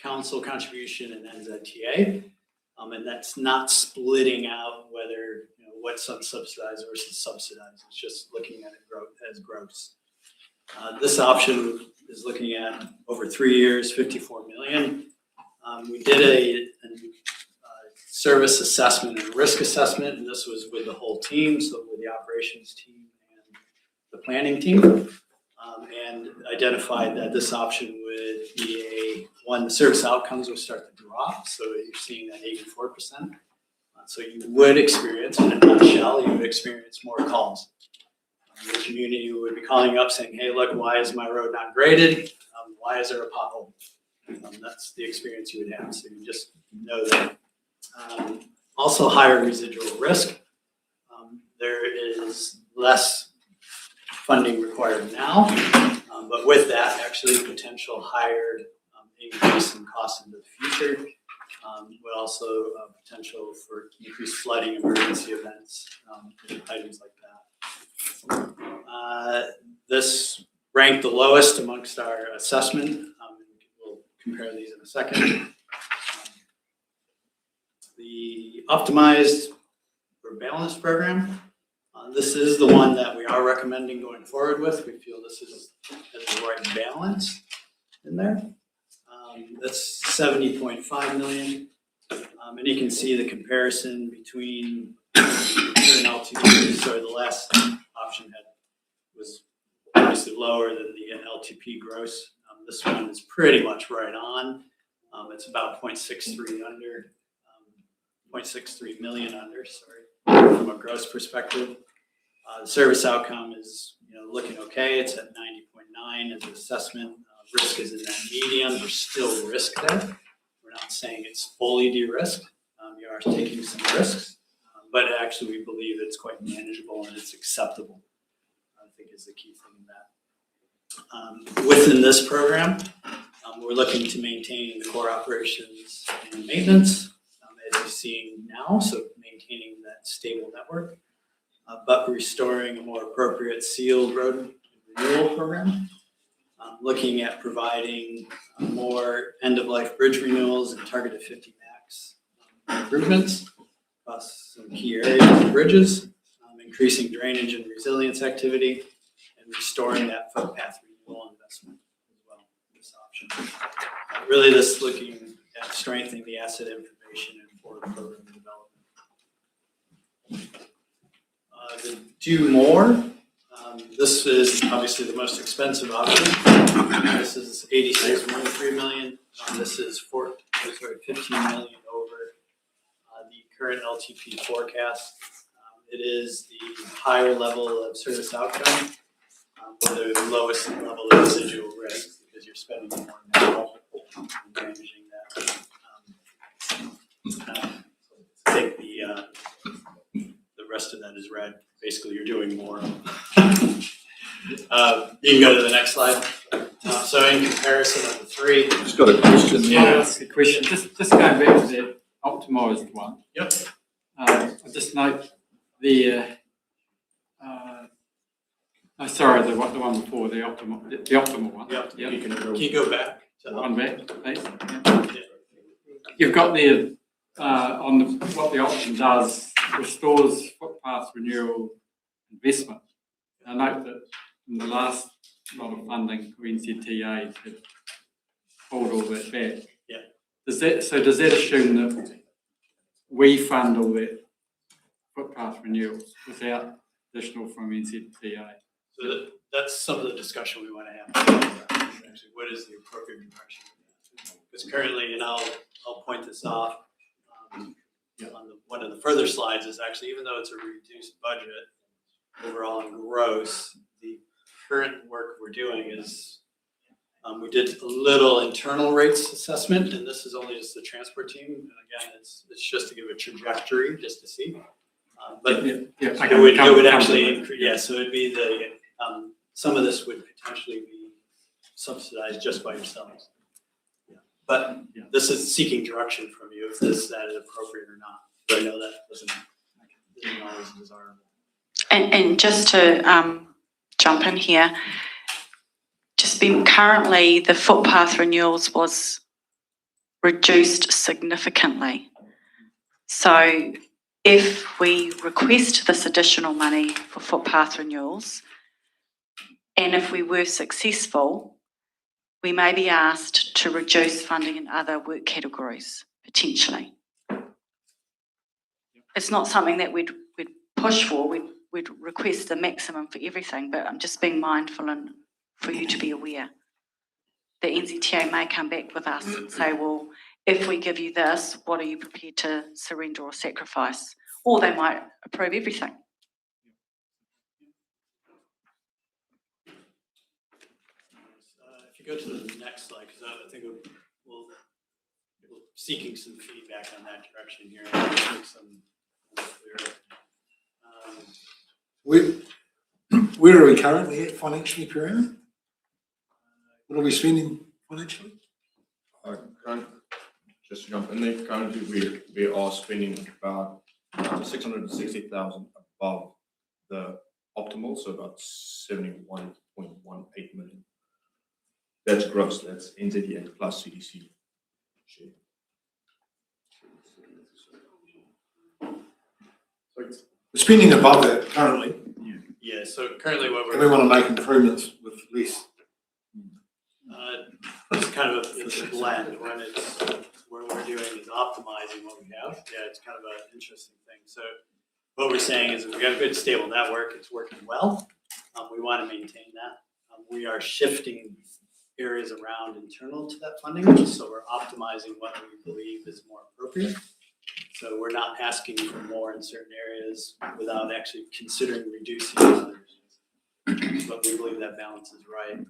council contribution and NZTA. And that's not splitting out whether, what's unsubsidized versus subsidized. It's just looking at it as gross. This option is looking at over 3 years, 54 million. We did a service assessment and risk assessment, and this was with the whole team, so with the operations team and the planning team, and identified that this option would be the service outcomes would start to drop, so you're seeing that 84%. So you would experience, in a nutshell, you would experience more calls. The community would be calling up saying, hey, look, why is my road not graded? Why is there a pothole? That's the experience you would have, so you just know that. Also higher residual risk. There is less funding required now, but with that, actually potential higher increase in costs in the future, but also potential for increased flooding, emergency events, items like that. This ranked the lowest amongst our assessment. We'll compare these in a second. The optimized or balanced program. This is the one that we are recommending going forward with. We feel this is the right balance in there. That's 70.5 million. And you can see the comparison between current LTP. So the last option was obviously lower than the LTP gross. This one is pretty much right on. It's about 0.63 under, 0.63 million under, sorry, from a gross perspective. The service outcome is looking okay. It's at 90.9 as an assessment. Risk is in that median. There's still risk there. We're not saying it's fully de-risked. You are taking some risks, but actually we believe it's quite manageable and it's acceptable, I think is the key thing in that. Within this program, we're looking to maintain the core operations and maintenance, as you're seeing now, so maintaining that stable network, but restoring a more appropriate sealed road renewal program, looking at providing more end-of-life bridge renewals and targeted 50 max improvements across some key areas of the bridges, increasing drainage and resilience activity, and restoring that footpath renewal investment as well, this option. Really, this looking at strengthening the asset information and forward program development. The do more. This is obviously the most expensive option. This is 86.3 million. This is 15 million over the current LTP forecast. It is the higher level of service outcome, but the lowest level of residual risk because you're spending more now and managing that. I think the rest of that is red. Basically, you're doing more. You can go to the next slide. So in comparison of the three. Just got a question Can I ask a question? Just going back to that optimised one. Yep. I just note the sorry, the one before the optimal one. Yep. Yep. Can you go back to One back, please. Yep. You've got there on what the option does, restores footpath renewal investment. I note that in the last lot of funding, NZTA had pulled all that back. Yeah. Does that assume that we fund all that footpath renewals without additional from NZTA? So that's some of the discussion we want to have. Actually, what is the appropriate direction? Because currently, and I'll point this off on one of the further slides, is actually, even though it's a reduced budget overall in gross, the current work we're doing is we did a little internal rates assessment, and this is only just the transport team. And again, it's just to give a trajectory, just to see. But it would actually increase. Yeah, so it'd be the some of this would potentially be subsidized just by yourselves. Yeah. But this is seeking direction from you if that is appropriate or not. So I know that isn't always desirable. And just to jump in here, currently the footpath renewals was reduced significantly. So if we request this additional money for footpath renewals, and if we were successful, we may be asked to reduce funding in other work categories, potentially. It's not something that we'd push for. We'd request the maximum for everything, but I'm just being mindful and for you to be aware that NZTA may come back with us and say, well, if we give you this, what are you prepared to surrender or sacrifice? Or they might approve everything. If you go to the next slide, because I think we're seeking some feedback on that direction here. And just make some clear. Where are we currently at financially per annum? What are we spending financially? Just to jump in there, currently we are spending about 660,000 above the optimal, so about 71.18 million. That's gross, that's NZTA plus CDC share. We're spending above that currently. Yeah, so currently what we want to make improvements with less. It's kind of it's a blend. When we're doing is optimizing what we have. Yeah, it's kind of an interesting thing. So what we're saying is if we got a good stable network, it's working well. We want to maintain that. We are shifting areas around internal to that funding, so we're optimizing what we believe is more appropriate. So we're not asking for more in certain areas without actually considering reducing others. But we believe that balance is right.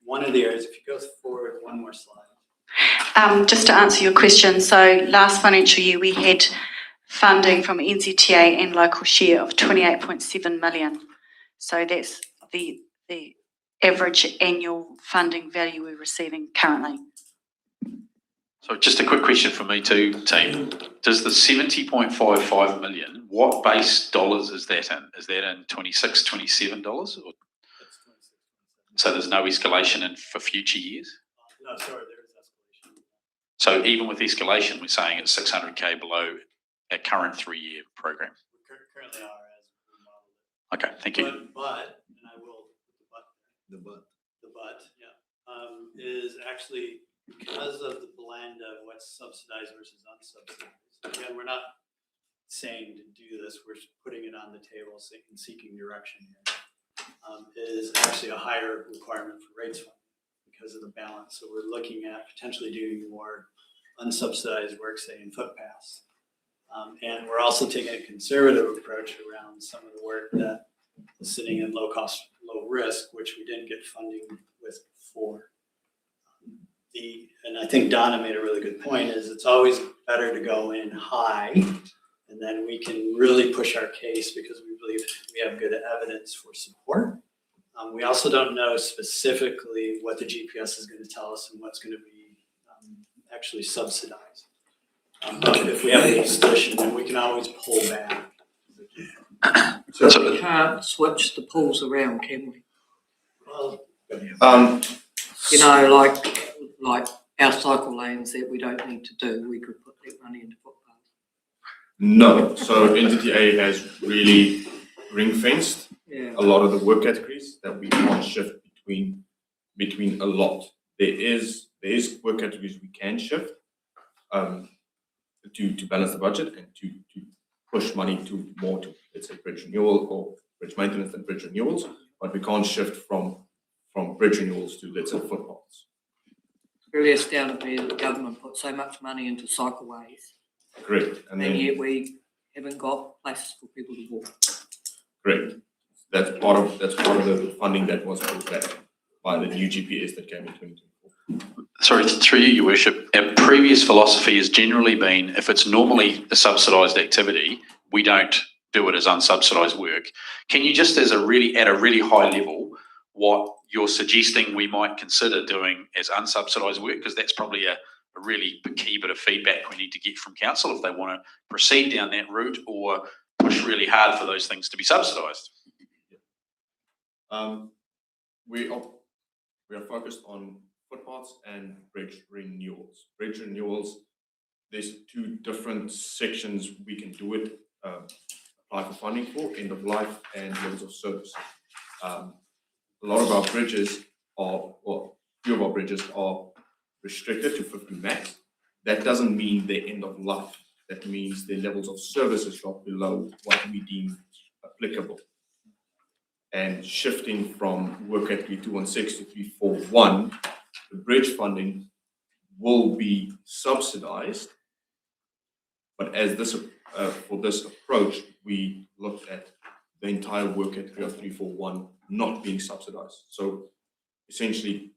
One of the areas, if you go forward one more slide. Just to answer your question, so last financial year we had funding from NZTA and local share of 28.7 million. So that's the average annual funding value we're receiving currently. So just a quick question for me too, team. Does the 70.55 million, what base dollars is that in? Is that in 26, $27 or? So there's no escalation in for future years? No, sorry, there is escalation. So even with escalation, we're saying it's 600K below our current 3-year program? We currently are as we model it. Okay, thank you. But, and I will, the but, yeah, is actually because of the blend of what's subsidized versus unsubsidized. Again, we're not saying to do this, we're putting it on the table and seeking direction here. Is actually a higher requirement for rates funding because of the balance. So we're looking at potentially doing more unsubsidized work, say in footpaths. And we're also taking a conservative approach around some of the work that is sitting in low cost, low risk, which we didn't get funding with before. And I think Donna made a really good point, is it's always better to go in high, and then we can really push our case because we believe we have good evidence for support. We also don't know specifically what the GPS is going to tell us and what's going to be actually subsidized. But if we have a position, then we can always pull back. So we can't switch the pools around, can we? Well, you know, like our cycle lanes that we don't need to do, we could put that money into footpaths. No, so NZTA has really ring fenced a lot of the work categories that we can't shift between a lot. There is work categories we can shift to balance the budget and to push money to more to, let's say, bridge renewal or bridge maintenance and bridge renewals, but we can't shift from bridge renewals to, let's say, footpaths. Really astounded me that the government put so much money into cycleways. Correct. And yet we haven't got places for people to walk. Correct. That's part of the funding that was pulled back by the new GPS that came in 2024. Sorry, through you, Your Worship, our previous philosophy has generally been if it's normally a subsidised activity, we don't do it as unsubsidised work. Can you just at a really high level, what you're suggesting we might consider doing as unsubsidised work? Because that's probably a really key bit of feedback we need to get from council if they want to proceed down that route or push really hard for those things to be subsidised. We are focused on footpaths and bridge renewals. Bridge renewals, there's two different sections we can do it, apply for funding for, end of life and levels of service. A lot of our bridges few of our bridges are restricted to 50 max. That doesn't mean they're end of life. That means their levels of services drop below what we deem applicable. And shifting from work category 216 to 341, the bridge funding will be subsidized. But as this for this approach, we looked at the entire work category of 341 not being subsidized. So essentially,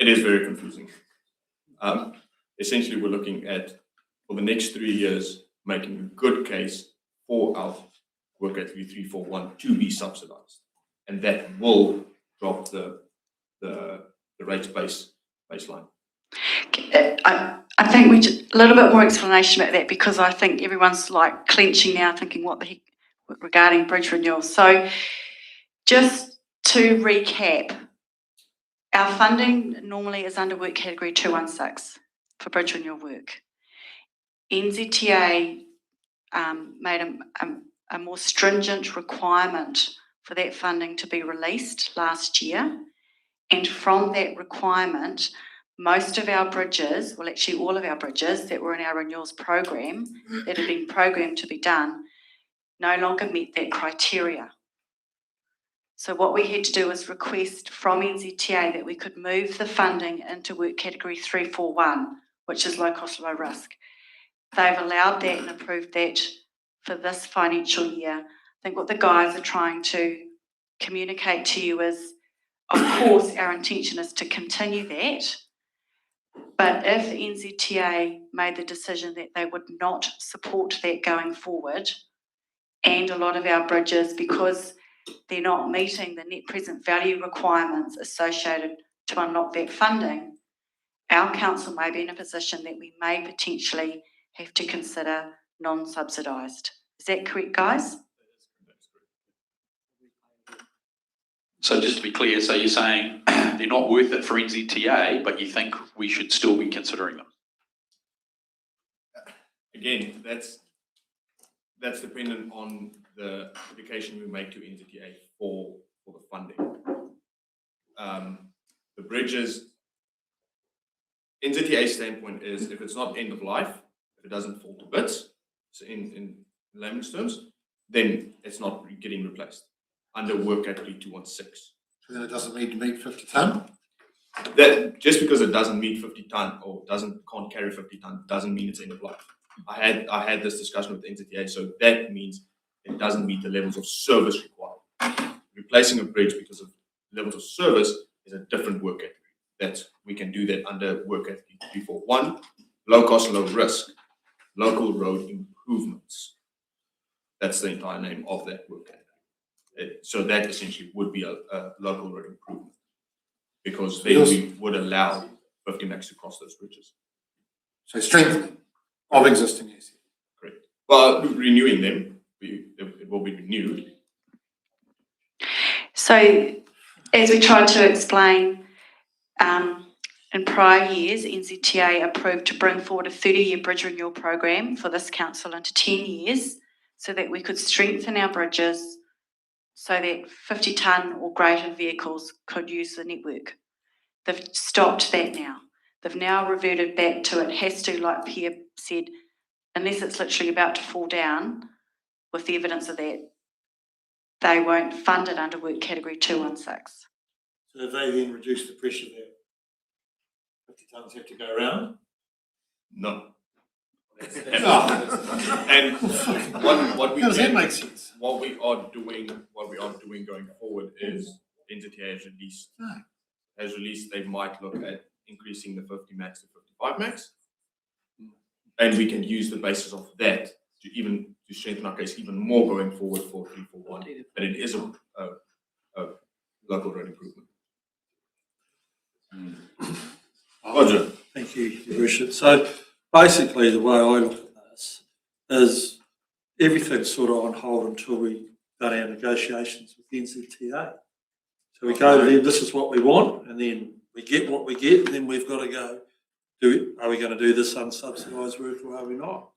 it is very confusing. Essentially, we're looking at, for the next 3 years, making a good case for our work category 341 to be subsidized. And that will drop the rates baseline. I think we just, a little bit more explanation about that, because I think everyone's like clenching now, thinking what the heck regarding bridge renewal. So just to recap, our funding normally is under work category 216 for bridge renewal work. NZTA made a more stringent requirement for that funding to be released last year. And from that requirement, most of our bridges, well actually all of our bridges that were in our renewals program, that had been programmed to be done, no longer met that criteria. So what we had to do was request from NZTA that we could move the funding into work category 341, which is low cost, low risk. They've allowed that and approved that for this financial year. I think what the guys are trying to communicate to you is, of course, our intention is to continue that. But if NZTA made the decision that they would not support that going forward, and a lot of our bridges, because they're not meeting the net present value requirements associated to unlock that funding, our council may be in a position that we may potentially have to consider non-subsidised. Is that correct, guys? So just to be clear, so you're saying they're not worth it for NZTA, but you think we should still be considering them? Again, that's dependent on the application we make to NZTA for the funding. The bridges, NZTA's standpoint is if it's not end of life, if it doesn't fall to bits, so in layman's terms, then it's not getting replaced under work category 216. So then it doesn't need to meet 50 tonne? That just because it doesn't meet 50 tonne or can't carry 50 tonne doesn't mean it's end of life. I had this discussion with the NZTA, so that means it doesn't meet the levels of service required. Replacing a bridge because of levels of service is a different work category. That we can do that under work category 341, low cost, low risk, local road improvements. That's the entire name of that work category. So that essentially would be a local road improvement, because then we would allow 50 max to cross those bridges. So strengthening of existing assets. Correct. Well, renewing them, it will be renewed. So, as we tried to explain, in prior years, NZTA approved to bring forward a 30-year bridge renewal program for this council into 10 years so that we could strengthen our bridges so that 50 tonne or greater vehicles could use the network. They've stopped that now. They've now reverted back to it has to, like Pierre said, unless it's literally about to fall down, with the evidence of that, they won't fund it under work category 216. So have they then reduced the pressure that 50 tonnes have to go around? No. And what we How does that make sense? What we are doing going forward is NZTA has released they might look at increasing the 50 max to 55 max, and we can use the basis of that to strengthen our case even more going forward for 341. But it is a local road improvement. Roger. Thank you, Your Worship. So basically the way I look at this is everything's sort of on hold until we've done our negotiations with the NZTA. So we go to them, this is what we want, and then we get what we get, and then we've got to go, are we going to do this unsubsidised work or are we not?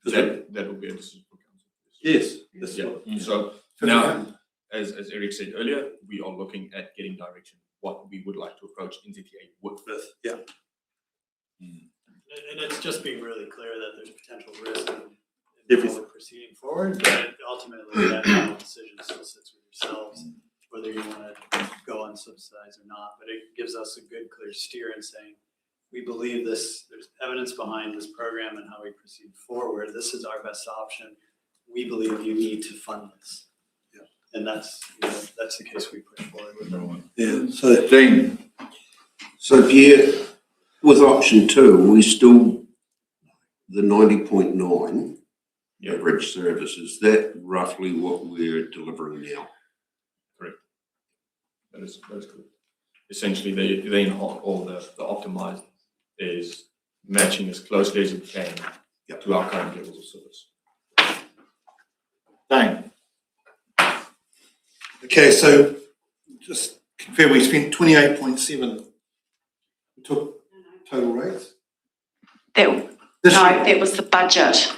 That will be a decision for council. Yes. Yeah. So now, as Eric said earlier, we are looking at getting direction, what we would like to approach NZTA with. Yeah. And it's just being really clear that there's potential risk in proceeding forward, but ultimately that final decision still sits with yourselves, whether you want to go unsubsidized or not. But it gives us a good, clear steer in saying, we believe this, there's evidence behind this program and how we proceed forward. This is our best option. We believe you need to fund this. Yeah. And that's the case we push forward with. Yeah. So Dean, so Pierre, with option 2, we still the 90.9 average service. Is that roughly what we're delivering now? Correct. That is correct. Essentially, the optimized is matching as closely as it can to our current levels of service. Dane. Okay, so just confirm we spent 28.7. We took total rates. That was the budget.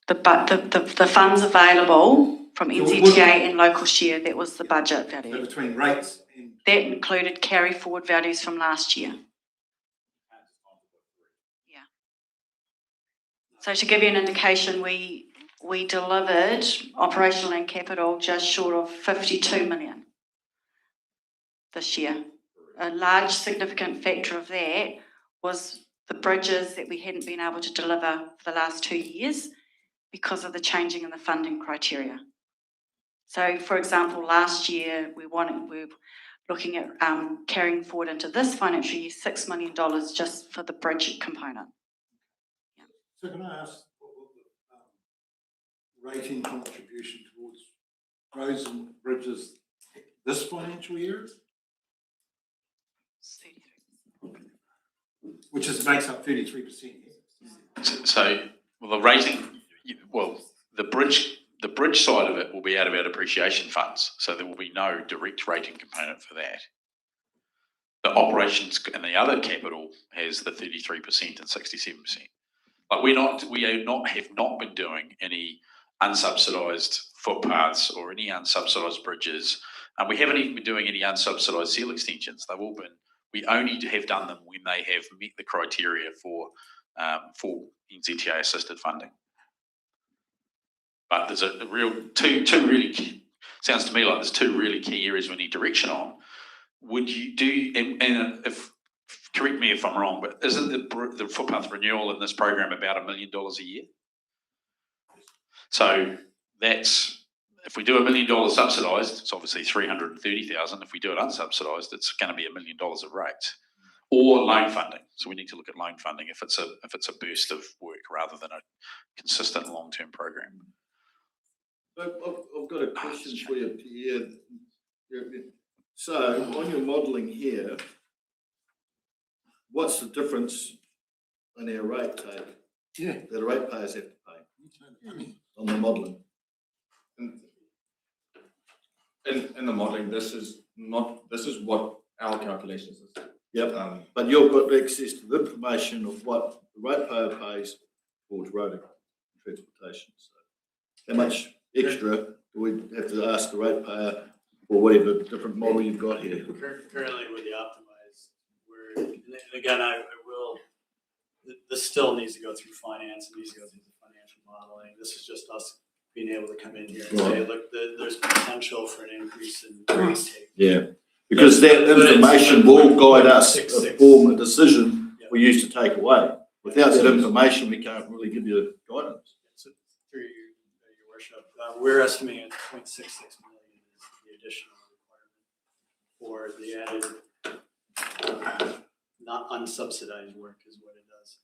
The funds available from NZTA and local share, that was the budget value. So between rates and... That included carry forward values from last year. Yeah. So to give you an indication, we delivered operational and capital just short of 52 million this year. A large significant factor of that was the bridges that we hadn't been able to deliver for the last 2 years because of the changing in the funding criteria. So, for example, last year we were looking at carrying forward into this financial year $6 million just for the bridge component. Yeah. So can I ask what the rating contribution towards roads and bridges this financial year is? Which makes up 33%. So, the rating, the the bridge side of it will be out of our depreciation funds, so there will be no direct rating component for that. The operations and the other capital has the 33% and 67%. But have not been doing any unsubsidised footpaths or any unsubsidised bridges, and we haven't even been doing any unsubsidised seal extensions. They've all been. We only have done them when they have met the criteria for NZTA assisted funding. But there's a real two really key, sounds to me like there's two really key areas we need direction on. Would you do, and if, correct me if I'm wrong, but isn't the footpath renewal in this program about $1 million a year? So that's, if we do $1 million subsidised, it's obviously 330,000. If we do it unsubsidised, it's going to be $1 million of rates, or loan funding. So we need to look at loan funding if it's a burst of work rather than a consistent long-term program. I've got a question for you, Pierre. So on your modelling here, what's the difference in our rate take that the ratepayers have to pay on the modelling? In the modelling, this is what our calculations is. Yep. But you've got access to the information of what the ratepayer pays towards roading and transportation. So how much extra do we have to ask the ratepayer for whatever different model you've got here? Currently with the optimized, and again, I will, this still needs to go through finance, it needs to go through the financial modeling. This is just us being able to come in here and say, look, there's potential for an increase in rates take. Yeah, because that information will guide us to form a decision we used to take away. Without that information, we can't really give you guidance. So through your worship, we're estimating 0.66 million is the additional requirement for the added not unsubsidized work is what it does.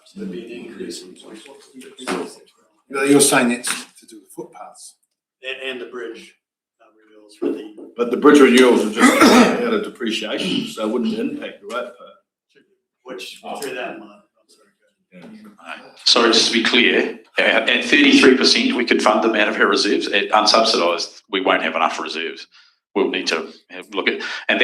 So it'd be an increase in 0.66 million. You're saying that's to do with footpaths? And the bridge renewals for the... But the bridge renewals are just out of depreciation, so it wouldn't impact the ratepayer. Which, through that month, Sorry, just to be clear, at 33%, we could fund them out of our reserves. At unsubsidised, we won't have enough reserves. We'll need to look at, and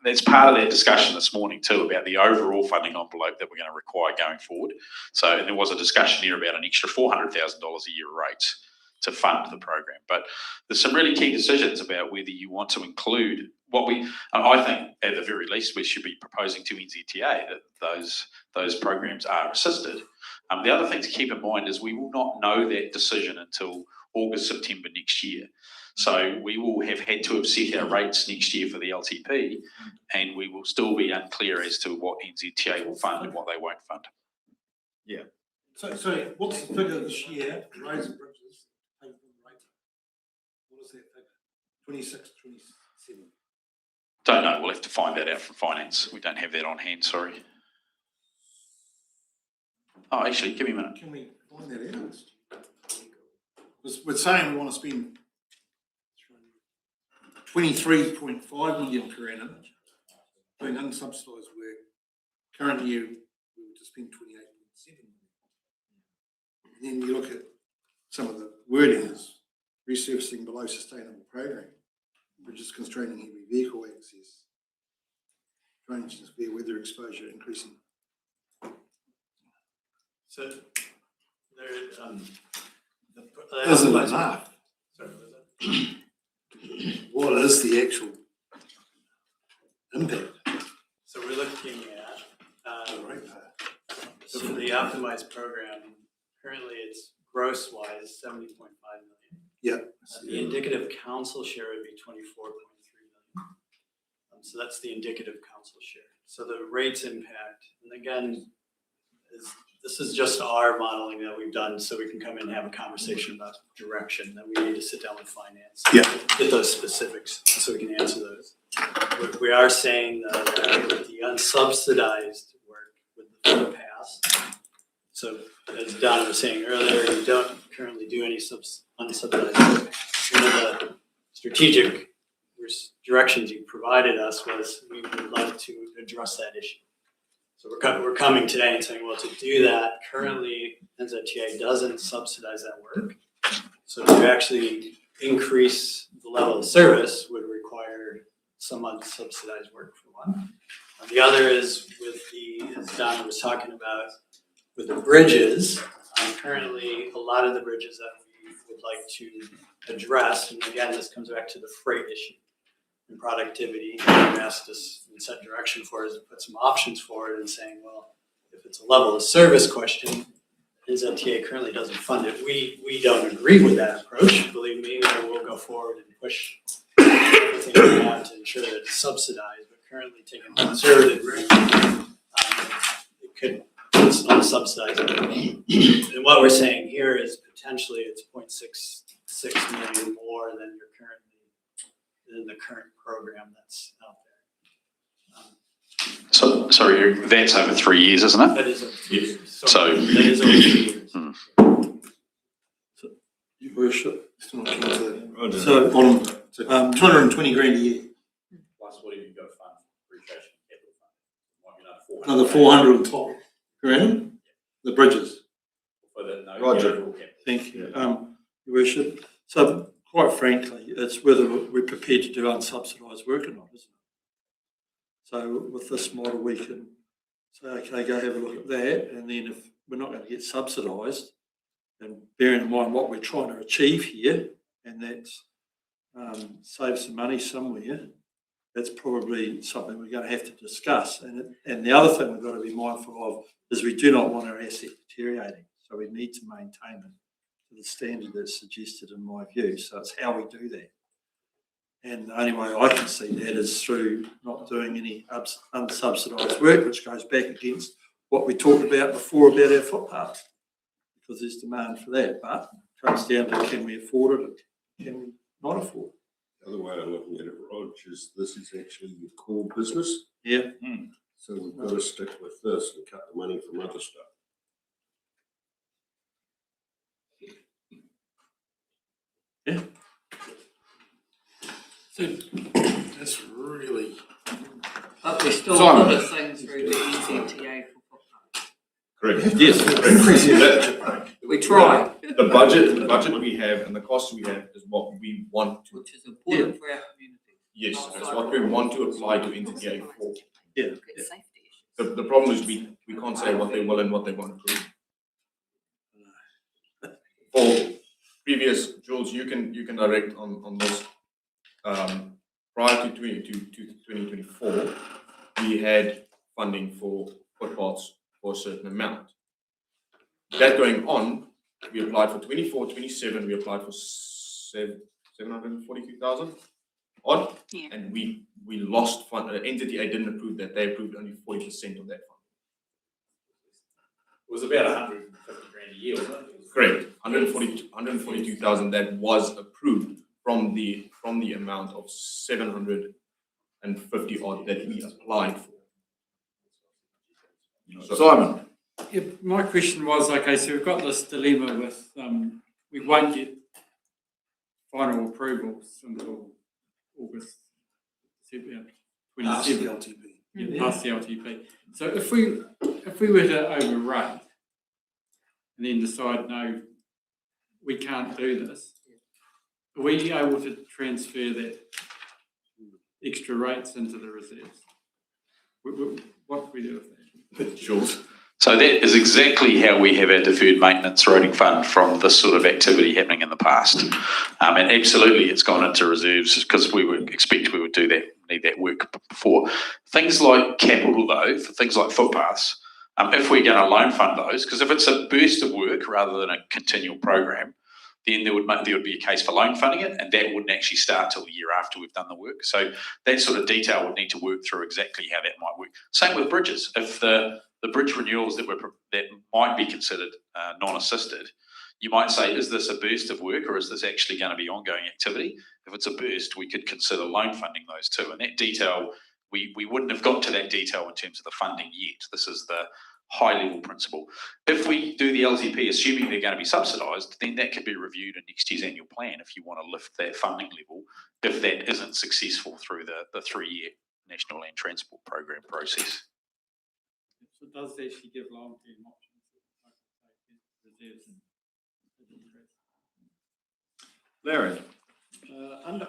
that's part of that discussion this morning too about the overall funding envelope that we're going to require going forward. So, and there was a discussion here about an extra $400,000 a year rates to fund the program. But there's some really key decisions about whether you want to include I think at the very least we should be proposing to NZTA that those programs are assisted. The other thing to keep in mind is we will not know that decision until August, September next year. So we will have had to have set our rates next year for the LTP, and we will still be unclear as to what NZTA will fund and what they won't fund. Yeah. So what's the figure this year, roads and bridges, paid from the rate? What is that figure? 26, 27? Don't know, we'll have to find that out from finance. We don't have that on hand, sorry. Oh, actually, give me a minute. Can we find that out? Because we're saying we want to spend 23.5 million per annum doing unsubsidised work. Current year, we were to spend 28.7 million. And then you look at some of the wording is resurfacing below sustainable program, bridges constraining heavy vehicle access, drainage and severe weather exposure increasing. So there, Isn't enough. Sorry, what was that? What is the actual impact? So we're looking at so for the optimized program, currently it's gross wise 70.5 million. Yeah. The indicative council share would be 24.3 million. So that's the indicative council share. So the rates impact, and again, this is just our modeling that we've done, so we can come in and have a conversation about direction. That we need to sit down with finance, get those specifics, so we can answer those. We are saying that the unsubsidized work with the footpaths. So as Donna was saying earlier, you don't currently do any unsubsidized work. One of the strategic directions you provided us was we would like to address that issue. So we're coming today and saying, well, to do that, currently NZTA doesn't subsidize that work. So to actually increase the level of service would require some unsubsidized work for one. The other is with as Donna was talking about, with the bridges. Currently, a lot of the bridges that we would like to address, and again, this comes back to the freight issue and productivity. You asked us in set direction for us to put some options forward and saying, well, if it's a level of service question, NZTA currently doesn't fund it. We don't agree with that approach. Believe me, we'll go forward and push everything we want to ensure that it's subsidized. But currently, taking a conservative route, it could. It's not subsidized. And what we're saying here is potentially it's 0.66 million more than the current program that's out there. So, sorry, that's over 3 years, isn't it? That is over 2 years. So, that is over 2 years. Your Worship. Roger. So, bottom, 220 grand a year. Plus what have you got to fund? Appreciation capital fund. Might be Another 400 on top. Grand? The bridges. For the Roger. Thank you. Your Worship. So quite frankly, it's whether we're prepared to do unsubsidised work or not, isn't it? So with this model, we can say, okay, go have a look at that, and then if we're not going to get subsidised, and bearing in mind what we're trying to achieve here, and that's save some money somewhere, that's probably something we're going to have to discuss. And the other thing we've got to be mindful of is we do not want our asset deteriorating. So we need to maintain it to the standard that's suggested in my view. So it's how we do that. And the only way I can see that is through not doing any unsubsidised work, which goes back against what we talked about before about our footpaths, because there's demand for that. But it comes down to can we afford it or can we not afford it? The other way of looking at it, Rog, is this is actually your core business. Yeah. So we've got to stick with this and cut the money from other stuff. Yeah. So that's really. But we still Simon. put a thing through the NZTA for footpaths. Correct. Yes. We try. The budget we have and the cost we have is what we want to. Which is important for our community. Yes, it's what we want to apply to NZTA for. Yeah. The problem is we can't say what they will and what they won't approve. For previous, Jules, you can direct on this. Prior to 2024, we had funding for footpaths for a certain amount. That going on, we applied for 24, 27, we applied for 742,000 odd, and we lost fund. NZTA didn't approve that; they approved only 40% of that fund. It was about 150 grand a year, wasn't it? Correct, 142,000 that was approved from the amount of 750 odd that we applied for. So, Simon. Yeah, my question was, okay, so we've got this dilemma with, we won't get final approvals until August 27. Past the LTP. Past the LTP. So if we were to overrate and then decide, no, we can't do this, are we able to transfer that extra rates into the reserves? What do we do with that? Jules. So that is exactly how we have our deferred maintenance roading fund from this sort of activity happening in the past. And absolutely it's gone into reserves because we would expect we would need that work before. Things like capital though, for things like footpaths, if we're going to loan fund those, because if it's a burst of work rather than a continual program, then there would be a case for loan funding it, and that wouldn't actually start till the year after we've done the work. So that sort of detail would need to work through exactly how that might work. Same with bridges. If the bridge renewals that might be considered non-assisted, you might say, is this a burst of work or is this actually going to be ongoing activity? If it's a burst, we could consider loan funding those too. And that detail, we wouldn't have got to that detail in terms of the funding yet. This is the high-level principle. If we do the LTP, assuming they're going to be subsidised, then that could be reviewed in next year's annual plan if you want to lift that funding level, if that isn't successful through the 3-year National Land Transport Program process. does actually give long-term options. Like I say, reserves. Larry? Under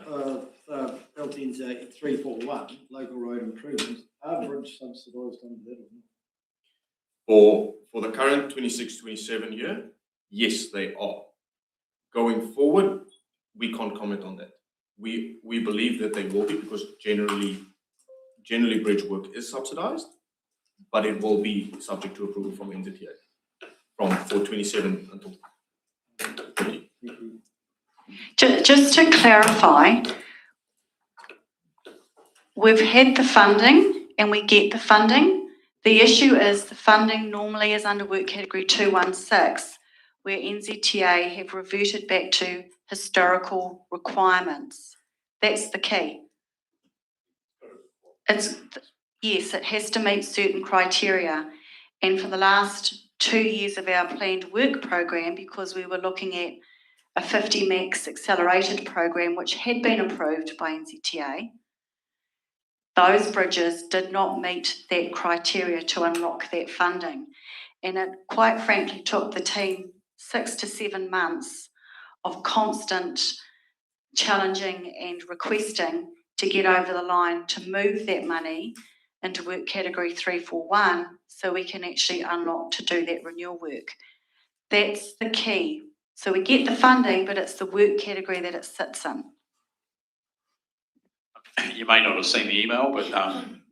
LTNZ 341, local road improvements, are bridge subsidised under that or not? For the current 26-27 year, yes, they are. Going forward, we can't comment on that. We believe that they will be, because generally bridge work is subsidised, but it will be subject to approval from NZTA for 27 until 30. Just to clarify, we've had the funding and we get the funding. The issue is the funding normally is under work category 216, where NZTA have reverted back to historical requirements. That's the key. Yes, it has to meet certain criteria. And for the last 2 years of our planned work program, because we were looking at a 50 max accelerated program, which had been approved by NZTA, those bridges did not meet that criteria to unlock that funding. And it quite frankly took the team 6 to 7 months of constant challenging and requesting to get over the line to move that money into work category 341 so we can actually unlock to do that renewal work. That's the key. So we get the funding, but it's the work category that it sits in. You may not have seen the email, but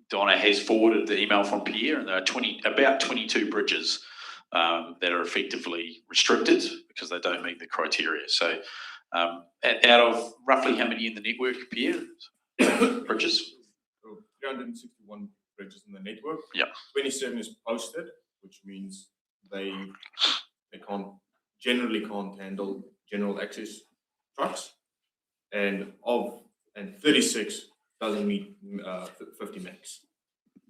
Donna has forwarded the email from Pierre, and there are about 22 bridges that are effectively restricted because they don't meet the criteria. So out of roughly how many in the network, Pierre? Bridges? 361 bridges in the network. Yeah. 27 is posted, which means they generally can't handle general access trucks, and 36 doesn't meet 50 max.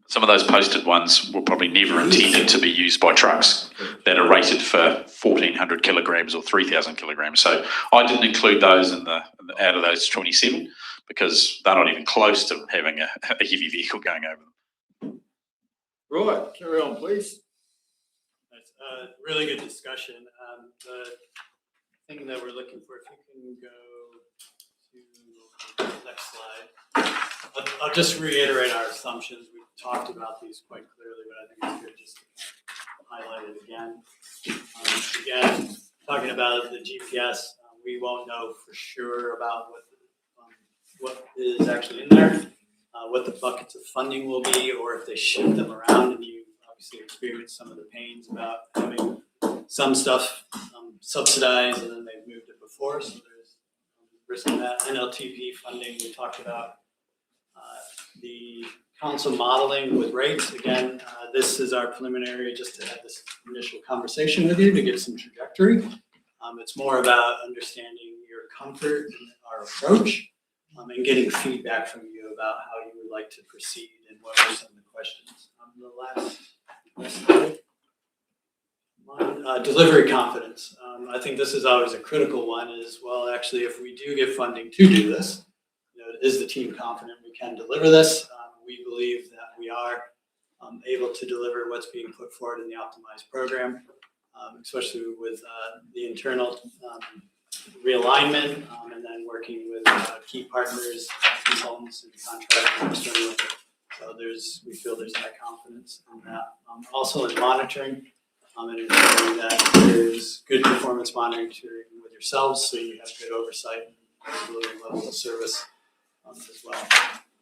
Some of those posted ones were probably never intended to be used by trucks that are rated for 1,400 kilograms or 3,000 kilograms. So I didn't include those out of those 27 because they're not even close to having a heavy vehicle going over them. Right, carry on, please. That's a really good discussion. The thing that we're looking for, if you can go to the next slide. I'll just reiterate our assumptions. We've talked about these quite clearly, but I think it's good just to highlight it again. Again, talking about the GPS, we won't know for sure about what is actually in there, what the buckets of funding will be, or if they shift them around, and you obviously experienced some of the pains about having some stuff subsidized and then they've moved it before, so there's risk of that. NLTP funding, we talked about the council modeling with rates. Again, this is our preliminary just to have this initial conversation with you to get some trajectory. It's more about understanding your comfort in our approach and getting feedback from you about how you would like to proceed and what are some of the questions. The last slide. Delivery confidence. I think this is always a critical one is, well, actually, if we do get funding to do this, is the team confident we can deliver this? We believe that we are able to deliver what's being put forward in the optimized program, especially with the internal realignment and then working with key partners, consultants, and contractors externally. So we feel there's that confidence in that. Also in monitoring, and ensuring that there's good performance monitoring with yourselves, so you have good oversight and delivering levels of service as well.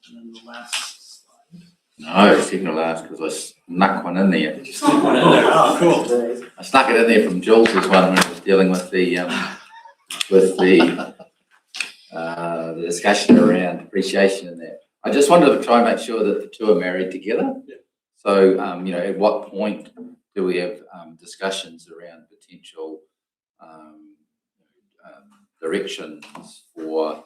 And then the last slide. No, second to last because I snuck one in there. Did you sneak one in there? Oh, cool. I snuck it in there from Jules's one when I was dealing with the discussion around depreciation and that. I just wanted to try and make sure that the two are married together. Yeah. So, at what point do we have discussions around potential directions for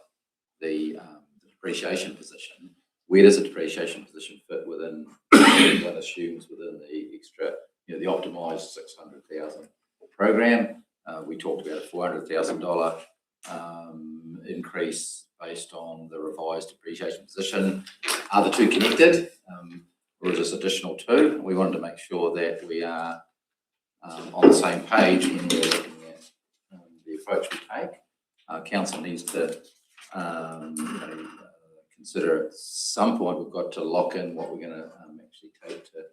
the depreciation position? Where does the depreciation position fit within, one assumes within the extra, the optimised 600,000 program? We talked about a $400,000 increase based on the revised depreciation position. Are the two connected? or is this additional to? We wanted to make sure that we are on the same page when we're looking at the approach we take. Council needs to consider at some point we've got to lock in what we're going to actually take to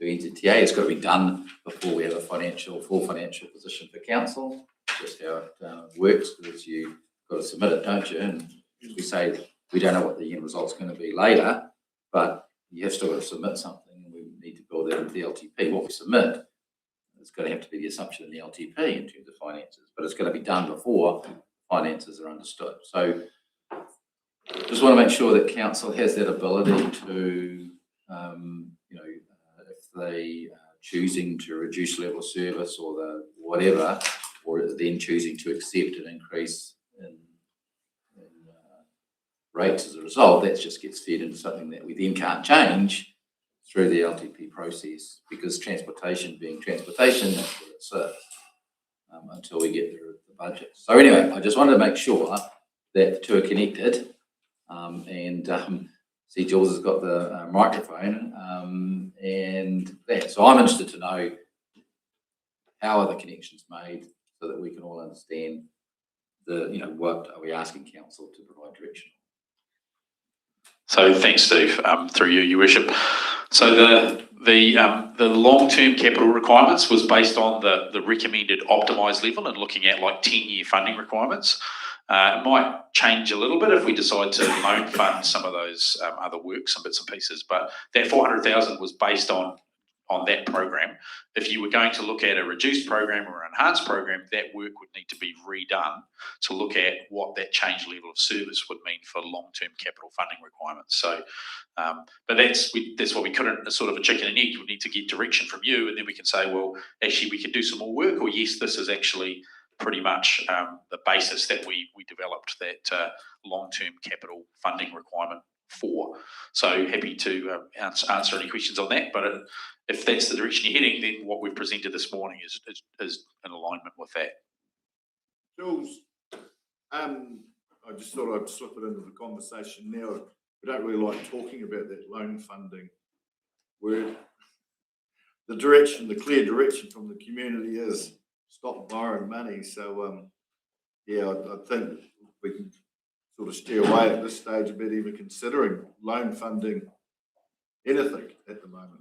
NZTA. It's got to be done before we have a full financial position for council. Just how it works, because you've got to submit it, don't you? And we say we don't know what the end result's going to be later, but you have still got to submit something, and we need to build that into the LTP. What we submit, it's going to have to be the assumption in the LTP in terms of finances, but it's going to be done before finances are understood. So just want to make sure that council has that ability to, if they are choosing to reduce level of service or the whatever, or then choosing to accept an increase in rates as a result, that just gets fed into something that we then can't change through the LTP process, because transportation being transportation, that's what it says, until we get the budget. So anyway, I just wanted to make sure that the two are connected, see Jules has got the microphone, and that. So I'm interested to know how are the connections made so that we can all understand what are we asking council to provide direction. So thanks, Steve, through you, Your Worship. So the long-term capital requirements was based on the recommended optimised level and looking at like 10-year funding requirements. It might change a little bit if we decide to loan fund some of those other works and bits and pieces, but that 400,000 was based on that program. If you were going to look at a reduced program or an enhanced program, that work would need to be redone to look at what that change level of service would mean for long-term capital funding requirements. So, but that's what we couldn't, sort of a chicken and egg. We need to get direction from you, and then we can say, well, actually, we can do some more work, or yes, this is actually pretty much the basis that we developed that long-term capital funding requirement for. So happy to answer any questions on that, but if that's the direction you're heading, then what we've presented this morning is in alignment with that. Jules, I just thought I'd slip it into the conversation now. We don't really like talking about that loan funding word. The clear direction from the community is stop borrowing money. So, I think we can sort of steer away at this stage a bit, even considering loan funding anything at the moment.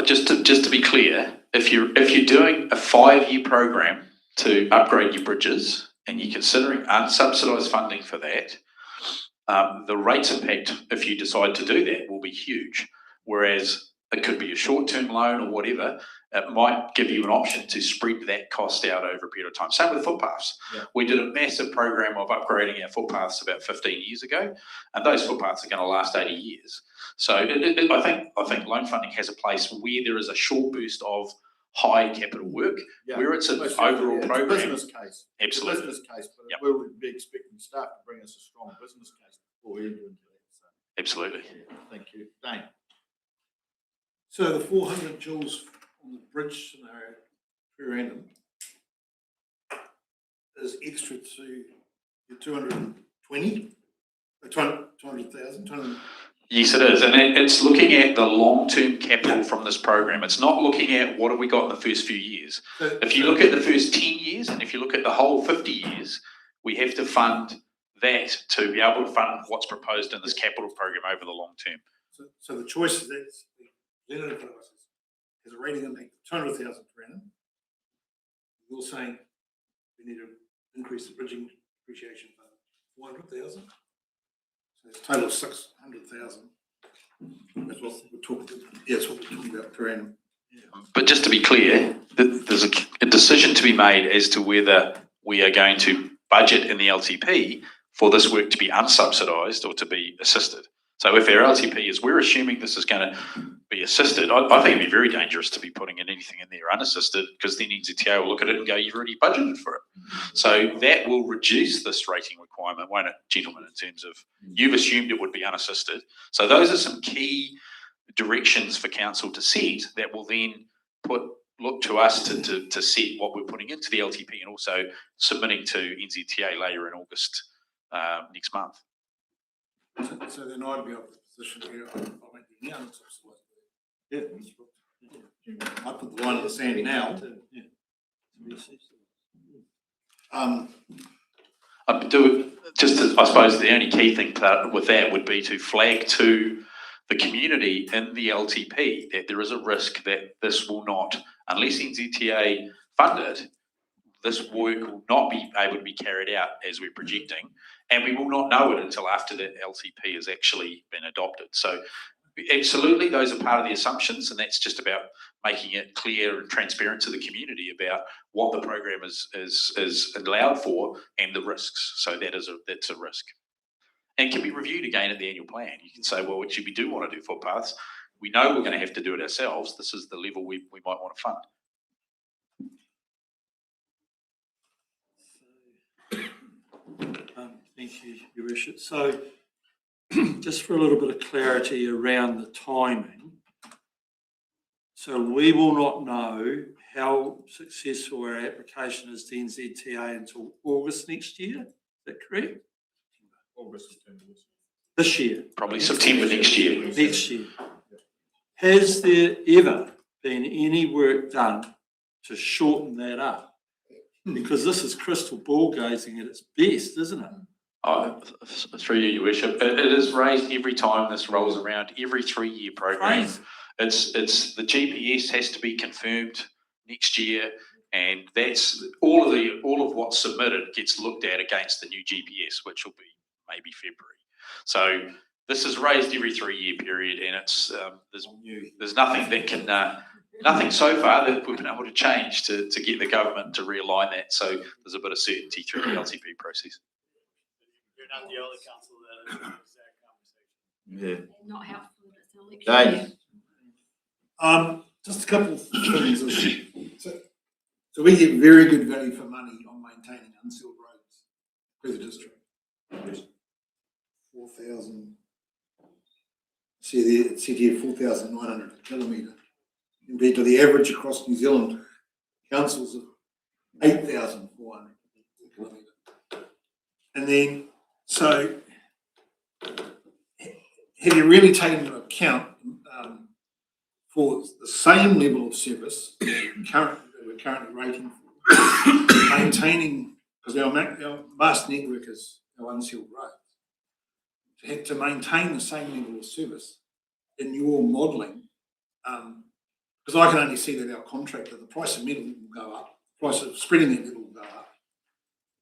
Just to be clear, if you're doing a 5-year program to upgrade your bridges and you're considering unsubsidised funding for that, the rates impact, if you decide to do that, will be huge. Whereas it could be a short-term loan or whatever, it might give you an option to spread that cost out over a period of time. Same with footpaths. Yeah. We did a massive program of upgrading our footpaths about 15 years ago, and those footpaths are going to last 80 years. So I think loan funding has a place where there is a short burst of high capital work, where it's an overall program. Business case. Absolutely. Business case, but we'll be expecting staff to bring us a strong business case before we enter into that. So. Absolutely. Thank you. Dane. So the 400 joules on the bridge scenario per annum is extra to your 220, 200,000. Yes, it is, and it's looking at the long-term capital from this program. It's not looking at what have we got in the first few years. If you look at the first 10 years, and if you look at the whole 50 years, we have to fund that to be able to fund what's proposed in this capital program over the long term. So the choice is that presented in front of us is a rating impact of 200,000 per annum. You're saying we need to increase the bridging depreciation by 400,000. So it's a total of 600,000. That's what we're talking. That's what we're talking about per annum. Yeah. But just to be clear, there's a decision to be made as to whether we are going to budget in the LTP for this work to be unsubsidised or to be assisted. So if our LTP is, we're assuming this is going to be assisted, I think it'd be very dangerous to be putting in anything in there unassisted, because then NZTA will look at it and go, you've already budgeted for it. So that will reduce this rating requirement, won't it, gentlemen, in terms of you've assumed it would be unassisted. So those are some key directions for council to set that will then look to us to set what we're putting into the LTP and also submitting to NZTA later in August next month. So then I'd be able to position here, I won't be unsubsidised. Yeah. I put the line in the sand now. I suppose the only key thing with that would be to flag to the community in the LTP that there is a risk that this will not, unless NZTA fund it, this work will not be able to be carried out as we're projecting, and we will not know it until after the LTP has actually been adopted. So absolutely, those are part of the assumptions, and that's just about making it clear and transparent to the community about what the program is allowed for and the risks. So that's a risk. And can be reviewed again at the annual plan. You can say, well, actually, we do want to do footpaths. We know we're going to have to do it ourselves. This is the level we might want to fund. Thank you, Your Worship. So just for a little bit of clarity around the timing. So we will not know how successful our application is to NZTA until August next year. Is that correct? August, September. This year? Probably September next year. Next year. Has there ever been any work done to shorten that up? Because this is crystal ball gazing at its best, isn't it? Through you, Your Worship. It is raised every time this rolls around, every 3-year program. Crazy. It's the GPS has to be confirmed next year, and that's all of what's submitted gets looked at against the new GPS, which will be maybe February. So this is raised every 3-year period, and it's there's nothing that can nothing so far that we've been able to change to get the government to realign that. So there's a bit of certainty through the LTP process. You're not the only council that has an exact conversation. Yeah. Not helpful if it's an election. Dave. Just a couple of things. So we get very good value for money on maintaining unsealed roads for the district. 4,000. See there, it's here 4,900 a kilometre compared to the average across New Zealand councils of 8,400 a kilometre. And then, so have you really taken into account for the same level of service that we're currently rating for, maintaining, because our vast network is our unsealed roads, to maintain the same level of service in your modelling, because I can only see that our contractor, the price of metal will go up, the price of spreading that metal will go up,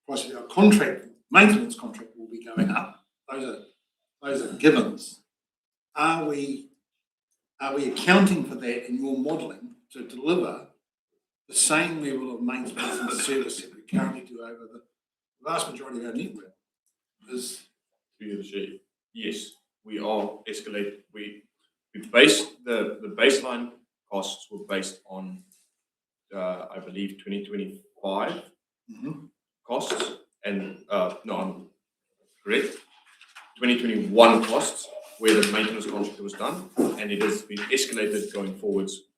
the price of our contract, maintenance contract will be going up. Those are givens. Are we accounting for that in your modelling to deliver the same level of maintenance and service that we currently do over the vast majority of our network? Yes, we are escalating. We based the baseline costs were based on I believe 2025 costs, and no, I'm correct. 2021 costs where the maintenance contract was done, and it has been escalated going forwards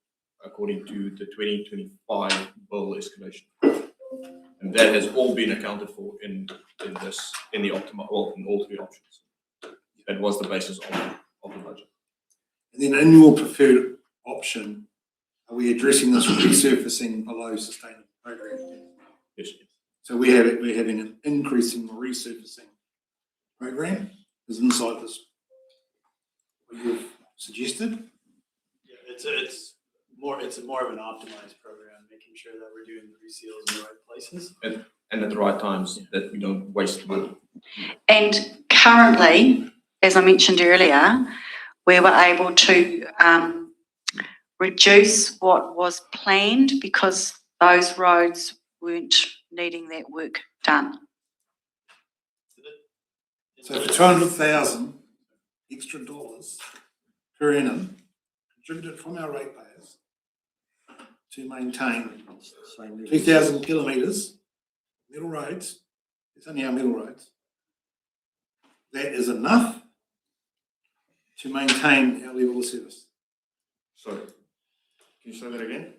according to the 2025 bill escalation, and that has all been accounted for in the optimal, well, in all 3 options. That was the basis of the budget. And then in your preferred option, are we addressing this resurfacing below sustainable program? Yes. So we're having an increasing resurfacing program is inside this what you've suggested. Yeah, it's more of an optimized program, making sure that we're doing the reseals in the right places. And at the right times, that we don't waste money. And currently, as I mentioned earlier, we were able to reduce what was planned because those roads weren't needing that work done. So for 200,000 extra dollars per annum contributed from our ratepayers to maintain 2,000 kilometres middle roads, it's only our middle roads, that is enough to maintain our level of service. Sorry, can you say that again?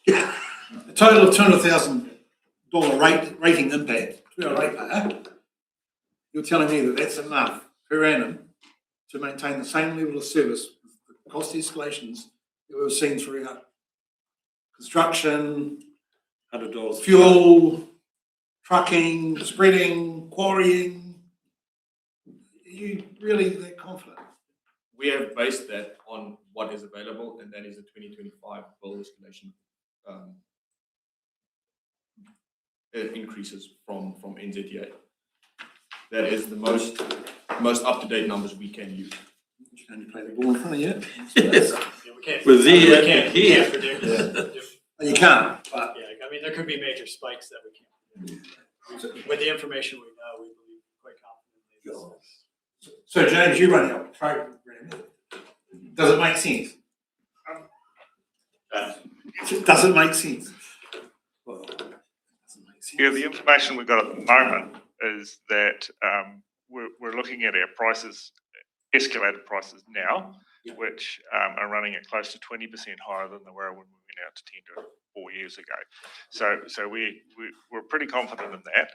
Yeah, a total of $200,000 rating impact to our ratepayer. You're telling me that that's enough per annum to maintain the same level of service with the cost escalations that we've seen throughout construction, $100. fuel, trucking, spreading, quarrying? Are you really that confident? We have based that on what is available, and that is the 2025 bill escalation increases from NZTA. That is the most up-to-date numbers we can use. You can only play the ball in front of you. Yeah, we can't. We're there, we can't here. predict. You can't, but Yeah, I mean, there could be major spikes that we can't predict. With the information we know, we believe quite confidently. so James, you run your program. Does it make sense? Does it make sense? Well, it doesn't make sense. Yeah, the information we've got at the moment is that we're looking at our prices, escalated prices now, which are running at close to 20% higher than they were when we went out to tender 4 years ago. So we're pretty confident in that,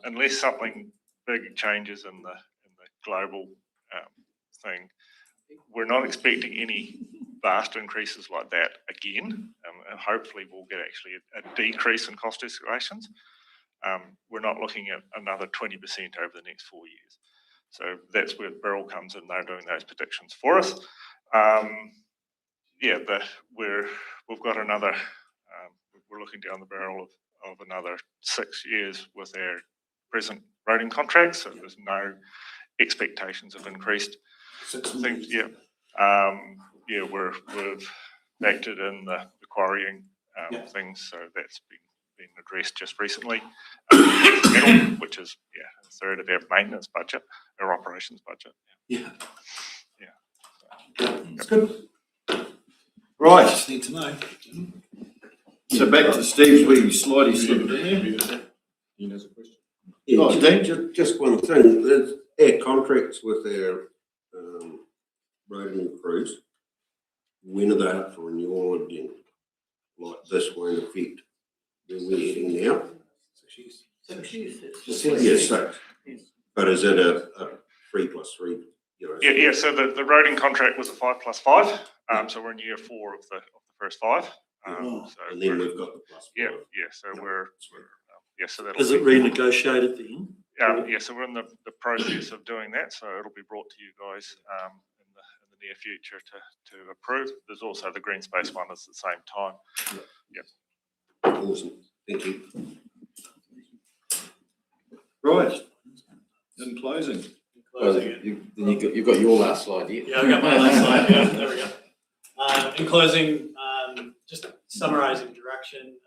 unless something big changes in the global thing. We're not expecting any vast increases like that again, and hopefully we'll get actually a decrease in cost escalations. We're not looking at another 20% over the next 4 years. So that's where Beryl comes in. They're doing those predictions for us. But we've got another, we're looking down the barrel of another 6 years with our present roading contracts, so there's no expectations of increased things. We've factored in the quarrying things, so that's been addressed just recently, which is a third of our maintenance budget, our operations budget. That's good. Right. Just need to know. So back to Steve's wee slidey slipped in there. Ian has a question. Yeah, Oh, just one thing. There's our contracts with our roading crews. When are they up for renewal again? Like this won't affect where we're heading now? 6 years. Yes, 6. But is it a 3+3? So the roading contract was a 5+5. So we're in year 4 of the first 5. And then we've got the +5. So we're so that'll Is it renegotiated then? So we're in the process of doing that. So it'll be brought to you guys in the near future to approve. There's also the green space one at the same time. Awesome. Thank you. Right. In closing. You've got your last slide here. Yeah, I got my last slide. Yeah, there we go. In closing, just summarizing direction.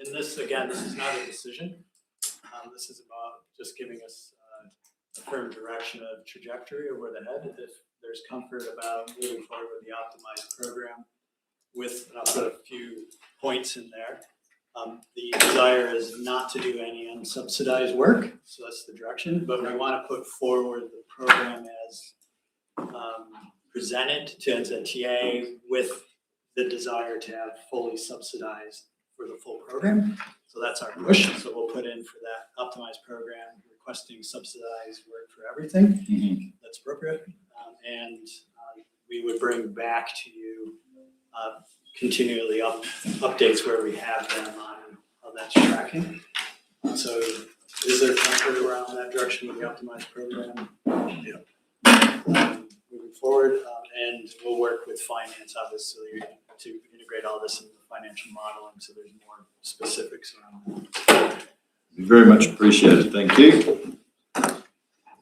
In this, again, this is not a decision. This is about just giving us a firm direction of trajectory of where to head. If there's comfort about moving forward with the optimized program with, and I'll put a few points in there. The desire is not to do any unsubsidized work, so that's the direction, but we want to put forward the program as presented to NZTA with the desire to have fully subsidized for the full program. So that's our push. So we'll put in for that optimized program, requesting subsidized work for everything that's appropriate. And we would bring back to you continually updates where we have them on how that's tracking. So is there comfort around that direction with the optimized program? Moving forward, and we'll work with finance obviously to integrate all this into the financial modeling so there's more specifics around that. Very much appreciated. Thank you.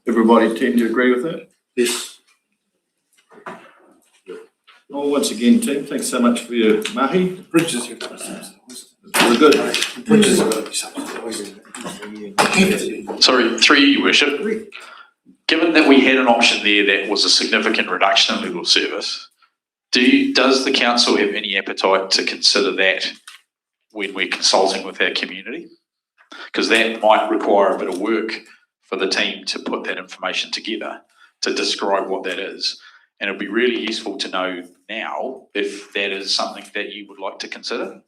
Everybody tend to agree with that? Yes. Well, once again, team, thanks so much for your mahi. Bridges have got to be subsidised. Very good. Bridges have got to be subsidised. Sorry, through you, Your Worship. Given that we had an option there that was a significant reduction in legal service, does the council have any appetite to consider that when we're consulting with our community? Because that might require a bit of work for the team to put that information together to describe what that is. And it'd be really useful to know now if that is something that you would like to consider.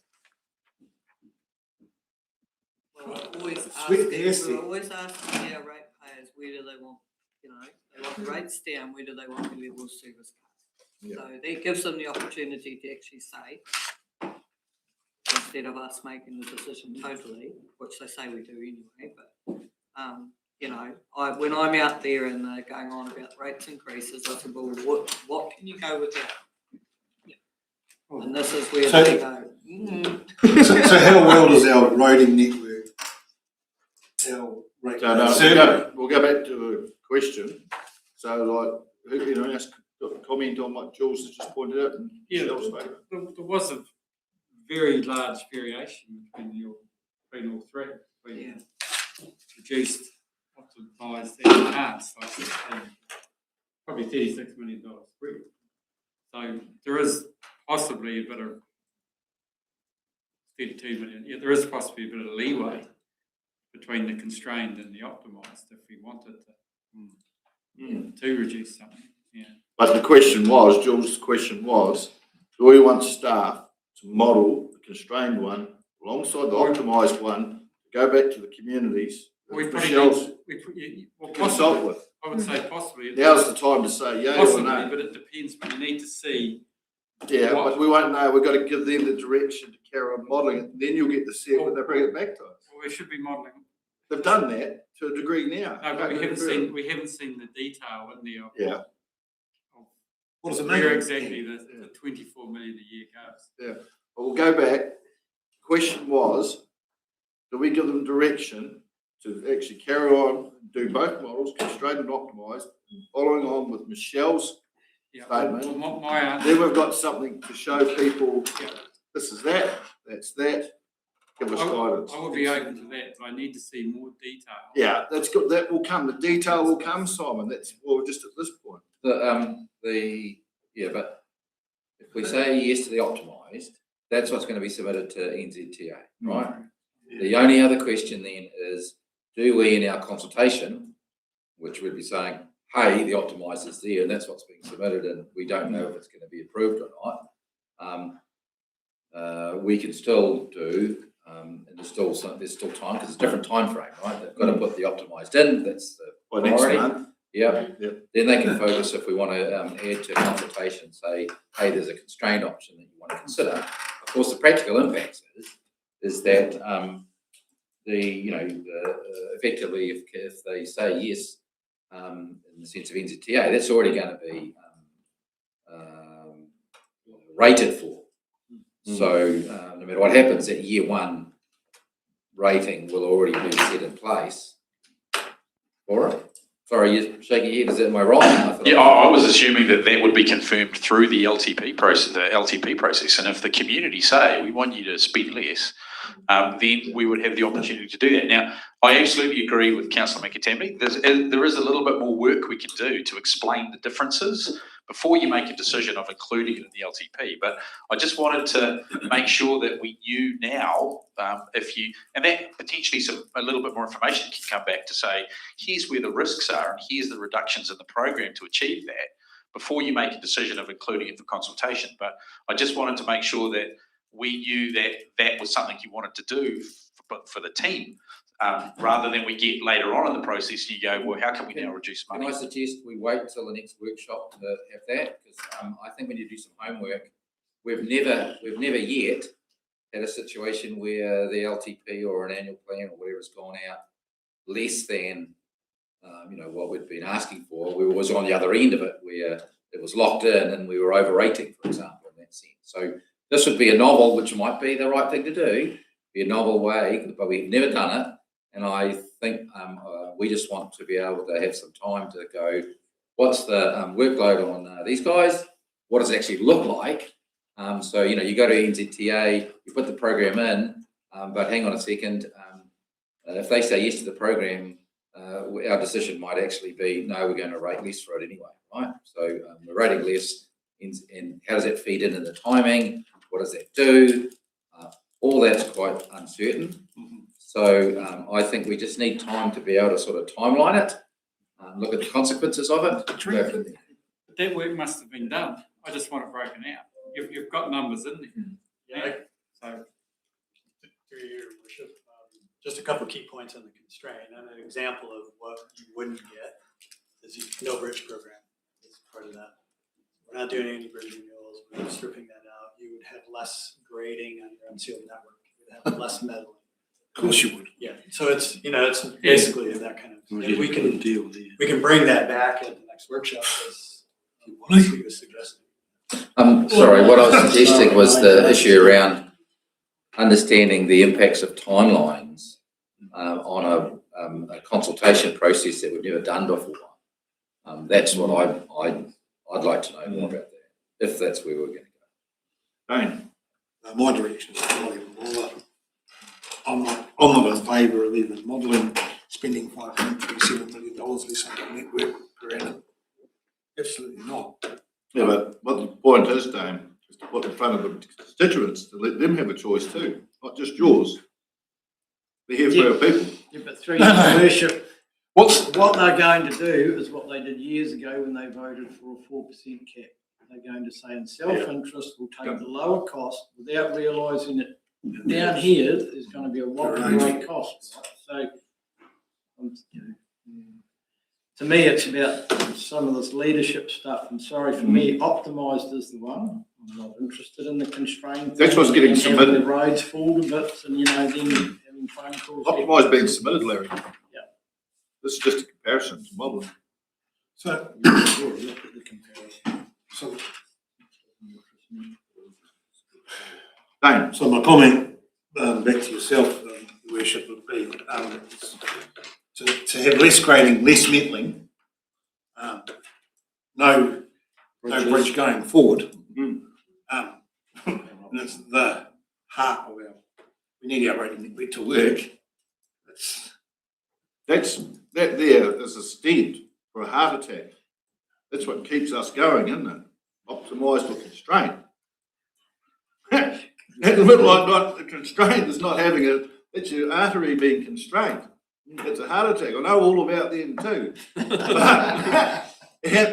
We're always asking our ratepayers where do they want, they want the rates down, where do they want the level of service? Yeah. So that gives them the opportunity to actually say, instead of us making the decision totally, which they say we do anyway, but, you know, when I'm out there and they're going on about rates increases, I said, well, what can you go with that? And this is where So- they go, So how well does our roading network, our rate? So no, we'll go back to the question. So like, you know, ask comment on what Jules has just pointed out. And Yeah, Michelle's spoken. there was a very large variation between all three. We reduced, optimised, and enhanced, probably $36 million spread. So there is possibly a bit of 32 million. Yeah, there is possibly a bit of leeway between the constrained and the optimised if we wanted to reduce something. Yeah. But the question was, Jules' question was, do we want staff to model the constrained one alongside the optimised one, to go back to the communities that Michelle's consult with? I would say possibly. Now's the time to say yay or no. But it depends. But you need to see. Yeah, but we won't know. We've got to give them the direction to carry on modelling it. Then you'll get to see it when they bring it back to us. Well, we should be modelling. They've done that to a degree now. No, but we haven't seen the detail in there. Yeah. What does it Where mean? exactly the 24 million a year goes. Yeah. But we'll go back. Question was, do we give them direction to actually carry on, do both models, constrained and optimised, following on with Michelle's statement? Well, my answer. Then we've got something to show people, this is that, that's that, give us guidance. I would be open to that, but I need to see more detail. Yeah, that's good, that will come, the detail will come, Simon, that's, well, just at this point. But if we say yes to the optimised, that's what's going to be submitted to NZTA, right? The only other question then is, do we in our consultation, which would be saying, hey, the optimised is there and that's what's being submitted and we don't know if it's going to be approved or not, we can still do, and there's still time because it's a different time frame, right? They've got to put the optimised in, that's the priority. Next month. Yeah. Then they can focus if we want to add to consultation, say, hey, there's a constrained option that you want to consider. Of course, the practical impact is that effectively if they say yes, in the sense of NZTA, that's already going to be rated for. So no matter what happens, that year one rating will already be set in place for it. Sorry, you're shaking your head. Am I right? I was assuming that would be confirmed through the LTP process. And if the community say we want you to spend less, then we would have the opportunity to do that. Now, I absolutely agree with Councillor Makatambi. There is a little bit more work we can do to explain the differences before you make a decision of including it in the LTP. But I just wanted to make sure that we knew now, and that potentially a little bit more information can come back to say, here's where the risks are and here's the reductions in the program to achieve that before you make a decision of including it for consultation. But I just wanted to make sure that we knew that was something you wanted to do for the team, rather than we get later on in the process and you go, well, how can we now reduce money? Can I suggest we wait till the next workshop to have that? Because I think we need to do some homework. We've never yet had a situation where the LTP or an annual plan or whatever has gone out less than what we'd been asking for. We was on the other end of it where it was locked in and we were overrating, for example, in that sense. So this would be a novel, which might be the right thing to do, be a novel way, but we've never done it. And I think we just want to be able to have some time to go, what's the workload on these guys? What does it actually look like? So, you go to NZTA, you put the program in, but hang on a second. If they say yes to the program, our decision might actually be, no, we're going to rate less for it anyway, right? So we're rating less, and how does that feed into the timing? What does that do? All that's quite uncertain. So I think we just need time to be able to sort of timeline it, look at the consequences of it. That work must have been done. I just want it broken out. You've got numbers in there. Yeah. So, through your worship, just a couple of key points on the constraint. And an example of what you wouldn't get is the no bridge program is part of that. We're we're not doing any bridge renewals, we're stripping that out, you would have less grading on your unsealed network, you would have less meddling. Of course you would. Yeah, so it's, it's basically that kind of, and we can bring that back at the next workshop as he was suggesting. Sorry, what I was suggesting was the issue around understanding the impacts of timelines on a consultation process that we've never done before. That's what I'd like to know more about that, if that's where we're going to go. My direction is not even bother. I'm not in favour of even modelling spending $5.37 million less on the network per annum. Absolutely not. Yeah, but what the point is, Dame, is to put in front of the constituents, to let them have a choice too, not just yours. They're here for our people. Yeah, but through your worship, what they're going to do is what they did years ago when they voted for a 4% cap. They're going to say in self-interest, we'll take the lower cost without realising that down here is going to be a whopping great cost. So, to me, it's about some of this leadership stuff. I'm sorry, for me, optimised is the one. I'm not interested in the constrained. That's what's getting submitted. The roads full to bits and, then having phone calls. Optimised being submitted, Larry. Yeah. This is just a comparison to modelling. So, the comparison. Dane. So my comment back to yourself, Your Worship, would be to have less grading, less meddling, no bridge going forward. And it's the heart of we need our road network to work. That there is a stent for a heart attack. That's what keeps us going, isn't it? Optimised for constraint. That's a bit like not the constraint is not having it's your artery being constrained. It's a heart attack. I know all about them too. But our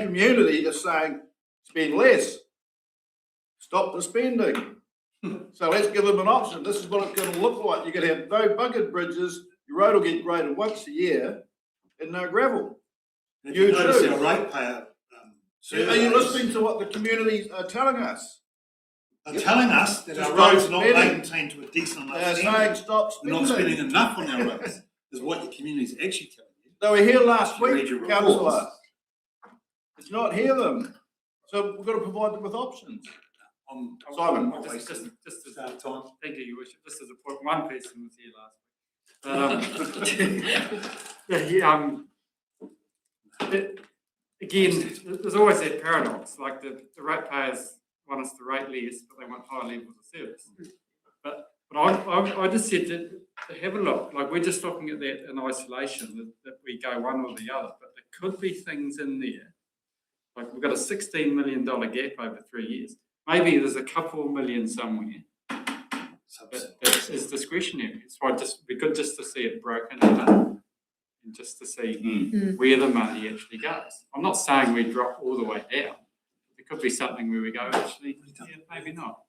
community is saying spend less. Stop the spending. So let's give them an option. This is what it's going to look like. You're going to have no bucket bridges. Your road will get graded once a year and no gravel. You notice our ratepayer Are you listening to what the communities are telling us? They're telling us that Just our roads are stop not spending. maintained to a decent enough They're standard. saying stop We're spending. not spending enough on our roads, is what the community's actually telling you. They were here last You read week, your reports. councillor. It's not hear them. So we've got to provide them with options. Simon. Just as thank you, Your Worship. Just as a point, one person was here last week. Again, there's always that paradox. Like the ratepayers want us to rate less, but they want higher levels of service. But I just said to have a look. Like we're just looking at that in isolation, that we go one or the other. But there could be things in there. Like we've got a $16 million gap over 3 years. Maybe there's a couple of million somewhere that is discretionary. It's why it'd be good just to see it broken down and just to see where the money actually goes. I'm not saying we drop all the way down. There could be something where we go, actually, yeah, maybe not.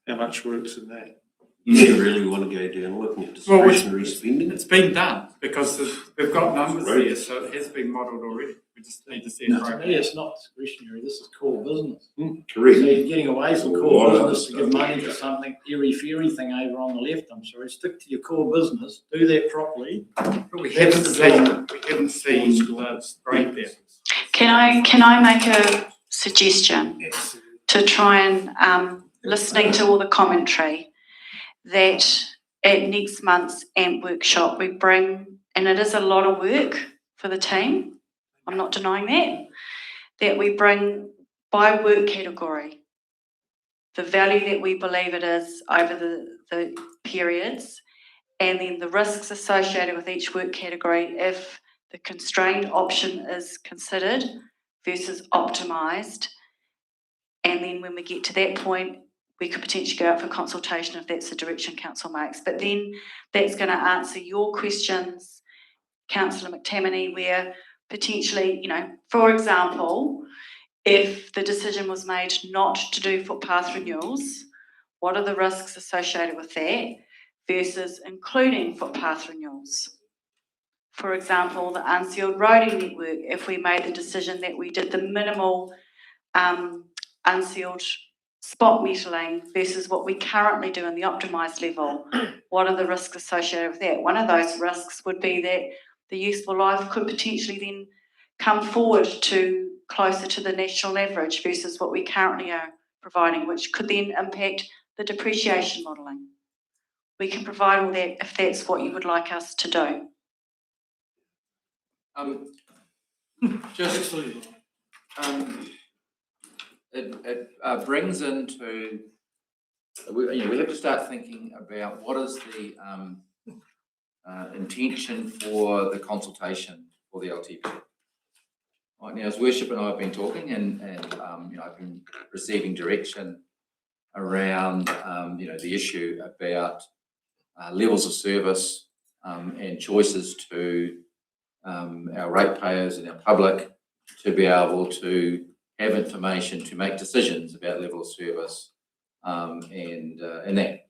How much work's in that? You really want to go down looking at discretionary spending? It's been done because we've got numbers there, so it has been modelled already. We just need to see it To broken me, down. it's not discretionary. This is core business. Correct. So you're getting away from core business to give money to something airy-fairy thing over on the left. I'm sorry. Stick to your core business. Do that properly. But we haven't seen the breakdown. Can I make a suggestion to try and listening to all the commentary that at next month's AMP workshop we bring, and it is a lot of work for the team, I'm not denying that we bring by work category the value that we believe it is over the periods, and then the risks associated with each work category if the constrained option is considered versus optimised. And then when we get to that point, we could potentially go out for consultation if that's the direction council makes. But then that's going to answer your questions, Councillor McTammany, where potentially, for example, if the decision was made not to do footpath renewals, what are the risks associated with that versus including footpath renewals? for example, the unsealed roading network, if we made the decision that we did the minimal unsealed spot metering versus what we currently do in the optimised level, what are the risks associated with that? One of those risks would be that the useful life could potentially then come forward to closer to the national average versus what we currently are providing, which could then impact the depreciation modelling. We can provide all that if that's what you would like us to do. It brings into, we have to start thinking about what is the intention for the consultation for the LTP. Right now, as Worship and I have been talking, and I've been receiving direction around the issue about levels of service and choices to our ratepayers and our public to be able to have information to make decisions about level of service and that.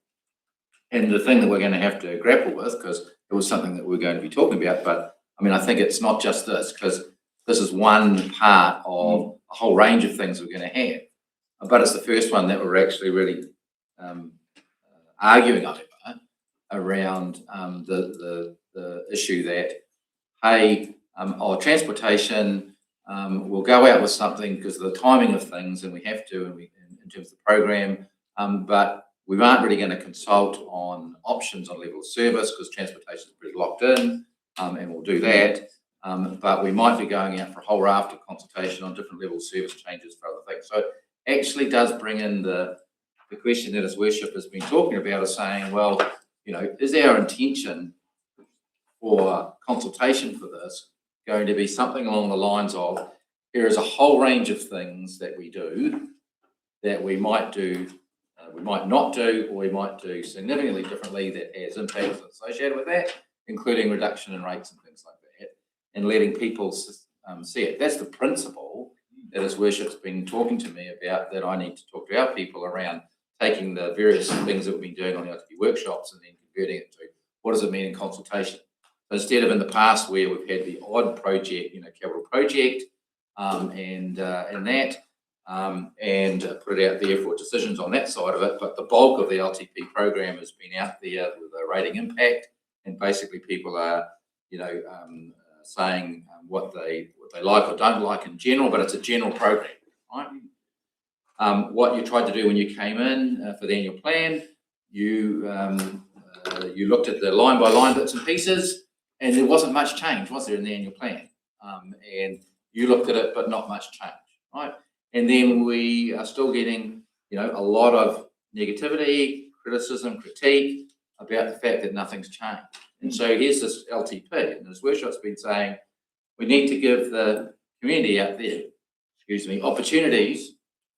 And the thing that we're going to have to grapple with, because it was something that we're going to be talking about, but I mean, I think it's not just this, because this is one part of a whole range of things we're going to have. But it's the first one that we're actually really arguing over around the issue that, hey, our transportation will go out with something because of the timing of things, and we have to, in terms of the program, but we aren't really going to consult on options on level of service because transportation is pretty locked in, and we'll do that. But we might be going out for a whole raft of consultation on different level of service changes for other things. So it actually does bring in the question that His Worship has been talking about, of saying, well, is our intention for consultation for this going to be something along the lines of, there is a whole range of things that we do that we might do, we might not do, or we might do significantly differently that has impacts associated with that, including reduction in rates and things like that, and letting people see it. That's the principle that His Worship's been talking to me about, that I need to talk to our people around taking the various things that we've been doing on the LTP workshops and then converting it to what does it mean in consultation. Instead of in the past where we've had the odd project, capital project, and put it out there for decisions on that side of it, but the bulk of the LTP program has been out there with a rating impact, and basically people are, saying what they like or don't like in general, but it's a general program, right? What you tried to do when you came in for the annual plan, you looked at the line by line bits and pieces, and there wasn't much change, was there, in the annual plan? And you looked at it, but not much change, right? And then we are still getting, a lot of negativity, criticism, critique about the fact that nothing's changed. And so here's this LTP, and His Worship's been saying, we need to give the community out there, opportunities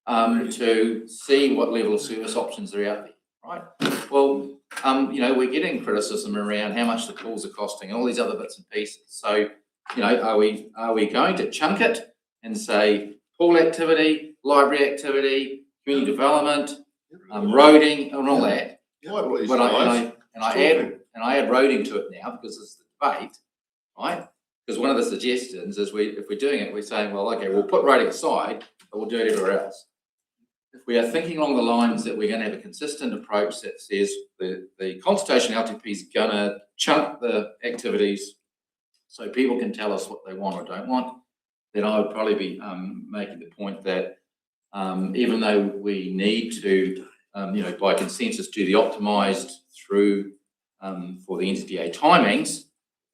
to see what level of service options are out there, right? Well, we're getting criticism around how much the calls are costing and all these other bits and pieces. So, are we going to chunk it and say pool activity, library activity, community development, roading, and all that? But I add roading to it now because it's the debate, right? Because one of the suggestions is if we're doing it, we're saying, well, okay, we'll put roading aside, but we'll do it everywhere else. If we are thinking along the lines that we're going to have a consistent approach that says the consultation LTP is going to chunk the activities so people can tell us what they want or don't want, then I would probably be making the point that even though we need to, by consensus, do the optimised through for the NZTA timings,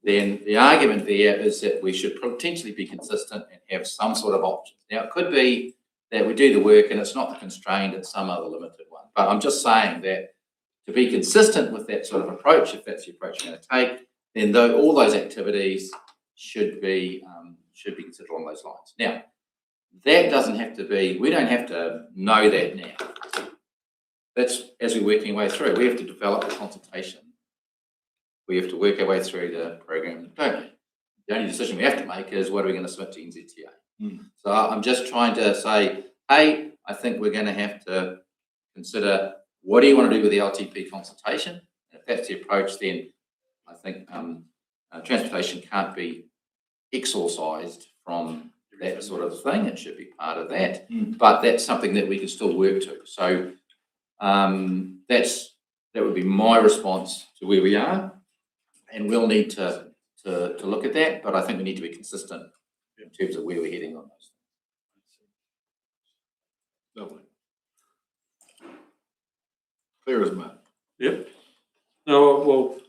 then the argument there is that we should potentially be consistent and have some sort of options. Now, it could be that we do the work and it's not the constrained, it's some other limited one. But I'm just saying that to be consistent with that sort of approach, if that's the approach you're going to take, then all those activities should be considered along those lines. Now, that doesn't have to be, we don't have to know that now. That's as we're working our way through. We have to develop the consultation. We have to work our way through the program, don't we? The only decision we have to make is what are we going to submit to NZTA? So I'm just trying to say, hey, I think we're going to have to consider what do you want to do with the LTP consultation? If that's the approach, then I think Transportation can't be exorcised from that sort of thing. It should be part of that, but that's something that we can still work to. So that would be my response to where we are, and we'll need to look at that. But I think we need to be consistent in terms of where we're heading on those. Lovely. Clear as mud. Yep. No, well,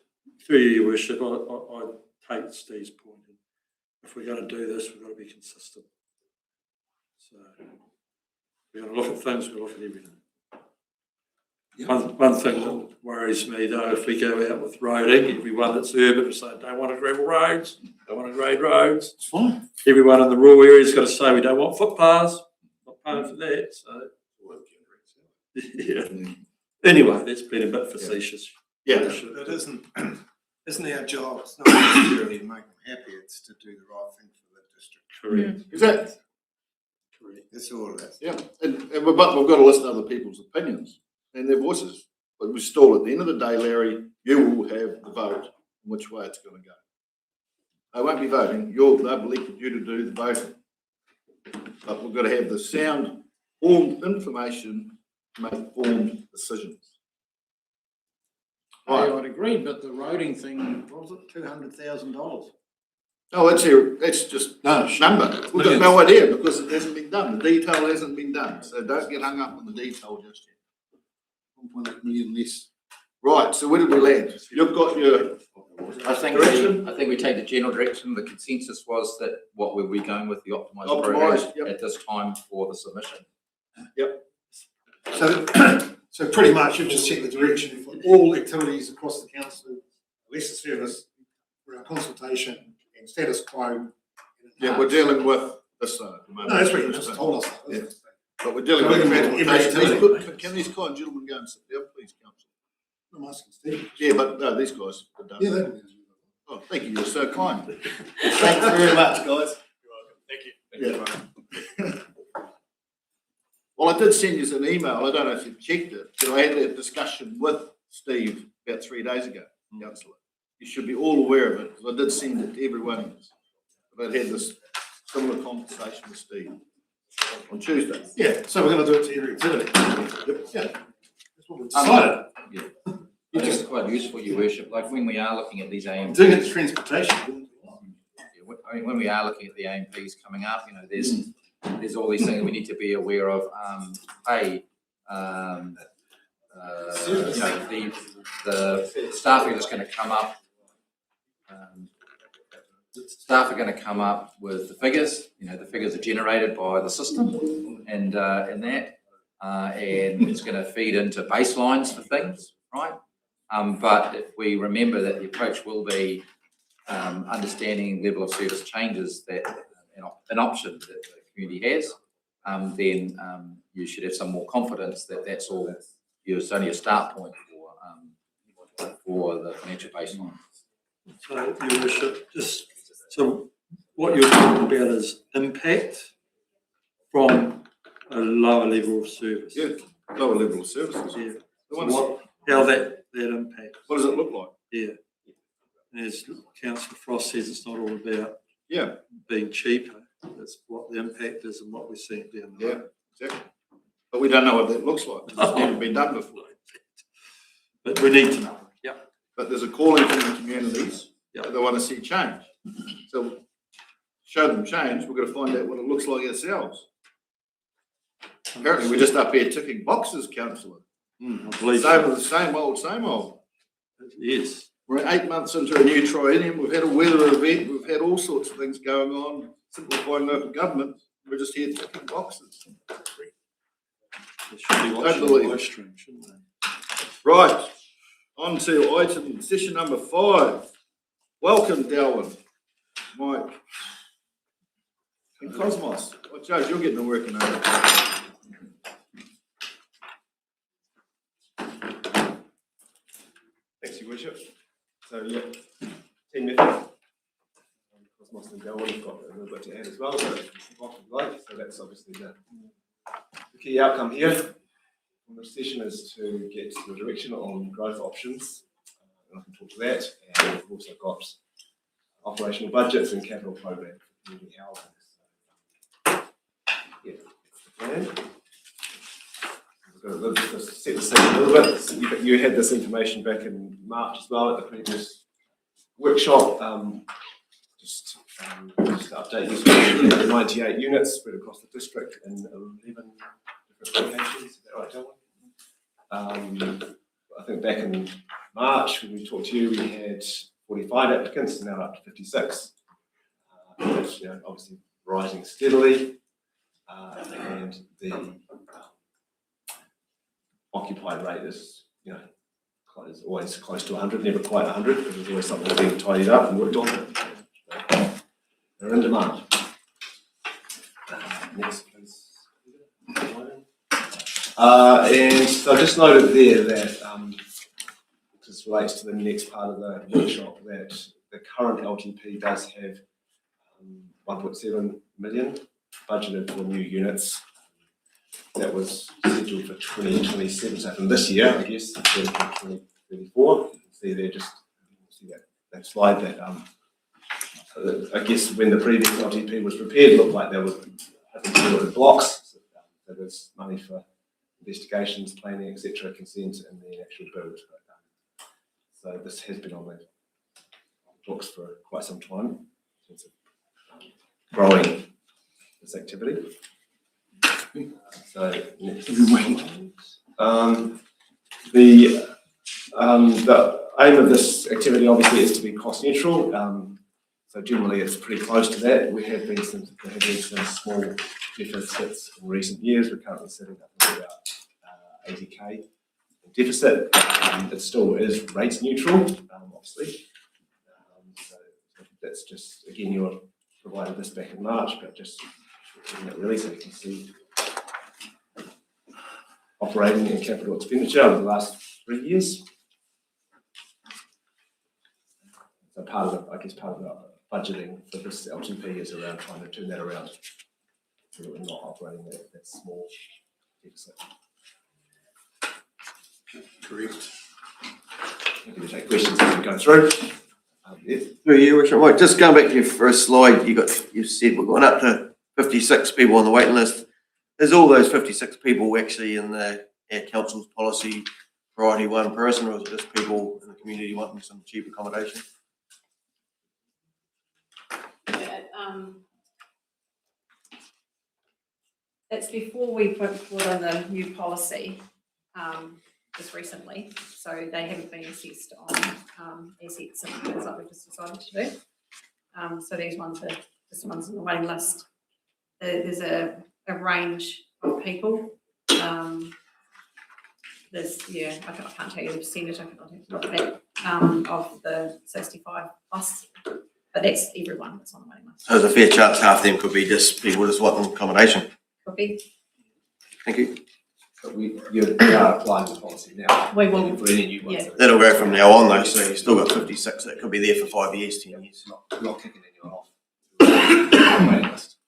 through you, Your Worship, I take Steve's point. If we're going to do this, we've got to be consistent. So we're going to look at things, we'll look at everything. One thing that worries me though, if we go out with roading, everyone that's urban will say, don't want to gravel roads, don't want to grade roads. It's fine. Everyone in the rural area's got to say we don't want footpaths, not paying for that. So yeah. Anyway, that's been a bit facetious. Yeah. It isn't our job. It's not necessarily to make them happy. It's to do the right thing for the district. Correct. Is that correct? That's all it is. Yeah, but we've got to listen to other people's opinions and their voices. But we still, at the end of the day, Larry, you will have the vote on which way it's going to go. They won't be voting. They've elected you to do the voting. But we've got to have the sound, formed information to make formed decisions. I would agree, but the roading thing, what was it, $200,000? Oh, that's just number. We've got no idea because it hasn't been done. The detail hasn't been done. So don't get hung up on the detail just yet. 1.8 million less. Right, so where did we land? You've got your I think we take the general direction. The consensus was that what were we going with the optimised program at this time for the submission. Yep. So pretty much you've just set the direction for all activities across the council, Leicester service, for our consultation and status quo. Yeah, we're dealing with this at the moment. No, that's what you just told us. Yeah. But we're dealing with implementation. Can these kind gentlemen go and sit down, please, council? I'm asking Steve. Yeah, but no, these guys are done. Yeah, they can. Oh, thank you. You're so kind. Thanks very much, guys. You're welcome. Thank you. Yeah. Well, I did send you an email. I don't know if you've checked it. But I had that discussion with Steve about 3 days ago, Councillor. You should be all aware of it because I did send it to every one of us. But I had this similar conversation with Steve on Tuesday. Yeah, so we're going to do it to every activity. Yep. Yeah. That's what we decided. Yeah. I think it's quite useful, Your Worship, like when we are looking at these AMPs. Doing it to transportation. I mean, when we are looking at the AMPs coming up, you know, there's all these things we need to be aware of. You know, the staffing that's going to come up. Staff are going to come up with the figures. You know, the figures are generated by the system, and it's going to feed into baselines for things, right? But if we remember that the approach will be understanding level of service changes that an option that the community has, then you should have some more confidence that that's all. It's only a start point for the financial baseline. So, Your Worship, so what you're talking about is impact from a lower level of service. Yeah, lower level of services. Yeah. So how that impacts. What does it look like? Yeah. As Councillor Frost says, it's not all about being cheaper. It's what the impact is and what we're seeing down the road. Yeah, exactly. But we don't know what that looks like. It's never been done before. But we need to know. Yeah. But there's a calling from the communities that they want to see change. So show them change. We've got to find out what it looks like ourselves. Apparently, we're just up here ticking boxes, Councillor. I believe Same old. Yes. We're 8 months into a new triennium. We've had a weather event. We've had all sorts of things going on, simplifying local government. We're just here ticking boxes. They should be watching the live stream, shouldn't they? Right. On to item session number 5. Welcome, Darwin, Mike, and Cosmos. Oh, Judge, you're getting the working over. Thanks, Your Worship. So, yeah, 10 methods. Cosmos and Darwin have got a little bit to add as well, so that's obviously the key outcome here from the session is to get the direction on growth options. And I can talk to that. And we've also got operational budgets and capital program for community housing. Yeah, that's the plan. We've got to set the scene a little bit. You had this information back in March as well at the previous workshop. Just to update you, so we have 98 units spread across the district in 11 different locations. Is that right, Dylan? I think back in March when we talked to you, we had 45 applicants, and now up to 56. That's, obviously rising steadily, and the occupied rate is, is always close to 100, never quite 100, because there's always something being tidied up and worked on. They're in demand. Next, please. And so I just noted there that this relates to the next part of the workshop, that the current LTP does have 1.7 million budgeted for new units. That was scheduled for 2027, so from this year, I guess, to 2034. You can see there, just see that slide that I guess when the previous LTP was prepared, it looked like they were having to do it in blocks. So, there was money for investigations, planning, etc., consent, and the actual build. So this has been on the books for quite some time in terms of growing this activity. So next. The aim of this activity obviously is to be cost neutral. So generally it's pretty close to that. There have been some small deficits in recent years. We're currently sitting up at about 80k in deficit. It still is rate neutral, obviously. So that's just, again, you were provided this back in March, but just looking at really so you can see operating and capital expenditure over the last 3 years. So part of the budgeting for this LTP is around trying to turn that around so that we're not operating that small deficit. Correct. Happy to take questions as we go through. Through you, Richard. Right, just going back to your first slide, you said we're going up to 56 people on the waiting list. Is all those 56 people actually in our council's policy priority one person, or is it just people in the community wanting some cheap accommodation? It's before we put in the new policy, just recently, so they haven't been assessed on assets and things like we just decided to do. So these ones are just ones on the waiting list. There's a range of people. There's, I can't tell you the percentage, I can look at that, of the 65 plus, but that's everyone that's on the waiting list. So there's a fair chance half of them could be just people just wanting accommodation. Could be. Thank you. So we are applying the policy now. We will. For any new ones. Yeah. That'll go from now on though, so you've still got 56 that could be there for 5 years, 10 years. Not kicking anyone off. Waiting list.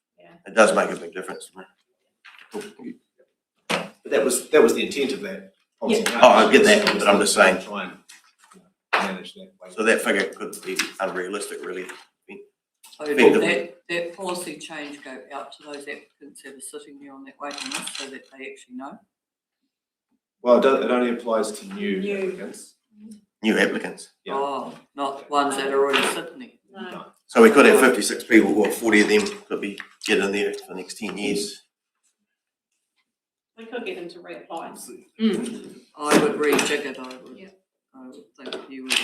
It does make a big difference. Cool. Thank you. But that was the intent of that policy. Yeah. Oh, I get that, but I'm just saying. Try and manage that. So that figure could be unrealistic, really. So did that policy change go out to those applicants that are sitting there on that waiting list so that they actually know? Well, it only applies to new applicants. New applicants. Yeah. Oh, not ones that are already sitting there. No. So we could have 56 people, or 40 of them could be getting there for the next 10 years. We could get them to reapply. I would rejig it, I would. Yeah. I would think you would,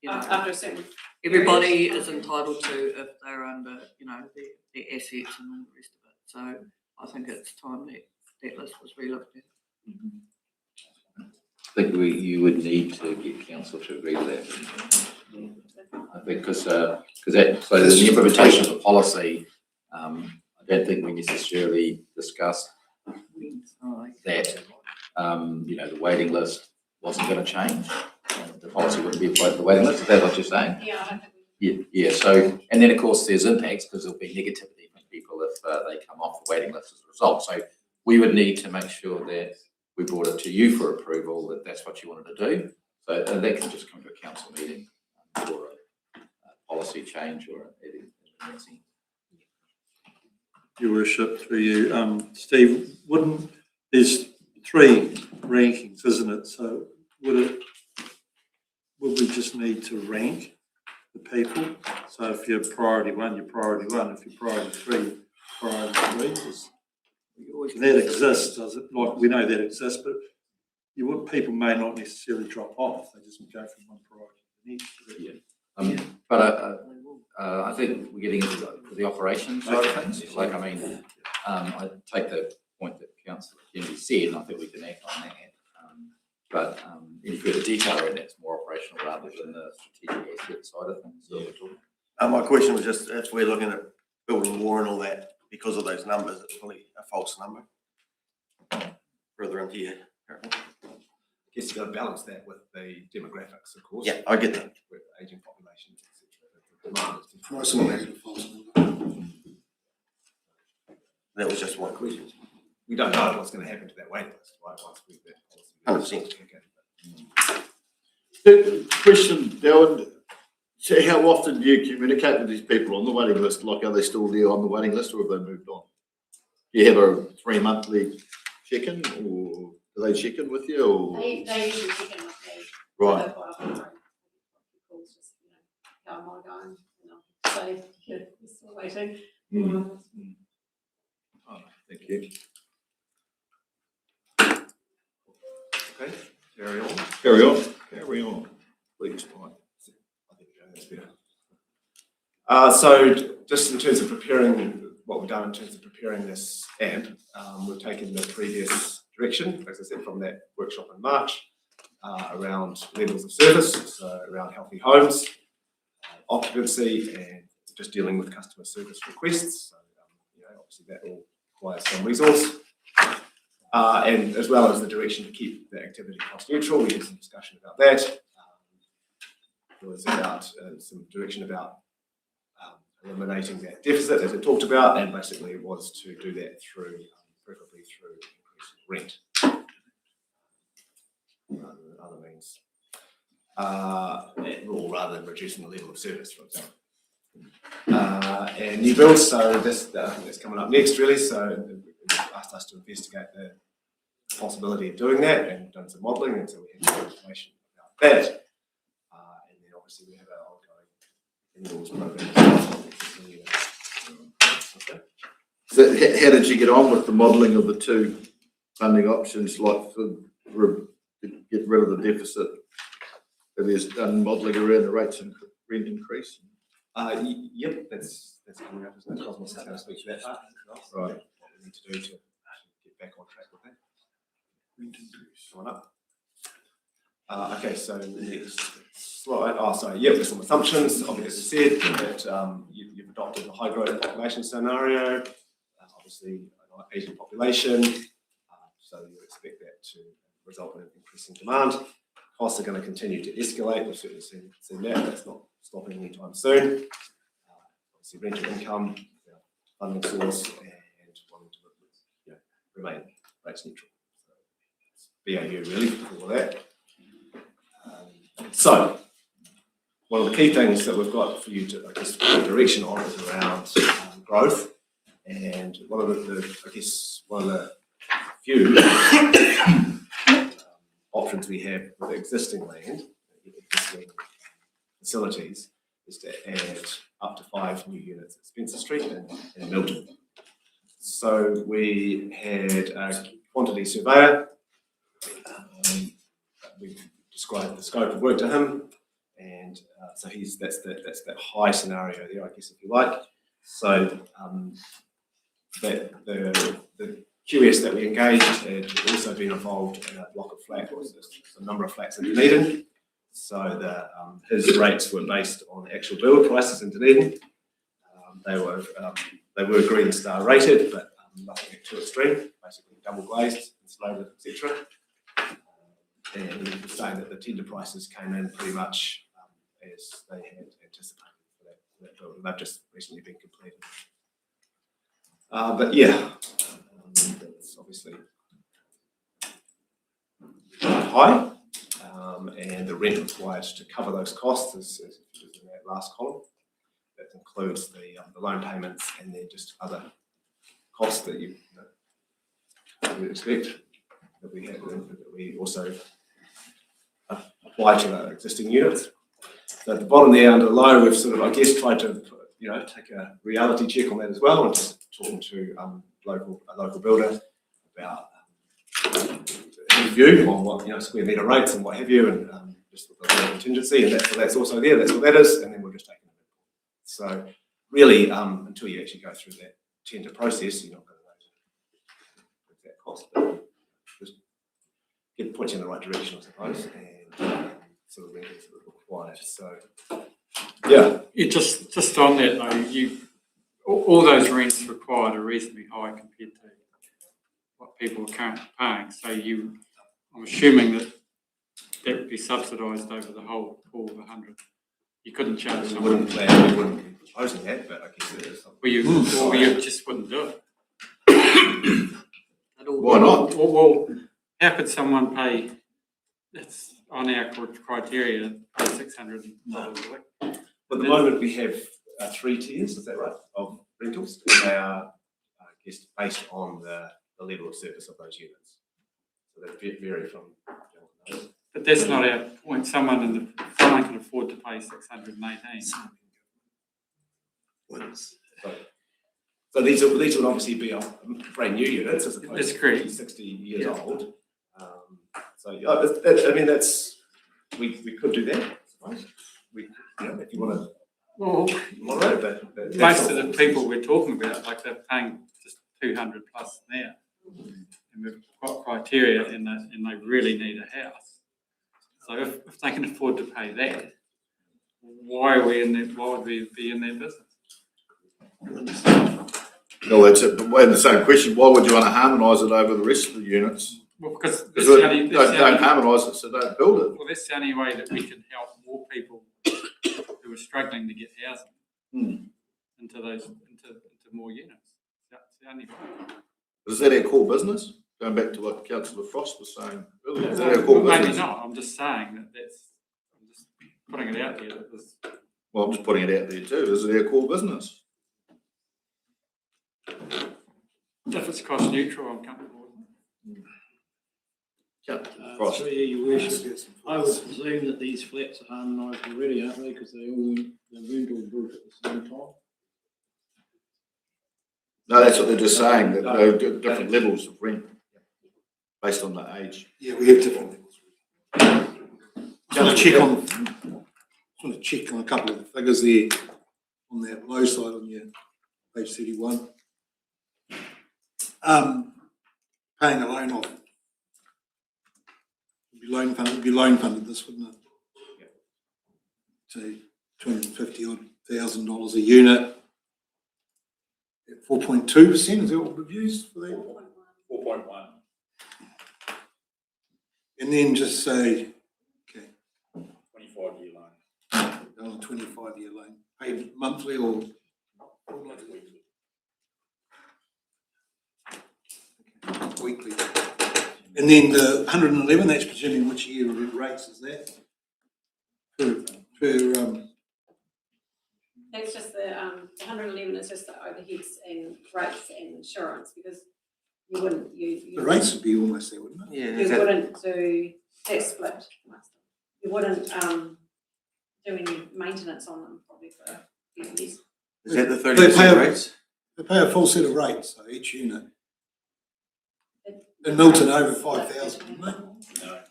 After a certain everybody is entitled to if they're under, their assets and all the rest of it. So I think it's time that list was relooked at. I think you would need to get council to agree to that. I think because so the implementation of the policy, I don't think we necessarily discussed that, the waiting list wasn't going to change. The policy wouldn't be applied to the waiting list. Is that what you're saying? Yeah, I don't think Yeah. So, and then of course there's impacts because there'll be negativity from people if they come off the waiting list as a result. So we would need to make sure that we brought it to you for approval that that's what you wanted to do. So and that can just come to a council meeting for a policy. policy change or anything. Your Worship, through you, Steve, there's 3 rankings, isn't it? So would we just need to rank the people? So if you're priority 1, you're priority 1. If you're priority 3, priority 3. That exists, does it? Like, we know that exists, but people may not necessarily drop off. They just go from one priority to the next. Yeah. But I think we're getting into the operations side of things. Like, I mean, I take the point that Councillor Kennedy said, and I think we can act on that. But in further detail, and that's more operational rather than the strategic asset side of things. So we're talking. My question was just, if we're looking at building war and all that, because of those numbers, it's really a false number. Further into your paragraph. I guess you've got to balance that with the demographics, of course. Yeah, I get that. With ageing populations, etc. Price on that is a false number. That was just one question. We don't know what's going to happen to that waiting list, right? Once we've that policy. 100%. The question, Darren, so how often do you communicate with these people on the waiting list? Like, are they still there on the waiting list, or have they moved on? Do you have a 3-monthly check-in, or do they check in with you? Or? They usually check in with me. Right. So quite often, calls just, how am I going? Say, yeah, we're still waiting. Oh, thank you. Okay, carry on. Carry on. Please, Mike. I think that's better. So just in terms of preparing, what we've done in terms of preparing this AMP, we've taken the previous direction, as I said, from that workshop in March, around levels of service, so around healthy homes, occupancy, and just dealing with customer service requests. So, obviously that all requires some resource. And as well as the direction to keep the activity cost neutral, we had some discussion about that. There was about some direction about eliminating that deficit, as I talked about, and basically it was to do that through, preferably through increasing rent, rather than other means, or rather than reducing the level of service, for example. And new builds, so this that's coming up next, really. So it asked us to investigate the possibility of doing that, and done some modelling, and so we had some information about that. And then obviously we have our ongoing renewals program. Okay. So how did you get on with the modelling of the 2 funding options, like to get rid of the deficit? Have you done modelling around the rates and rent increase? Yep, that's coming up, isn't it? Cosmos is going to speak to that part. Right. What we need to do to get back on track with that. Coming up. Okay, so next slide. Oh, sorry. Yep, there's some assumptions. Obviously, said that you've adopted a high growth population scenario. Obviously, an Asian population. So you expect that to result in an increasing demand. Costs are going to continue to escalate. We've certainly seen that. That's not stopping anytime soon. Obviously, rental income, funding source, and wanting to remain rates neutral. So, BAU really for all that. So, one of the key things that we've got for you to, I guess, put direction on is around growth. And one of the few options we have with the existing land, existing facilities, is to add up to 5 new units at Spencer Street and Milton. So we had a quantity surveyor. We described the scope of work to him, and so that's that high scenario there, I guess, if you like. So that the QS that we engaged had also been involved in a block of flats, a number of flats in Dunedin. So his rates were based on actual build prices in Dunedin. They were Green Star rated, but nothing too extreme. Basically double glazed, insulated, etc. And he was saying that the tender prices came in pretty much as they had anticipated for that build, and they've just recently been completed. But yeah, it's obviously high, and the rent required to cover those costs is in that last column. that includes the loan payments and then just other costs that you would expect that we have, that we also apply to the existing units. So at the bottom there under the loan, we've sort of, I guess, tried to, take a reality check on that as well, and just talking to a local builder about his view on what, square metre rates and what have you, and just with the contingency, and that's also there, that's what that is, and then we'll just take it. So really, until you actually go through that tender process, you're not going to know that cost, but just point you in the right direction, I suppose, and sort of rentals that are required. So, yeah. Just on that though, all those rents required are reasonably high compared to what people are currently paying. So I'm assuming that would be subsidised over the whole pool of 100. You couldn't charge We someone. wouldn't be proposing that, but I guess it is something. Well, you just wouldn't do it. Why not? Well, how could someone pay, that's on our criteria, pay $600 a week? At the moment, we have 3 tiers, is that right, of rentals, and they are, I guess, based on the level of service of those units. So they vary from those. But that's not our point. Someone can afford to pay 618. So these would obviously be brand new units as opposed That's correct. to 60 years old. So I mean we could do that, I suppose. If you want to moderate, but Most of the people we're talking about, like they're paying just 200 plus now, and we've got criteria and they really need a house. So if they can afford to pay that, why would we be in their business? No, that's it. But in the same question, why would you want to harmonise it over the rest of the units? Well, because don't harmonise it, so don't build it. Well, that's the only way that we can help more people who are struggling to get housing into more units. That's the only way. Is that our core business? Going back to what Councillor Frost was saying earlier, is that our core business? Maybe not. I'm just saying I'm just putting it out there. Well, I'm just putting it out there too. Is it our core business? If it's cost neutral, I'm comfortable with it. Frost. So, yeah, your worship, I would presume that these flats are harmonised already, aren't they? Because they all rent all built at the same time. No, that's what they're just saying, that there are different levels of rent based on the age. Yeah, we have different levels. Just want to check on a couple of the figures there on that low side on your page 31. Paying a loan off. Would be loan funded this, wouldn't it? Yeah. So $250,000 a unit at 4.2%, is that what we've used for that? 4.1. And then just say, okay, 25-year loan. 25-year loan, paid monthly or weekly. And then the 111, that's presuming which year rates is that? That's just the 111 is just the overheads and rates and insurance, because you wouldn't The rates would be almost there, wouldn't it? you wouldn't do that split. You wouldn't do any maintenance on them probably for years. Is that the 30% rates? They pay a full set of rates, so each unit. In Milton, over 5,000, didn't they? No.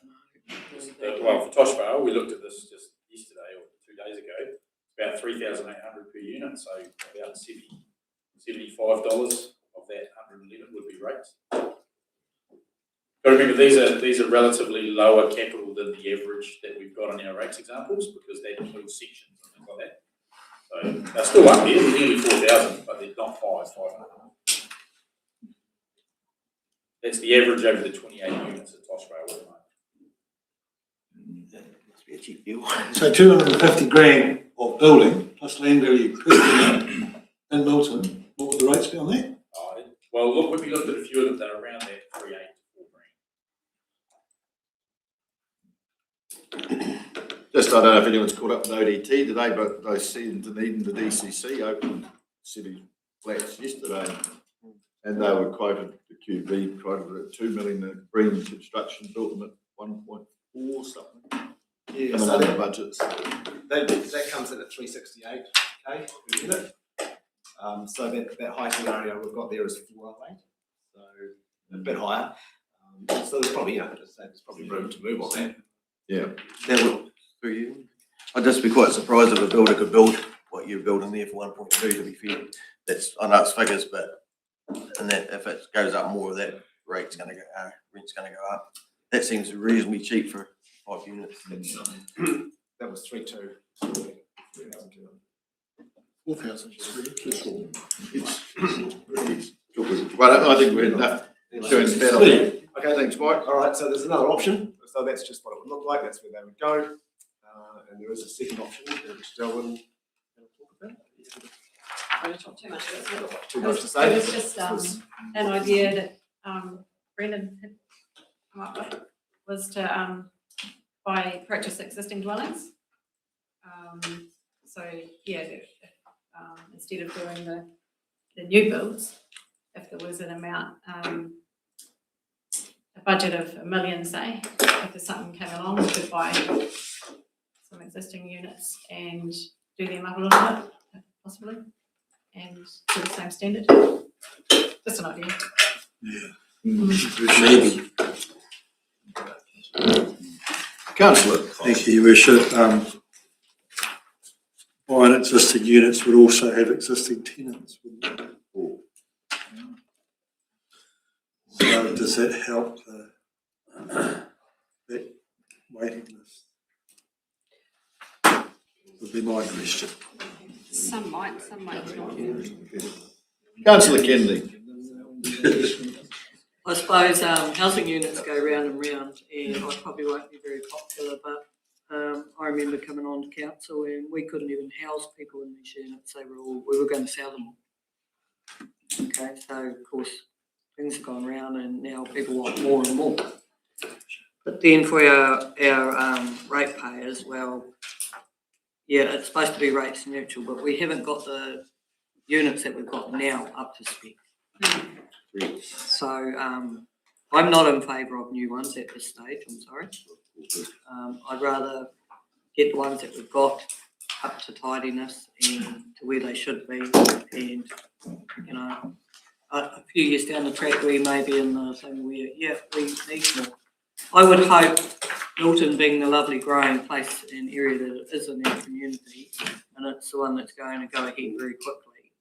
Well, for Toshvale, we looked at this just yesterday or 2 days ago. About 3,800 per unit, so about $75 of that 111 would be rates. But remember, these are relatively lower capital than the average that we've got on our rates examples, because that includes sections and things like that. So they're still up here, nearly 4,000, but they're not 500. That's the average over the 28 units at Toshvale at the moment. That must be a cheap deal. So 250 grand of building plus land value in Milton, what would the rates be on that? Well, look, when we looked at a few of them, they're around that 3.8 to 4 grand. Just I don't know if anyone's caught up with ODT today, but they see Dunedin, the DCC opened city flats yesterday. And they were quoted, the QB quoted at 2 million, the Green Construction built them at 1.4 something. Yeah, Coming so under that, budgets. that comes in at 368k per unit. So that high scenario we've got there is 408, so a bit higher. So there's probably, there's probably room to move on that. Yeah. That would, for you, I'd just be quite surprised if a builder could build what you're building there for 1.2, to be fair. That's, I know it's figures, but, and that if it goes up more, that rent's gonna go up. That seems reasonably cheap for 5 units. That was 3.2. 4,000. Well, I think we're enough. Doing better. Okay, thanks, Mike. All right, so there's another option. So that's just what it would look like. That's where they would go. And there is a second option, which Delwyn will talk about. I don't talk too much about it. Too much to say. It was just an idea that Brendan had come up with, was to purchase existing dwellings. So yeah, instead of doing the new builds, if there was an amount, a budget of $1 million, say, if there's something came along, we could buy some existing units and do them up a little bit, possibly, and to the same standard. Just an idea. Maybe. Councillor. Thank you, Your Worship. Buying existing units would also have existing tenants, wouldn't it? So does that help that waiting list? Would be my question. Some might not. Councillor Kennedy. I suppose housing units go round and round, and I probably won't be very popular, but I remember coming on to council and we couldn't even house people in these units. We were going to sell them all. Okay, so of course things have gone round and now people want more and more. But then for our ratepayers, well, yeah, it's supposed to be rates neutral, but we haven't got the units that we've got now up to spec. So I'm not in favour of new ones at this stage, I'm sorry. I'd rather get the ones that we've got up to tidiness and to where they should be, and you know, a few years down the track we may be in the thing where, yeah, we need more. I would hope Milton, being the lovely growing place and area that it is in our community, and it's the one that's going to go ahead very quickly,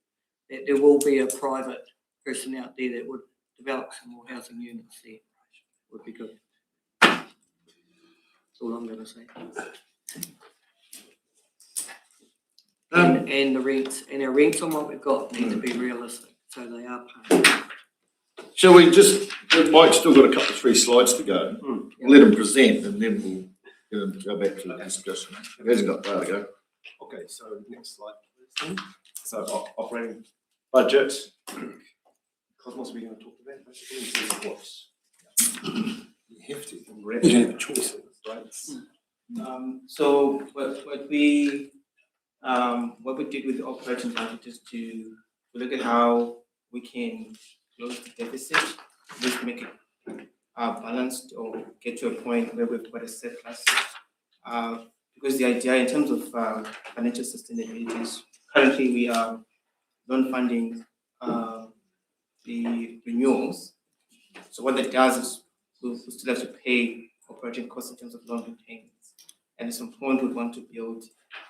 that there will be a private person out there that would develop some more housing units there. Would be good. That's all I'm going to say. And the rents, and our rents on what we've got need to be realistic, so they are paying. Shall we just, Mike's still got a couple of 3 slides to go. Let him present and then we'll go back to the discussion. He hasn't got far to go. Okay, so next slide, please. So operating budget. Cosmos, we're going to talk about basically what you have to. You don't have a choice, right? So what we did with the operating budget is to look at how we can close the deficit, just make it balanced or get to a point where we've got a surplus. Because the idea in terms of financial sustainability is currently we are non-funding the renewals. So what that does is we'll still have to pay operating costs in terms of loan repayments. And at some point we want to build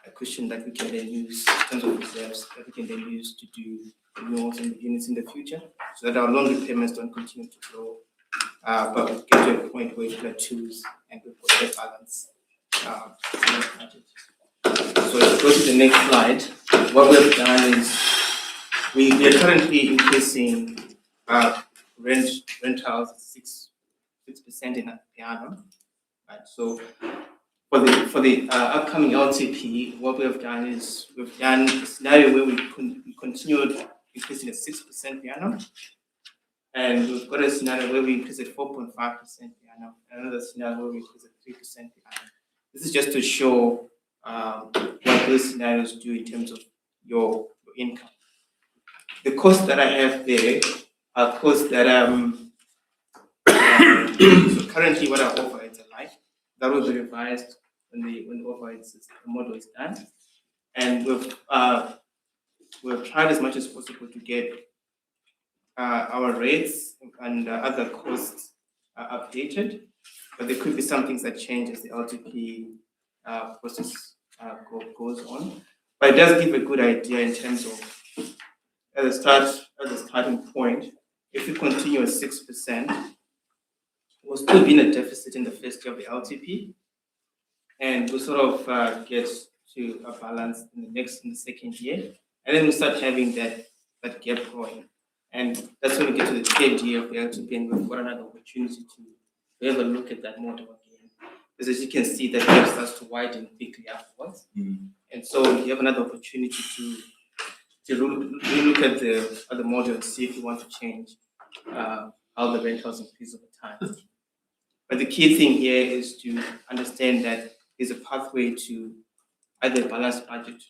a cushion that we can then use in terms of reserves that we can then use to do renewals and units in the future, so that our loan repayments don't continue to grow. But we get to a point where it plateaus and we've got that balance in the budget. So if we go to the next slide, what we've done is we are currently increasing rentals 6% in per annum, right? So for the upcoming LTP, what we have done is we've done a scenario where we continued increasing at 6% per annum, and we've got a scenario where we increase at 4.5% per annum, and another scenario where we increase at 3% per annum. This is just to show what those scenarios do in terms of your income. The costs that I have there are costs that so currently what I offer is a life that will be revised when the offer is the model is done, and we've tried as much as possible to get our rates and other costs updated, but there could be some things that change as the LTP process goes on. But it does give a good idea in terms of as a starting point. If we continue at 6%, we'll still be in a deficit in the first year of the LTP, and we'll sort of get to a balance in the second year, and then we start having that gap going. And that's when we get to the third year of the LTP, and we've got another opportunity to have a look at that model again. Because as you can see, that gap starts to widen quickly afterwards. And so you have another opportunity to look at the model and see if you want to change how the rentals increase over time. But the key thing here is to understand that there's a pathway to either a balanced budget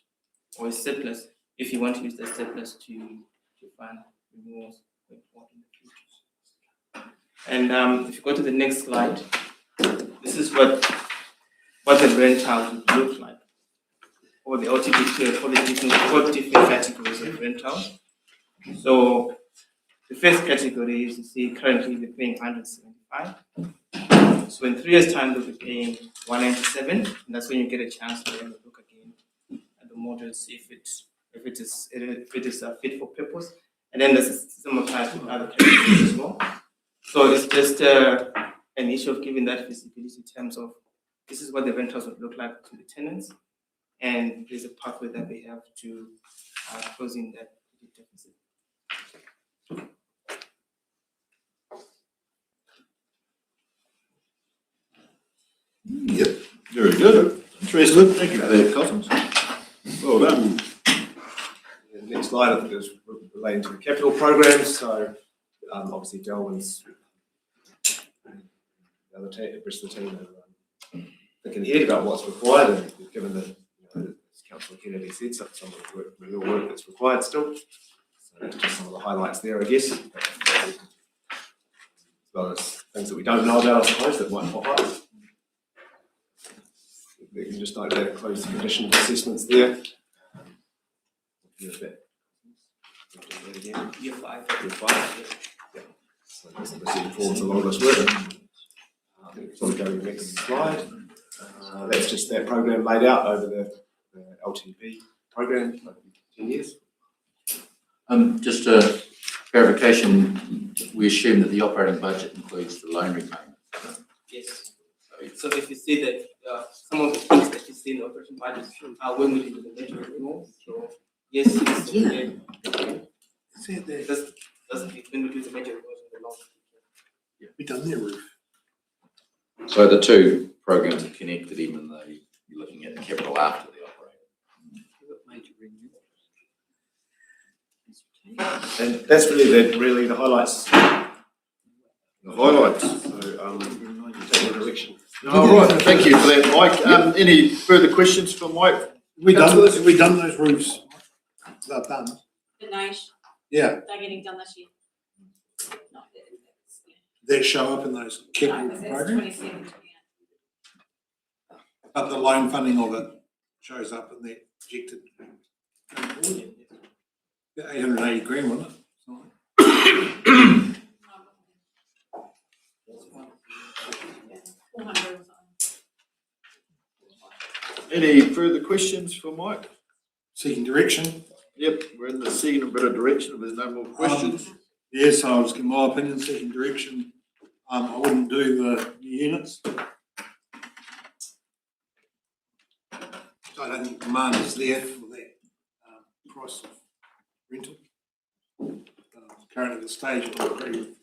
or a surplus if you want to use the surplus to fund renewals going forward in the future. And if you go to the next slide, this is what the rentals would look like, or the LTP for the four different categories of rentals. So the first category is, you see, currently they're paying 175. So in 3 years' time, they'll be paying 197, and that's when you get a chance to have a look again at the model and see if it is fit for purpose. And then there's some applies to other categories as well. So it's just an issue of giving that visibility in terms of this is what the rentals would look like to the tenants, and there's a pathway that they have to closing that deficit. Yep, very good. Interesting. Thank you for that, Cottons. Well done. The next slide, I think, is relating to the capital programs. So, obviously, Delwyn's the other team, the rest of the team are thinking ahead about what's required, and given that, as Councillor Kennedy said, some of the renewal work that's required still. So that's just some of the highlights there, I guess. As well as things that we don't know about, I suppose, that might pop up. You can just note that close condition assessments there. Year 5. Year 5. Yeah. So this obviously informs a lot of this work. So we go to the next slide. That's just that program laid out over the LTP program over 10 years. Just a clarification, we assume that the operating budget includes the loan repayment. Yes. So if you see that some of the things that you see in the operating budget are when we do the major renewal. So yes, it's that's when we do the major renewals in the long. Yeah, we done their roof. So the two programs are connected, even though you're looking at the capital after the operating. And that's really the highlights. The highlights. So, take your direction. All right, thank you for that, Mike. Any further questions for Mike? We done those roofs? They're done. The nice. Yeah. They're getting done this year. Not That show up in those capital programs. 27. But the loan funding of it shows up in that projected. Yeah, 880 grand, wasn't it? Any further questions for Mike? Seeking direction. Yep, we're in the seeking a bit of direction if there's no more questions. Yes, I'll just give my opinion, seeking direction. I wouldn't do the new units. I don't think demand is there for that price of rental. Currently at the stage, I agree with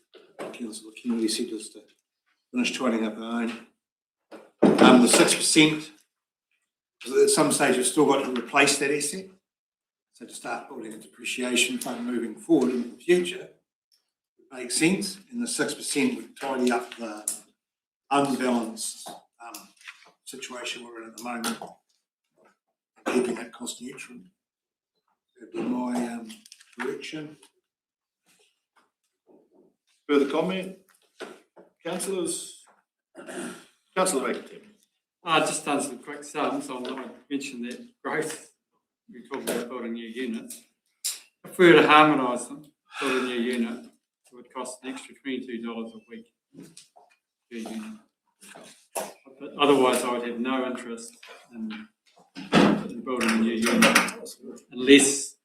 Councillor Kennedy said, is to finish tidying up our own. The 6%, at some stage you've still got to replace that asset. So to start building a depreciation fund moving forward in the future, it makes sense, and the 6% would tidy up the unbalanced situation we're in at the moment keeping it cost neutral. That'd be my direction. Further comment? Councillors? Councillor McAtee. I just done some quick sums on, I mentioned that growth, we talked about building new units. If we were to harmonise them, build a new unit, it would cost an extra $22 a week per unit. But otherwise, I would have no interest in building a new unit unless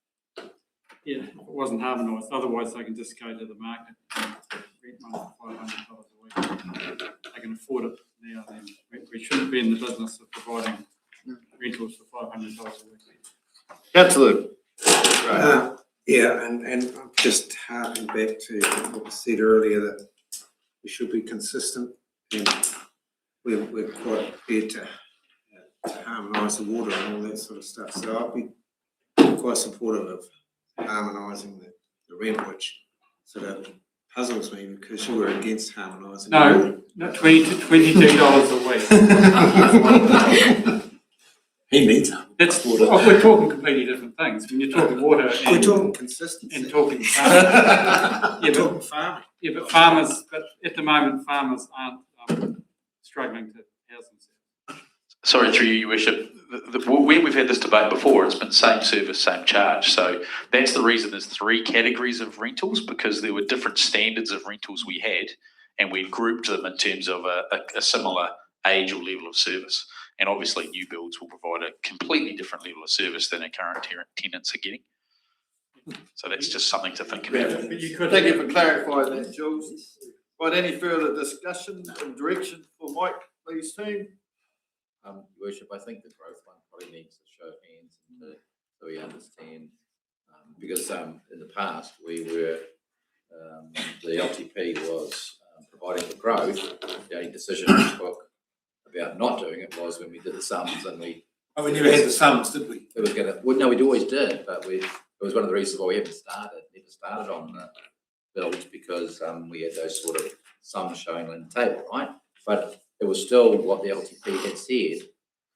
it wasn't harmonised. Otherwise, they can just go to the market and rent one for $500 a week. They can afford it now. Then we shouldn't be in the business of providing rentals for $500 a week. Councillor. Yeah, and I'm just harking back to what was said earlier, that we should be consistent, and we're quite prepared to harmonise the water and all that sort of stuff. So I'll be quite supportive of harmonising the rent, which sort of puzzles me because you were against harmonising. No, $22 a week. He needs it. We're talking completely different things. When you're talking water, we're talking consistency and talking farming. Yeah, but farmers. But at the moment, farmers aren't struggling to house themselves. Sorry, through you, Your Worship. Where we've had this debate before, it's been same service, same charge. So that's the reason there's 3 categories of rentals, because there were different standards of rentals we had, and we grouped them in terms of a similar age or level of service. And obviously, new builds will provide a completely different level of service than our current tenants are getting. So that's just something to think about. Thank you for clarifying that, Jules. Right, any further discussion and direction for Mike, please, team? Your Worship, I think the growth one probably needs a show of hands so we understand. Because in the past, we were, the LTP was providing for growth. The only decision we took about not doing it was when we did the sums and we... Oh, we never had the sums, did we? It was going to... Well, no, we always did, but it was one of the reasons why we never started on the builds, because we had those sort of sums showing on the table, right? But it was still what the LTP had said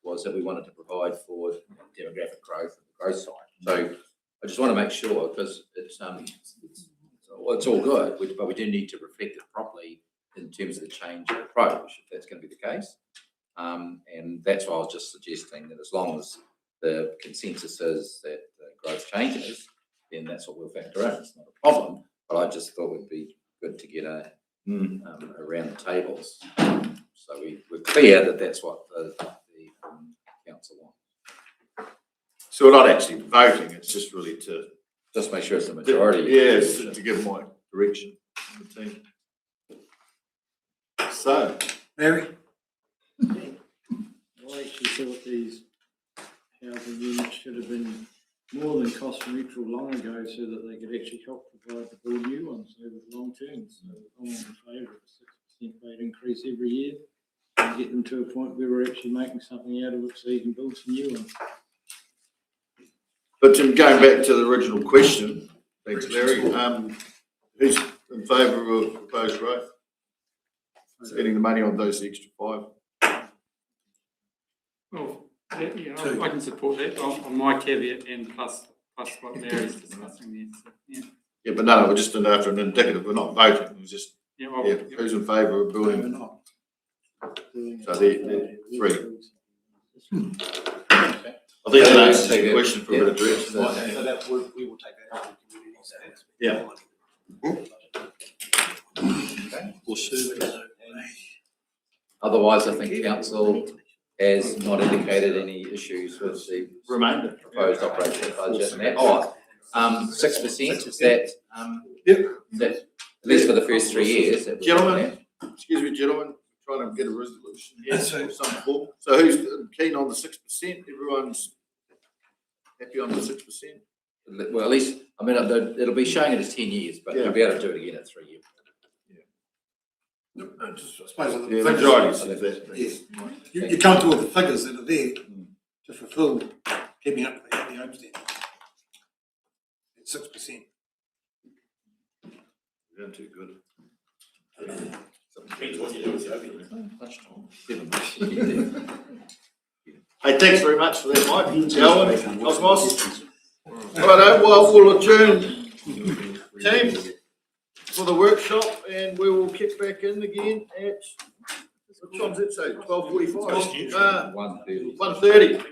was that we wanted to provide for demographic growth and the growth side. So I just want to make sure, because it's all good, but we do need to reflect it properly in terms of the change of approach, if that's going to be the case. And that's why I was just suggesting that as long as the consensus is that the growth changes, then that's what we'll factor in. It's not a problem, but I just thought it would be good to get around the tables. So we're clear that that's what the council wants. So we're not actually voting, it's just really to... Just make sure it's the majority. Yes, to give my direction to the team. So, Mary? I actually thought these housing units should have been more than cost neutral long ago, so that they could actually help provide to build new ones over the long term. So I'm in favour of a 6% rate increase every year and get them to a point where we're actually making something out of it so you can build some new ones. but Jim, going back to the original question, thanks Larry, who's in favour of proposed growth? Spending the money on those extra 5? Well, yeah, I can support that on my caveat and plus what Larry's discussing there. So, yeah. Yeah, but no, we're just after an indicative, we're not voting, we're just, Yeah, well, who's in favour of building? We're not. So they're 3. I think that answers the question for a bit of direction. So that we will take that out. Yeah. Otherwise, I think council has not indicated any issues with the remainder proposed operating budget. And that, 6%, is that, that at least for the first 3 years? Gentlemen, excuse me, gentlemen, trying to get a resolution here of some form. So who's keen on the 6%? Everyone's happy on the 6%? Well, at least, I mean, it'll be showing it as 10 years, but you'll be able to do it again at 3 years. I suppose the majority says that. Yes. You're comfortable with the figures that are there to fulfil keeping up with the home standards. It's 6%. We're doing too good. Depends what you do with the open. Hey, thanks very much for that, Mike. Alan, Cosmos. Righto, well, we'll adjourn team for the workshop and we will kick back in again at, what time's it say, 12:45? 1:30.